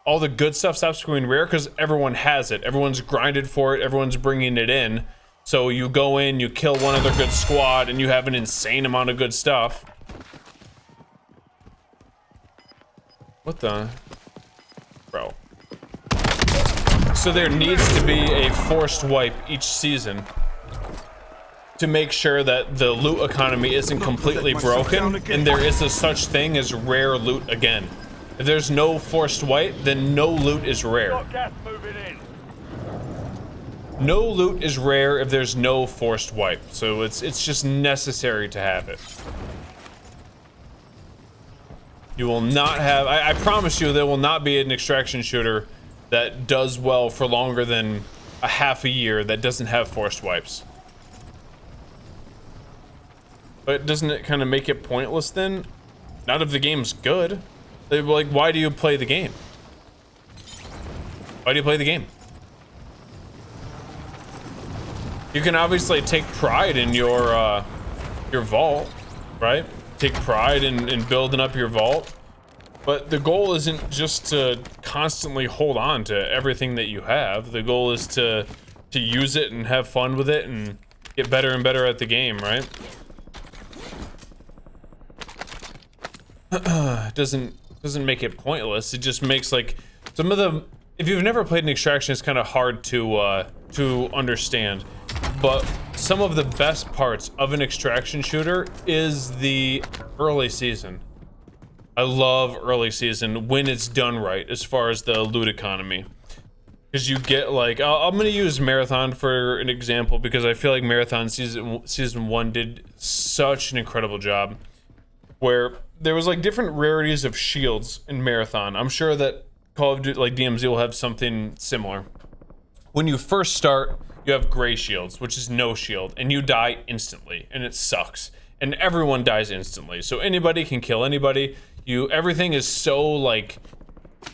All the good stuff stops becoming rare because everyone has it. Everyone's grinded for it. Everyone's bringing it in. So you go in, you kill one other good squad, and you have an insane amount of good stuff. What the? Bro. So there needs to be a forced wipe each season to make sure that the loot economy isn't completely broken, and there is a such thing as rare loot again. If there's no forced wipe, then no loot is rare. Got gas moving in. No loot is rare if there's no forced wipe, so it's just necessary to have it. You will not have, I promise you there will not be an extraction shooter that does well for longer than a half a year that doesn't have forced wipes. But doesn't it kind of make it pointless then? Not if the game's good. Like, why do you play the game? Why do you play the game? You can obviously take pride in your vault, right? Take pride in building up your vault. But the goal isn't just to constantly hold on to everything that you have. The goal is to use it and have fun with it and get better and better at the game, right? Doesn't make it pointless. It just makes like some of the, if you've never played an extraction, it's kind of hard to understand. But some of the best parts of an extraction shooter is the early season. I love early season when it's done right as far as the loot economy. Because you get like, I'm going to use Marathon for an example because I feel like Marathon season 1 did such an incredible job. Where there was like different rarities of shields in Marathon. I'm sure that Call of Duty, like DMZ, will have something similar. When you first start, you have gray shields, which is no shield, and you die instantly, and it sucks. And everyone dies instantly, so anybody can kill anybody. Everything is so like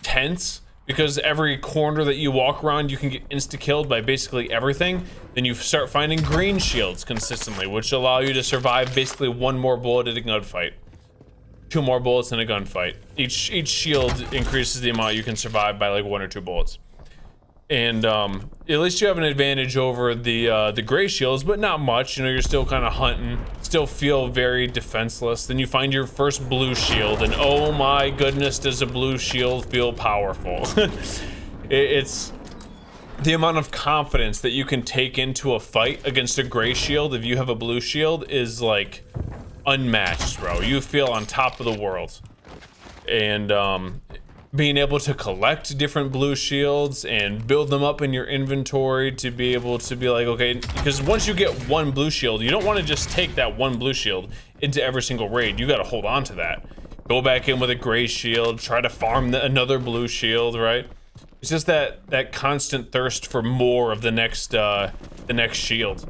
tense because every corner that you walk around, you can get insta-killed by basically everything. Then you start finding green shields consistently, which allow you to survive basically one more bullet at a gunfight. 2 more bullets in a gunfight. Each shield increases the amount you can survive by like 1 or 2 bullets. And at least you have an advantage over the gray shields, but not much. You know, you're still kind of hunting, still feel very defenseless. Then you find your first blue shield, and oh my goodness, does a blue shield feel powerful. It's the amount of confidence that you can take into a fight against a gray shield if you have a blue shield is like unmatched, bro. You feel on top of the world. And being able to collect different blue shields and build them up in your inventory to be able to be like, okay, because once you get one blue shield, you don't want to just take that one blue shield into every single raid. You got to hold on to that. Go back in with a gray shield, try to farm another blue shield, right? It's just that constant thirst for more of the next shield.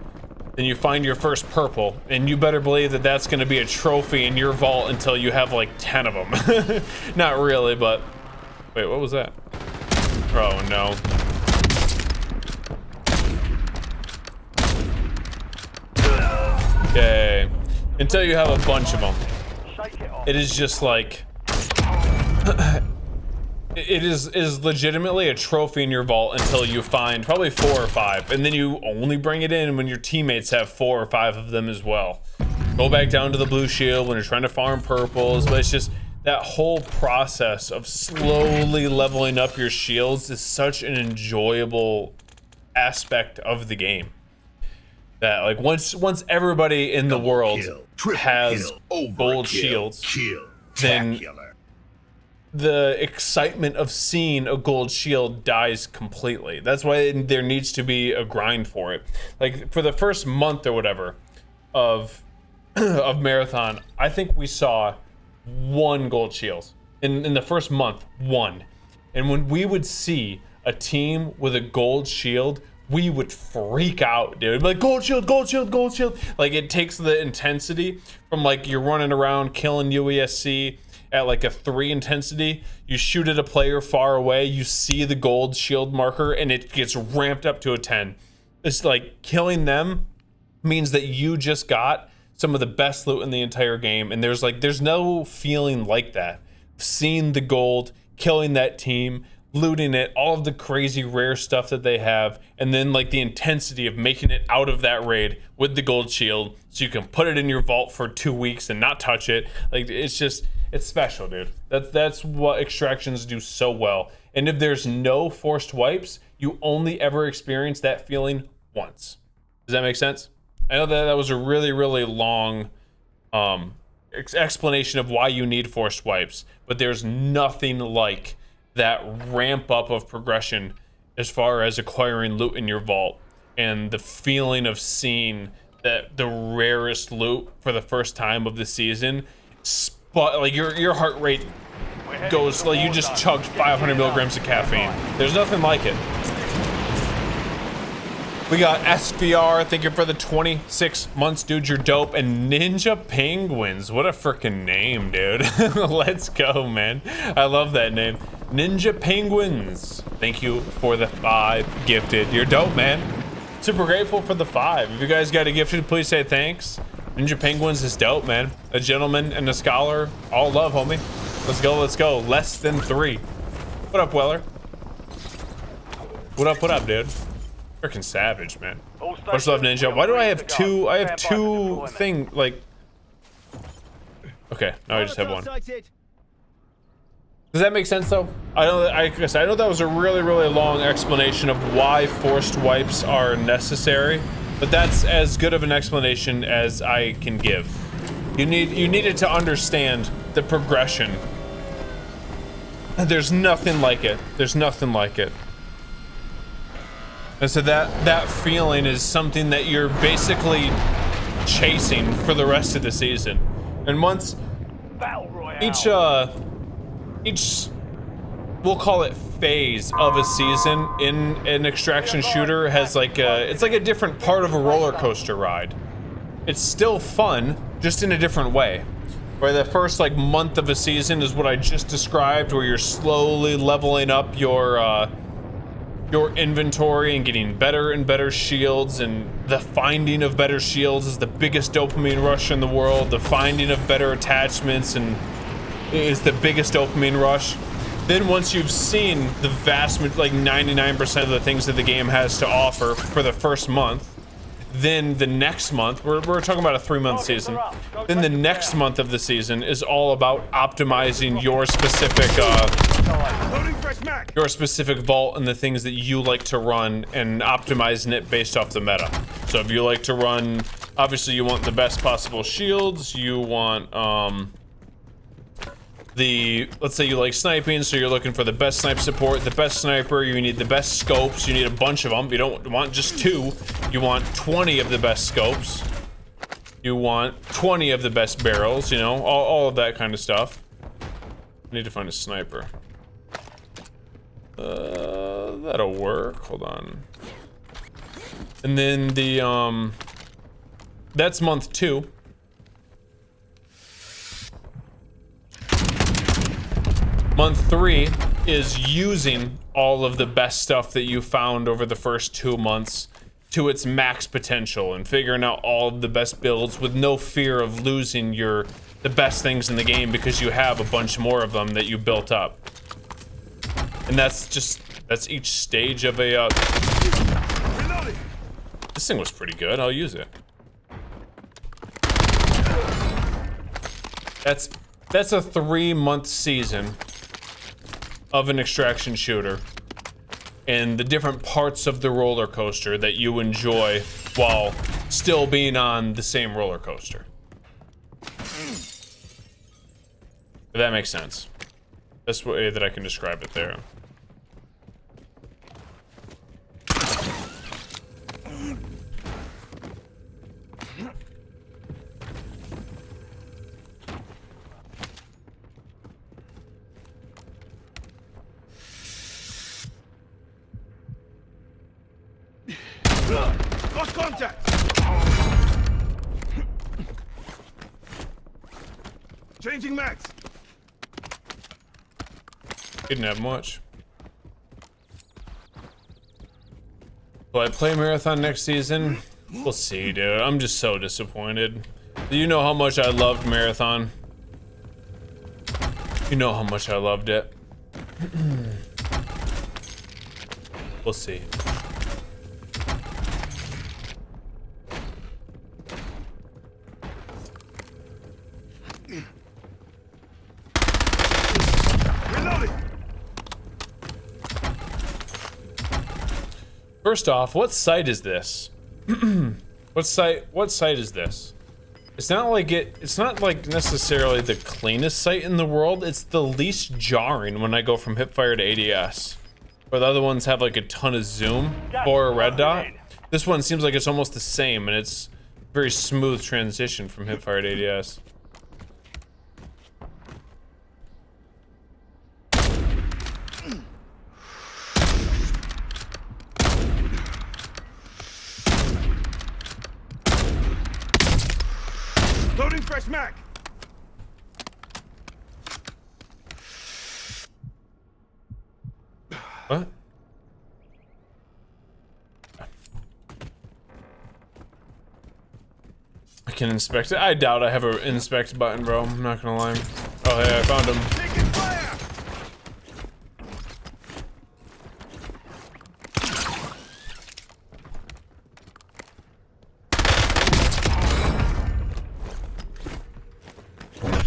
Then you find your first purple, and you better believe that that's going to be a trophy in your vault until you have like 10 of them. Not really, but wait, what was that? Oh no. Okay. Until you have a bunch of them. It is just like it is legitimately a trophy in your vault until you find probably 4 or 5, and then you only bring it in when your teammates have 4 or 5 of them as well. Go back down to the blue shield when you're trying to farm purples, but it's just that whole process of slowly leveling up your shields is such an enjoyable aspect of the game. That like once everybody in the world has gold shields, then the excitement of seeing a gold shield dies completely. That's why there needs to be a grind for it. Like for the first month or whatever of Marathon, I think we saw 1 gold shield in the first month, 1. And when we would see a team with a gold shield, we would freak out, dude. Like, gold shield, gold shield, gold shield. Like, it takes the intensity from like you're running around killing UESC at like a 3 intensity. You shoot at a player far away, you see the gold shield marker, and it gets ramped up to a 10. It's like killing them means that you just got some of the best loot in the entire game, and there's no feeling like that. Seeing the gold, killing that team, looting it, all of the crazy rare stuff that they have, and then like the intensity of making it out of that raid with the gold shield so you can put it in your vault for 2 weeks and not touch it. Like it's special, dude. That's what extractions do so well. And if there's no forced wipes, you only ever experience that feeling once. Does that make sense? I know that was a really, really long explanation of why you need forced wipes, but there's nothing like that ramp up of progression as far as acquiring loot in your vault and the feeling of seeing that the rarest loot for the first time of the season. Like your heart rate goes like you just chugged 500 milligrams of caffeine. There's nothing like it. We got SVR, thank you for the 26 months, dude, you're dope. And Ninja Penguins, what a freaking name, dude. Let's go, man. I love that name. Ninja Penguins, thank you for the 5 gifted. You're dope, man. Super grateful for the 5. If you guys got a gifted, please say thanks. Ninja Penguins is dope, man. A gentleman and a scholar, all love, homie. Let's go, let's go. Less than 3. What up, Weller? What up, dude? Freaking savage, man. Much love, Ninja. Why do I have two? I have 2 thing like. Okay, now I just have 1. Does that make sense though? I know that was a really, really long explanation of why forced wipes are necessary, but that's as good of an explanation as I can give. You needed to understand the progression. There's nothing like it. There's nothing like it. And so that feeling is something that you're basically chasing for the rest of the season. And once each we'll call it phase of a season in an extraction shooter has like it's like a different part of a roller coaster ride. It's still fun, just in a different way. Where the first like month of a season is what I just described, where you're slowly leveling up your inventory and getting better and better shields, and the finding of better shields is the biggest dopamine rush in the world. The finding of better attachments and is the biggest dopamine rush. Then once you've seen the vast, like 99% of the things that the game has to offer for the first month, then the next month, we're talking about a 3-month season. Then the next month of the season is all about optimizing your specific vault and the things that you like to run and optimizing it based off the meta. So if you like to run, obviously you want the best possible shields, you want let's say you like sniping, so you're looking for the best snipe support, the best sniper, you need the best scopes, you need a bunch of them, you don't want just 2, you want 20 of the best scopes, you want 20 of the best barrels, you know, all of that kind of stuff. I need to find a sniper. That'll work, hold on. And then the, that's month 2. Month 3 is using all of the best stuff that you found over the first 2 months to its max potential and figuring out all of the best builds with no fear of losing the best things in the game because you have a bunch more of them that you built up. And that's each stage of a this thing was pretty good, I'll use it. That's a 3-month season of an extraction shooter and the different parts of the roller coaster that you enjoy while still being on the same roller coaster. If that makes sense. That's the way that I can describe it there. Lost contact! Changing max. Didn't have much. Will I play Marathon next season? We'll see, dude. I'm just so disappointed. You know how much I loved Marathon. You know how much I loved it. We'll see. First off, what site is this? What site is this? It's not like necessarily the cleanest site in the world. It's the least jarring when I go from hipfire to ADS. Where the other ones have like a ton of zoom or a red dot. This one seems like it's almost the same, and it's very smooth transition from hipfire to ADS. Loading fresh mag. What? I can inspect it. I doubt I have an inspect button, bro. I'm not gonna lie. Oh, hey, I found him. Taking fire.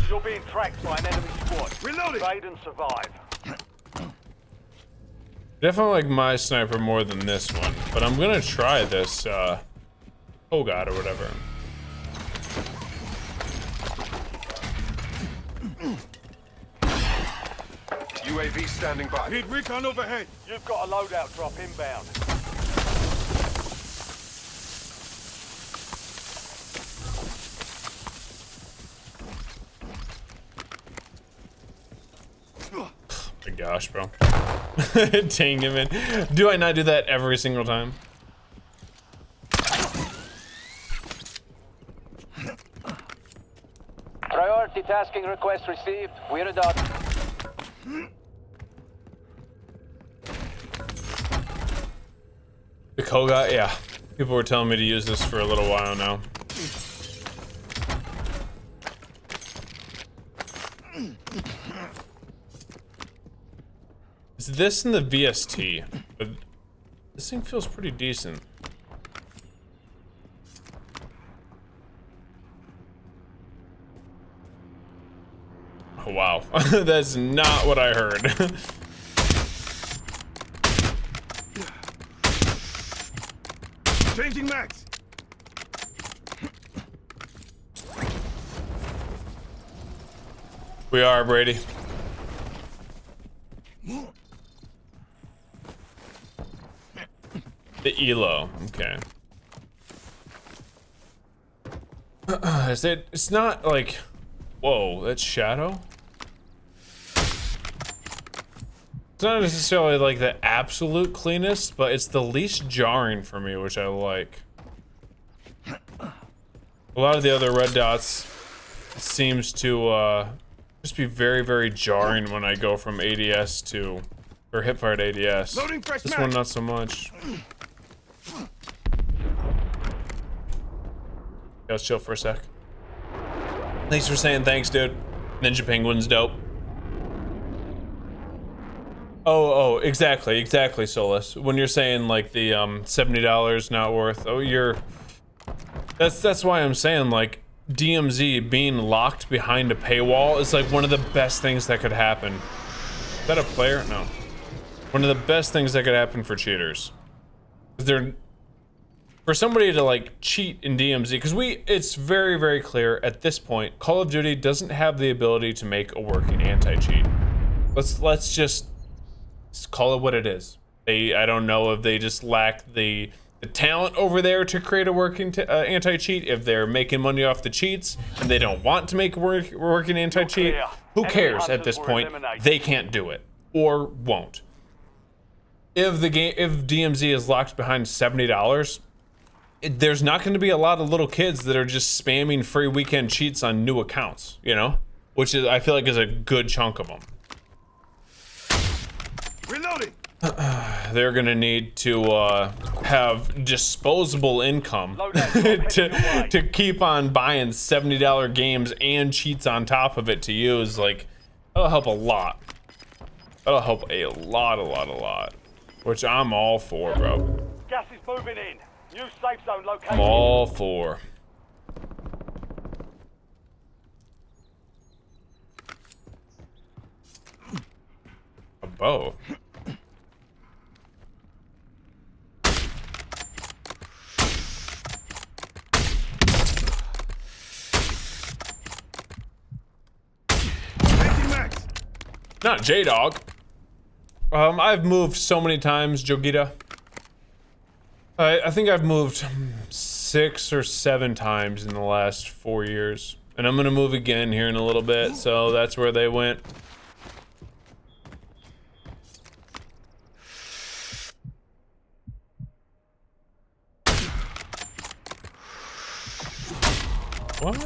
You're being tracked by an enemy squad. Reloading. Evade and survive. Definitely like my sniper more than this one, but I'm gonna try this, oh god, or whatever. UAV standing by. Need recon overhead. You've got a loadout drop inbound. My gosh, bro. Dang him in. Do I not do that every single time? Priority tasking request received. We're a dot. The Koga, yeah. People were telling me to use this for a little while now. It's this and the VST, but this thing feels pretty decent. Oh, wow. That's not what I heard. Changing mags. We are, Brady. The ELO, okay. It's not like, whoa, that's shadow? It's not necessarily like the absolute cleanest, but it's the least jarring for me, which I like. A lot of the other red dots seems to just be very, very jarring when I go from ADS to, or hipfire to ADS. Loading fresh This mag. one, not so much. Yeah, let's chill for a sec. Thanks for saying thanks, dude. Ninja Penguin's dope. Oh, exactly, Solus. When you're saying like the $70 not worth, that's why I'm saying like DMZ being locked behind a paywall is like one of the best things that could happen. Is that a player? No. One of the best things that could happen for cheaters. For somebody to like cheat in DMZ, because it's very, very clear at this point, Call of Duty doesn't have the ability to make a working anti-cheat. Let's just call it what it is. I don't know if they just lack the talent over there to create a working anti-cheat, if they're making money off the cheats and they don't want to make a working anti-cheat. Who cares at this point? They can't do it or won't. If DMZ is locked behind $70, there's not going to be a lot of little kids that are just spamming free weekend cheats on new accounts, you know, which is, I feel like, is a good chunk of them. Reloading. They're gonna need to have disposable income to keep on buying $70 games and cheats on top of it to use. Like, that'll help a lot. That'll help a lot. Which I'm all for, bro. Gas is moving in. New safe zone located. I'm all for. A bow. Not J-Dog. I've moved so many times, Jogita. I think I've moved 6 or 7 times in the last 4 years. And I'm gonna move again here in a little bit, so that's where they went. What?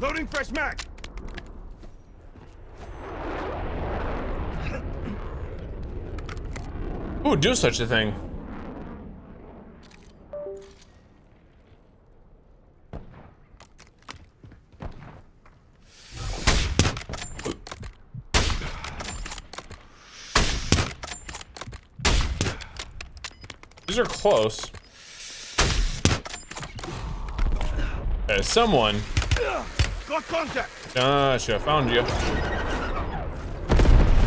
Loading fresh mag. Who would do such a thing? These are close. Okay, someone. Got contact. Gotcha, found you.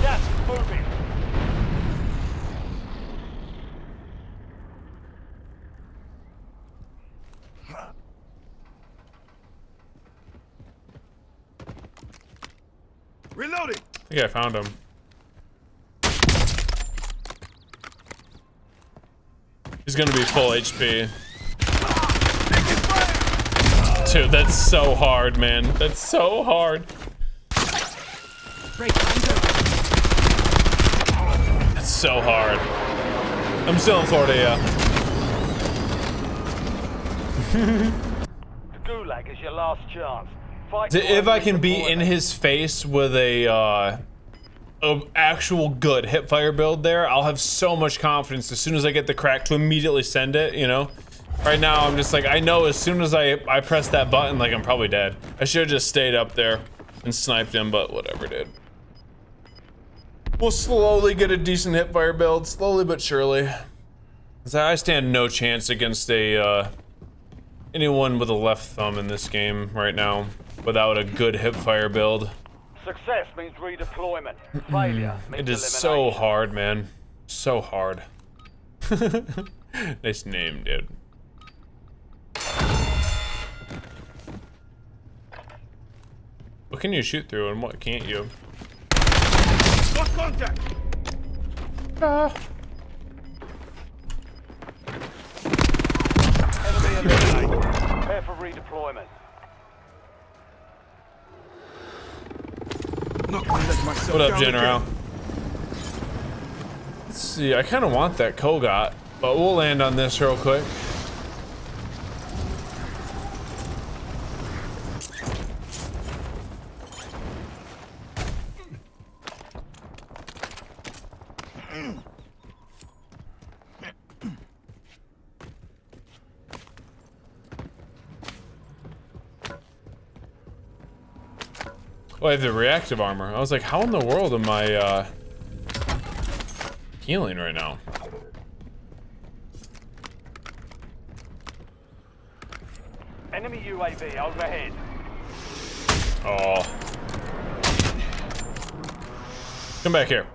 Gas is moving. Reloading. I think I found him. He's gonna be full HP. Dude, that's so hard, man. That's so hard. That's so hard. I'm still in Florida, yeah. The Gulag is your last chance. Fight If I can be deployment. in his face with a actual good hipfire build there, I'll have so much confidence as soon as I get the crack to immediately send it, you know? Right now, I'm just like, I know as soon as I press that button, like, I'm probably dead. I should have just stayed up there and sniped him, but whatever, dude. We'll slowly get a decent hipfire build, slowly but surely. 'Cause I stand no chance against anyone with a left thumb in this game right now without a good hipfire build. Success means redeployment. Failure means It is elimination. so hard, man. So hard. Nice name, dude. What can you shoot through and what can't you? Got contact. Enemy eliminated. Prepare for redeployment. Not gonna let myself What up, down General? again. Let's see, I kind of want that Kogot, but we'll land on this real quick. Oh, I have the reactive armor. I was like, how in the world am I healing right now? Enemy UAV overhead. Oh. Come back here.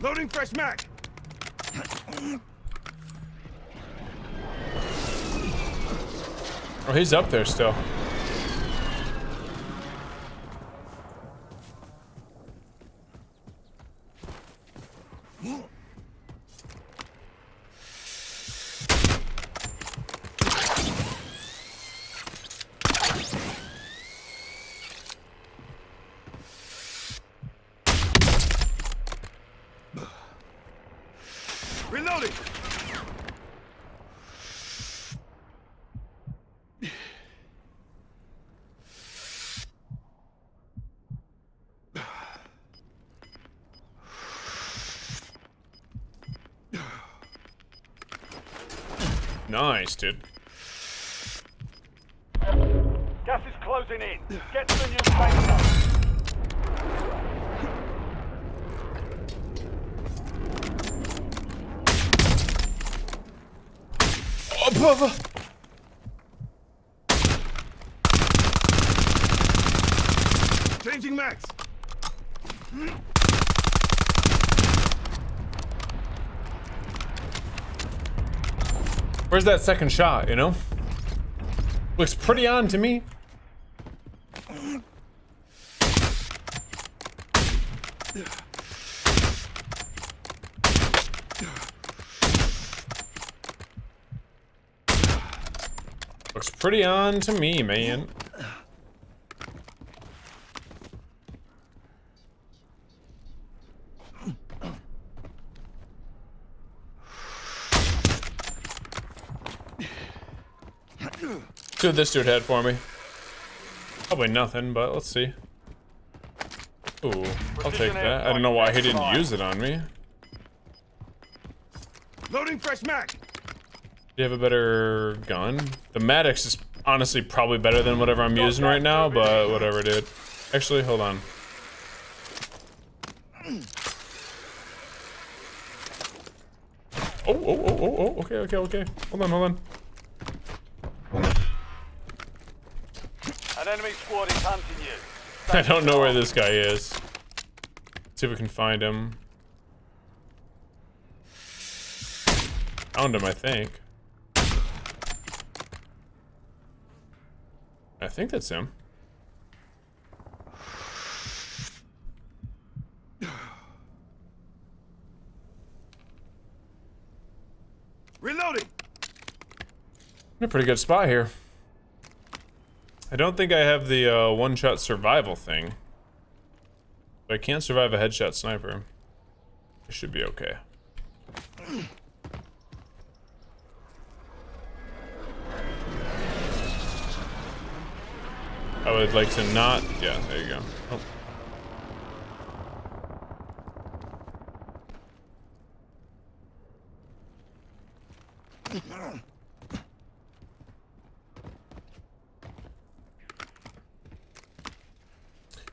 Loading fresh mag. Oh, he's up there still. Reloading. Nice, dude. closing in. Get to the new safe zone. Changing max. Where's that second shot, you know? Looks pretty on to me. Looks pretty on to me, man. See what this dude had for me. Probably nothing, but let's see. Ooh, I'll take that. I don't know why he didn't use it on me. Loading fresh mag. Do you have a better gun? The Maddox is honestly probably better than whatever I'm using right now, but whatever, dude. Actually, hold on. Oh, okay. Hold on. An enemy squad is hunting you. I don't know where this guy is. Let's see if we can find him. Found him, I think. I think that's him. Reloading. In a pretty good spot here. I don't think I have the one-shot survival thing. But I can't survive a headshot sniper. I should be okay. I would like to not... Yeah, there you go. Oh.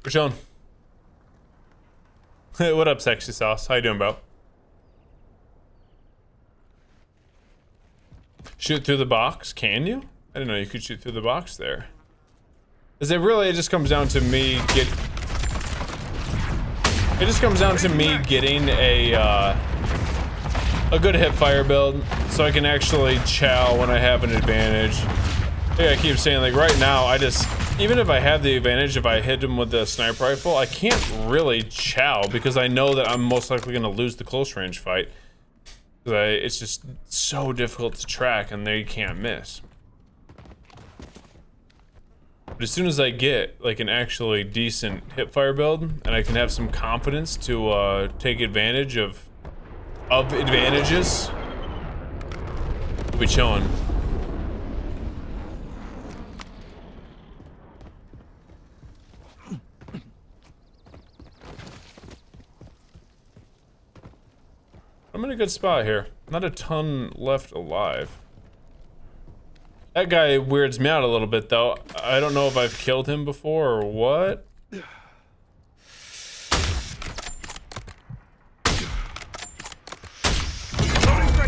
We're chilling. Hey, what up, sexy sauce? How you doing, bro? Shoot through the box? Can you? I didn't know you could shoot through the box there. Is it really? It just comes down to me get. It just comes down to me getting a good hip fire build, so I can actually chow when I have an advantage. I keep saying, like, right now, I just, even if I have the advantage, if I hit him with the sniper rifle, I can't really chow because I know that I'm most likely going to lose the close range fight. It's just so difficult to track, and they can't miss. But as soon as I get like an actually decent hipfire build, and I can have some confidence to take advantage of advantages, we'll be chilling. I'm in a good spot here. Not a ton left alive. That guy weirds me out a little bit, though. I don't know if I've killed him before or what.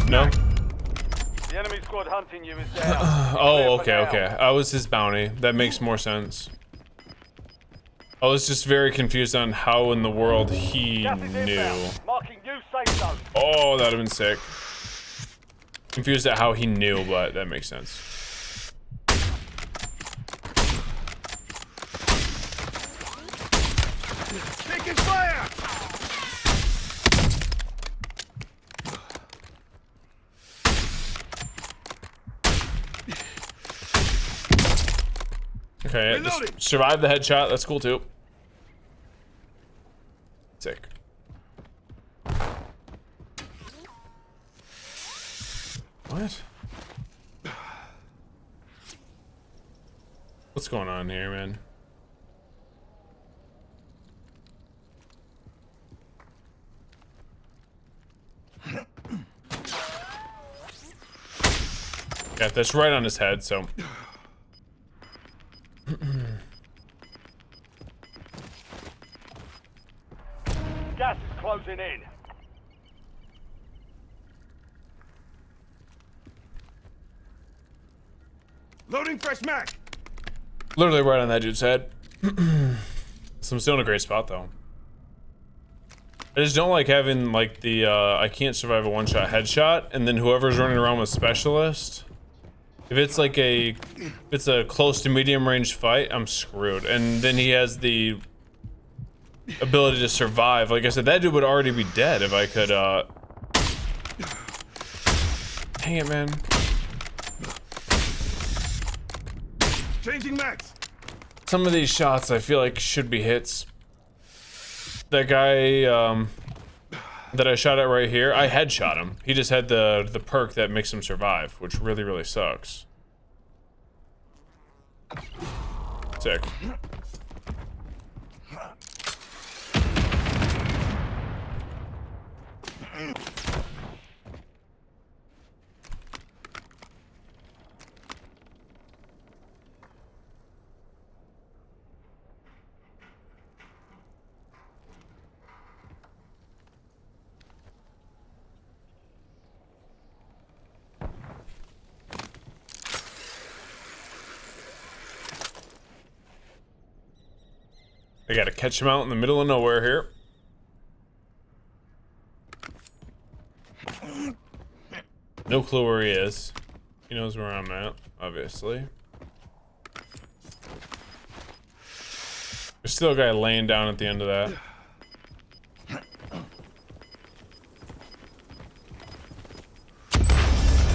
No? The enemy squad hunting you is down. Oh, okay. I was his bounty. That makes more sense. I was just very confused on how in the world he knew. Marking new safe zone. Oh, that'd have been sick. Confused at how he knew, but that makes sense. Taking fire. Okay, just survive the headshot. That's cool too. Sick. What? What's going on here, man? Yeah, that's right on his head, so. closing in. Loading fresh mag. Literally right on that dude's head. So I'm still in a great spot though. I just don't like having like the I can't survive a one-shot headshot, and then whoever's running around with specialist, if it's like if it's a close to medium range fight, I'm screwed. And then he has the ability to survive. Like I said, that dude would already be dead if I could dang it, man. Changing mags. Some of these shots I feel like should be hits. That guy that I shot at right here, I headshot him. He just had the perk that makes him survive, which really, really sucks. Sick. I gotta catch him out in the middle of nowhere here. No clue where he is. He knows where I'm at, obviously. There's still a guy laying down at the end of that.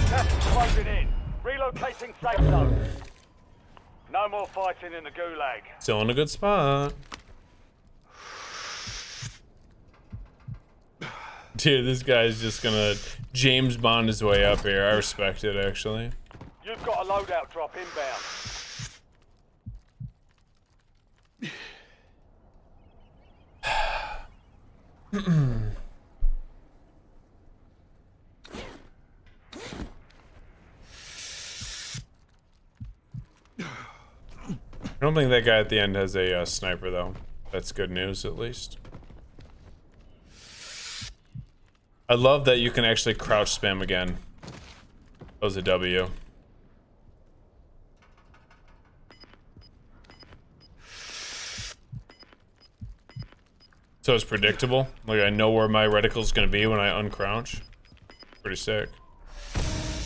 Gas is closing in. Relocating safe zone. No more fighting in the gulag. Still in a good spot. Dude, this guy's just gonna James Bond his way up here. I respect it, actually. You've got a loadout drop inbound. I don't think that guy at the end has a sniper, though. That's good news, at least. I love that you can actually crouch spam again. That was a W. So it's predictable. Like I know where my reticle's gonna be when I uncrouch. Pretty sick.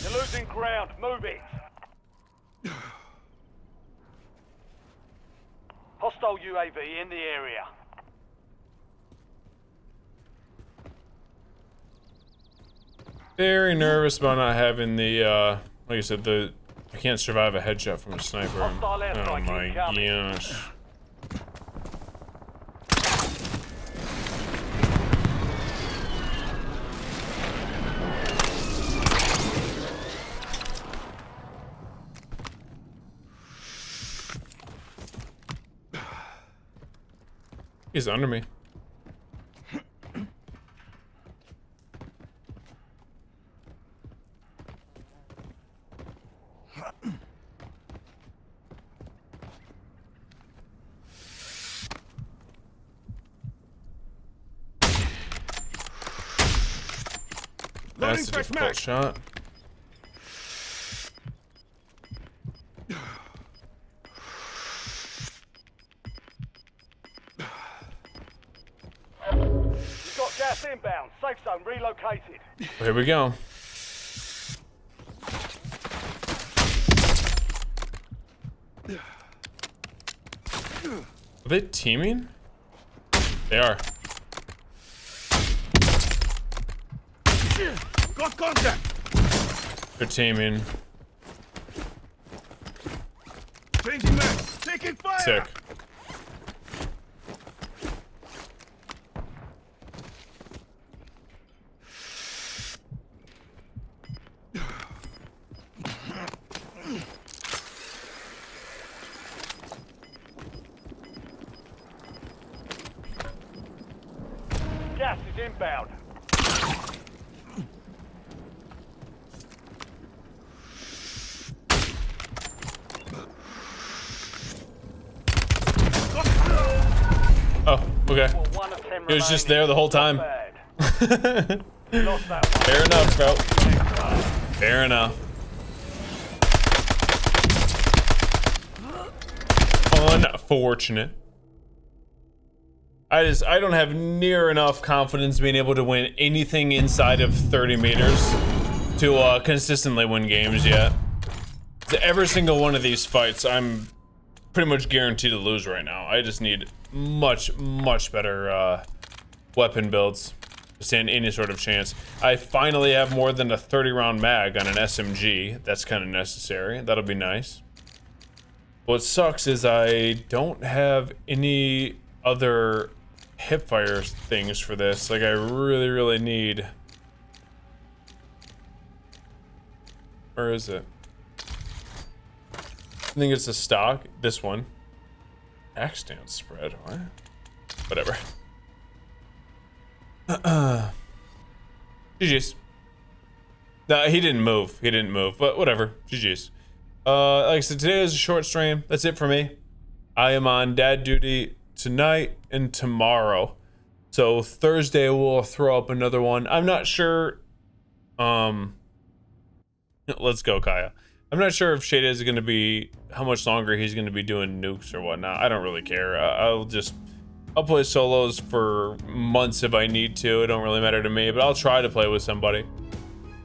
You're losing ground. Move it. Hostile UAV in the area. Very nervous about not having the, like I said, I can't survive a headshot from a sniper. Hostile airstrike Oh my incoming. gosh. He's under me. That's a difficult shot. You've got gas inbound. Safe zone relocated. Well, here we go. Are they teaming? They are. Got contact. They're teaming. Changing mags. Taking fire. Sick. Gas is inbound. Oh, okay. Well, 1 of 10 He was just remaining. there the whole time. Not bad. Lost that one. Fair enough, bro. Next time. Fair enough. Unfortunate. I don't have near enough confidence being able to win anything inside of 30 meters to consistently win games yet. So every single one of these fights, I'm pretty much guaranteed to lose right now. I just need much better weapon builds to stand any sort of chance. I finally have more than a 30-round mag on an SMG. That's kind of necessary. That'll be nice. What sucks is I don't have any other hipfire things for this. Like, I really need... Where is it? I think it's a stock. This one. Axe stance spread. What? Whatever. GG's. No, he didn't move. He didn't move. But whatever. GG's. Like I said, today is a short stream. That's it for me. I am on dad duty tonight and tomorrow. So Thursday we'll throw up another one. I'm not sure. Let's go, Kaya. I'm not sure if Shade is going to be, how much longer he's going to be doing nukes or whatnot. I don't really care. I'll play solos for months if I need to. It don't really matter to me, but I'll try to play with somebody.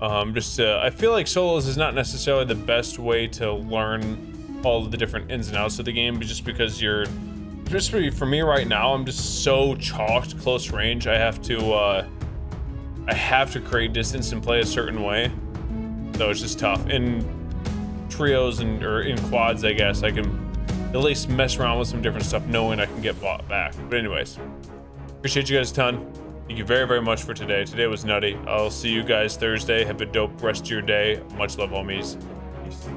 I feel like solos is not necessarily the best way to learn all of the different ins and outs of the game, but just because for me right now, I'm just so chalked close range. I have to create distance and play a certain way. So it's just tough. In trios or in quads, I guess I can at least mess around with some different stuff, knowing I can get bought back. But anyways, appreciate you guys a ton. Thank you very much for today. Today was nutty. I'll see you guys Thursday. Have a dope rest of your day. Much love, homies. Peace.